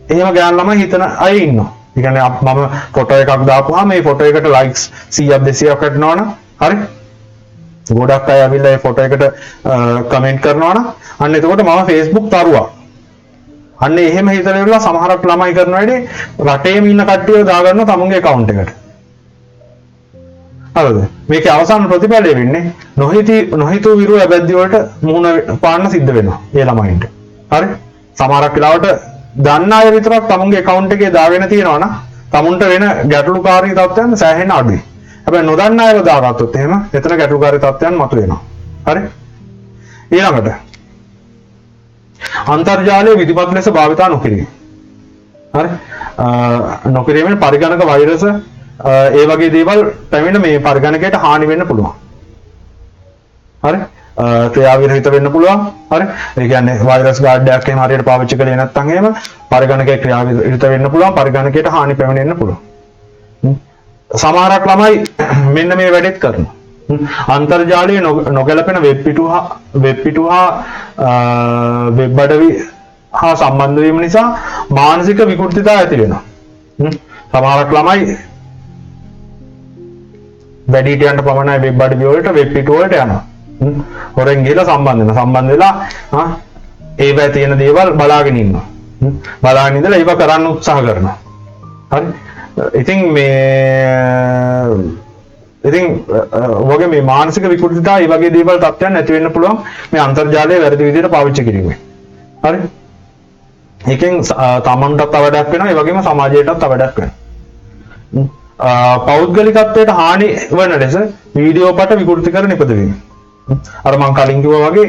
එහෙම ගෑනු ළමයි හිතන අය ඉන්නවා. ඒ කියන්නේ මම ෆොටෝ එකක් දාපුවාම මේ ෆොටෝ එකට likes 100ක් 200ක් වටනවනම් හරි ගොඩක් අය ඇවිල්ලා ඒ ෆොටෝ එකට කමෙන්ට් කරනවනම් අන්න එතකොට මම Facebook තරුවා. අන්න එහෙම හිතලා ඉවරලා සමහරක් ළමයි කරන වැඩේ රටේම ඉන්න කට්ටියව දාගන්නවා තමුන්ගේ account එකට. හරිද? මේකේ අවසාන ප්‍රතිඵලය වෙන්නේ නොහිතූ විරුව ඇබැද්දි වලට මුහුණ පාන්න සිද්ධ වෙනවා ඒ ළමයින්ට. හරි? සමහරක් වෙලාවට දන්න අය විතරක් තමුන්ගේ account එකේ දාගෙන තියෙනවා නම් තමුන්ට වෙන ගැටලුකාරී තත්ත්වයන් සෑහෙන අඩුයි. හැබැයි නොදන්න අයව දාගත්තොත් එහෙම එතන ගැටලුකාරී තත්ත්වයන් මතුවෙනවා. හරි? ඊළඟට අන්තර්ජාලය විධිමත් ලෙස භාවිතා නොකිරීම. හරි? නොකිරීමෙන් පරිගණක වෛරස ඒ වගේ දේවල් පැමිණ මේ පරිගණකයට හානි වෙන්න පුළුවන්. හරි ක්‍රියාවිරහිත වෙන්න පුළුවන්. හරි ඒ කියන්නේ වෛරස් ගාඩ් එකක් එහෙම හරියට පාවිච්චි කරේ නැත්නම් එහෙම පරිගණකයේ ක්‍රියාවිරහිත වෙන්න පුළුවන්. පරිගණකයට හානි පැමිණෙන්න පුළුවන්. සමහරක් ළමයි මෙන්න මේ වැඩේත් කරනවා. අන්තර්ජාලයේ නොගැලපෙන වෙබ් පිටු හා වෙබ් අඩවි හා සම්බන්ධ වීම නිසා මානසික විකෘතිතා ඇති වෙනවා. සමහරක් ළමයි වැඩිහිටියන්ට පමණයි වෙබ් අඩවි වලට වෙබ් පිටු වලට යනවා. හොරෙන් ගිහලා සම්බන්ධ වෙලා ඒවැය තියෙන දේවල් බලාගෙන ඉන්නවා. බලාගෙන ඉඳලා ඒව කරන්න උත්සාහ කරනවා. හරි ඉතින් වගේ මේ මානසික විකෘතිතා ඒ වගේ දේවල් තත්ත්වයන් නැති වෙන්න පුළුවන් මේ අන්තර්ජාලය වැරදි විදිහට පාවිච්චි කිරීමෙන්. හරි ඒකෙන් තමන්ටත් අවඩක් වෙනවා ඒ වගේම සමාජයටත් අවඩක් වෙනවා. පෞද්ගලිකත්වයට හානි වන ලෙස වීඩියෝ පට විකෘති කර නිපදවීම. අර මං කලින් කිව්වා වගේ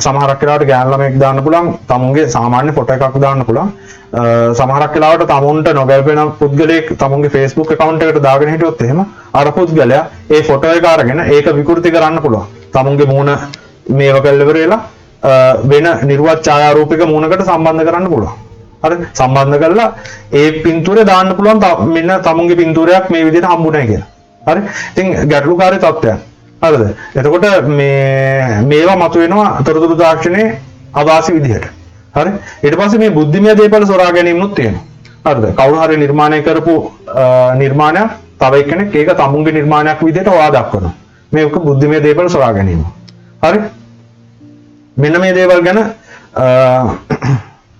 සමහරක් වෙලාවට ගෑනු ළමෙක් දාන්න පුළුවන් තමුන්ගේ සාමාන්‍ය ෆොටෝ එකක් දාන්න පුළුවන්. සමහරක් වෙලාවට තමුන්ට නොගැලපෙන පුද්ගලයෙක් තමුන්ගේ Facebook account එකට දාගෙන හිටියොත් එහෙම අර පුද්ගලයා ඒ ෆොටෝ එක අරගෙන ඒක විකෘති කරන්න පුළුවන්. තමුන්ගේ මූණ මේව කළා ඉවර වෙලා වෙන නිර්වත් ඡායාරූපික මූණකට සම්බන්ධ කරන්න පුළුවන්. හරි සම්බන්ධ කරලා ඒ පින්තූරය දාන්න පුළුවන් මෙන්න තමුන්ගේ පින්තූරයක් මේ විදිහට හම්බුනේ කියලා. හරි ඉතින් ගැටලුකාරී තත්ත්වයක්. හරිද? එතකොට මේවා මතුවෙනවා තොරතුරු තාක්ෂණයේ අවාසි විදිහට. හරි ඊට පස්සේ මේ බුද්ධිමය දේපල සොරා ගැනීමනුත් තියෙනවා. හරිද? කවුරු හරි නිර්මාණය කරපු නිර්මාණයක් තව එක්කෙනෙක් ඒක තමුන්ගේ නිර්මාණයක් විදිහට හොයා දක්වනවා. මේක බුද්ධිමය දේපල සොරා ගැනීම. හරි මෙන්න මේ දේවල් ගැන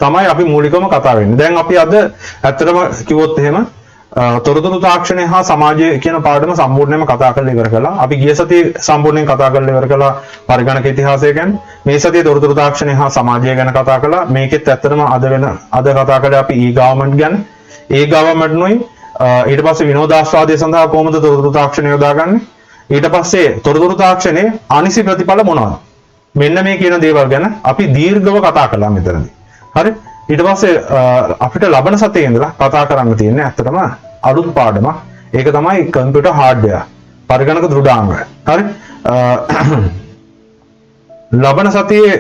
තමයි අපි මූලිකවම කතා වෙන්නේ. දැන් අපි අද ඇත්තටම කිව්වොත් එහෙම තොරතුරු තාක්ෂණය හා සමාජය කියන පාඩම සම්පූර්ණයෙන්ම කතා කරලා ඉවර කළා. අපි ගිය සතියේ සම්පූර්ණයෙන් කතා කරලා ඉවර කළා පරිගණක ඉතිහාසය ගැන. මේ සතියේ තොරතුරු තාක්ෂණය හා සමාජය ගැන කතා කළා. මේකෙත් ඇත්තටම අද කතා කරලා අපි e-government ගැන. e-government නොයි ඊට පස්සේ විනෝදාස්වාදය සඳහා කොහොමද තොරතුරු තාක්ෂණය යොදාගන්නේ? ඊට පස්සේ තොරතුරු තාක්ෂණයේ අනිසි ප්‍රතිඵල මොනවද? මෙන්න මේ කියන දේවල් ගැන අපි දීර්ඝව කතා කළා මෙතනදී. හරි ඊට පස්සේ අපිට ලබන සතියේ ඉඳලා කතා කරන්න තියෙන්නේ ඇත්තටම අලුත් පාඩමක්. ඒක තමයි කම්පියුටර් හાર્ඩ්වෙයාර් පරිගණක දෘඩාංග. හරි ලබන සතියේ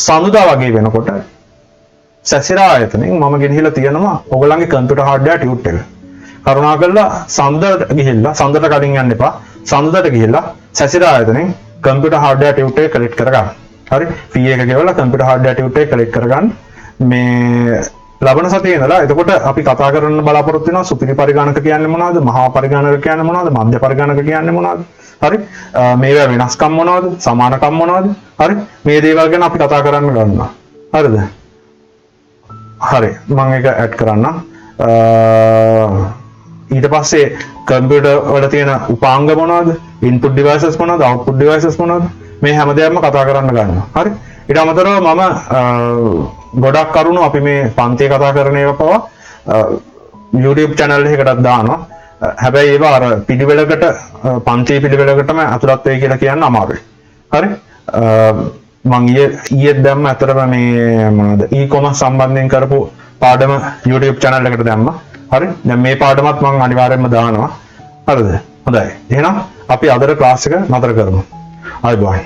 සඳුදා වගේ වෙනකොට සැසිරා ආයතනෙන් මම ගෙනහිලා තියෙනවා ඔයගොල්ලන්ගේ කම්පියුටර් හાર્ඩ්වෙයාර් ටියුට් එක. කරුණාකරලා සඳුදාට ගිහිල්ලා සඳුදාට කලින් යන්න එපා. සඳුදාට ගිහිල්ලා සැසිරා ආයතනෙන් කම්පියුටර් හાર્ඩ්වෙයාර් ටියුට් එක කලෙක්ට් කරගන්න. හරි fee එක ගෙවලා කම්පියුටර් හાર્ඩ්වෙයාර් ටියුට් එක කලෙක්ට් කරගන්න. මේ ලබන සතියේ ඉඳලා එතකොට අපි කතා කරන්න බලාපොරොත්තු වෙනවා සුපිරි පරිගණක කියන්නේ මොනවද? මහා පරිගණක කියන්නේ මොනවද? මධ්‍ය පරිගණක කියන්නේ මොනවද? හරි මේවා වෙනස්කම් මොනවද? සමානකම් මොනවද? හරි මේ දේවල් ගැන අපි කතා කරන්න ගන්නවා. හරිද? හරි මම ඒක ඇඩ් කරන්නම්. ඊට පස්සේ කම්පියුටර් වල තියෙන උපාංග මොනවද? ඉන්පුට් ඩිවයිසස් මොනවද? අවුට්පුට් ඩිවයිසස් මොනවද? මේ හැම දෙයක්ම කතා කරන්න ගන්නවා. හරි ඊට අමතරව මම ගොඩක් කරුණු අපි මේ පන්තියේ කතා කරන ඒවා පවා YouTube channel එකකටත් දානවා. හැබැයි ඒවා අර පිළිවෙලකට පන්ති පිළිවෙලකටම අතුලත් වෙයි කියලා කියන්න අමාරුයි. හරි මම ඊයේ දැම්ම අතරම මේ මොනවද e-commerce සම්බන්ධයෙන් කරපු පාඩම YouTube channel එකට දැම්මා. හරි දැන් මේ පාඩමත් මම අනිවාර්යයෙන්ම දානවා. හරිද? හොඳයි. එහෙනම් අපි අදට ක්ලාස් එක නතර කරමු. ආයිබෝයි.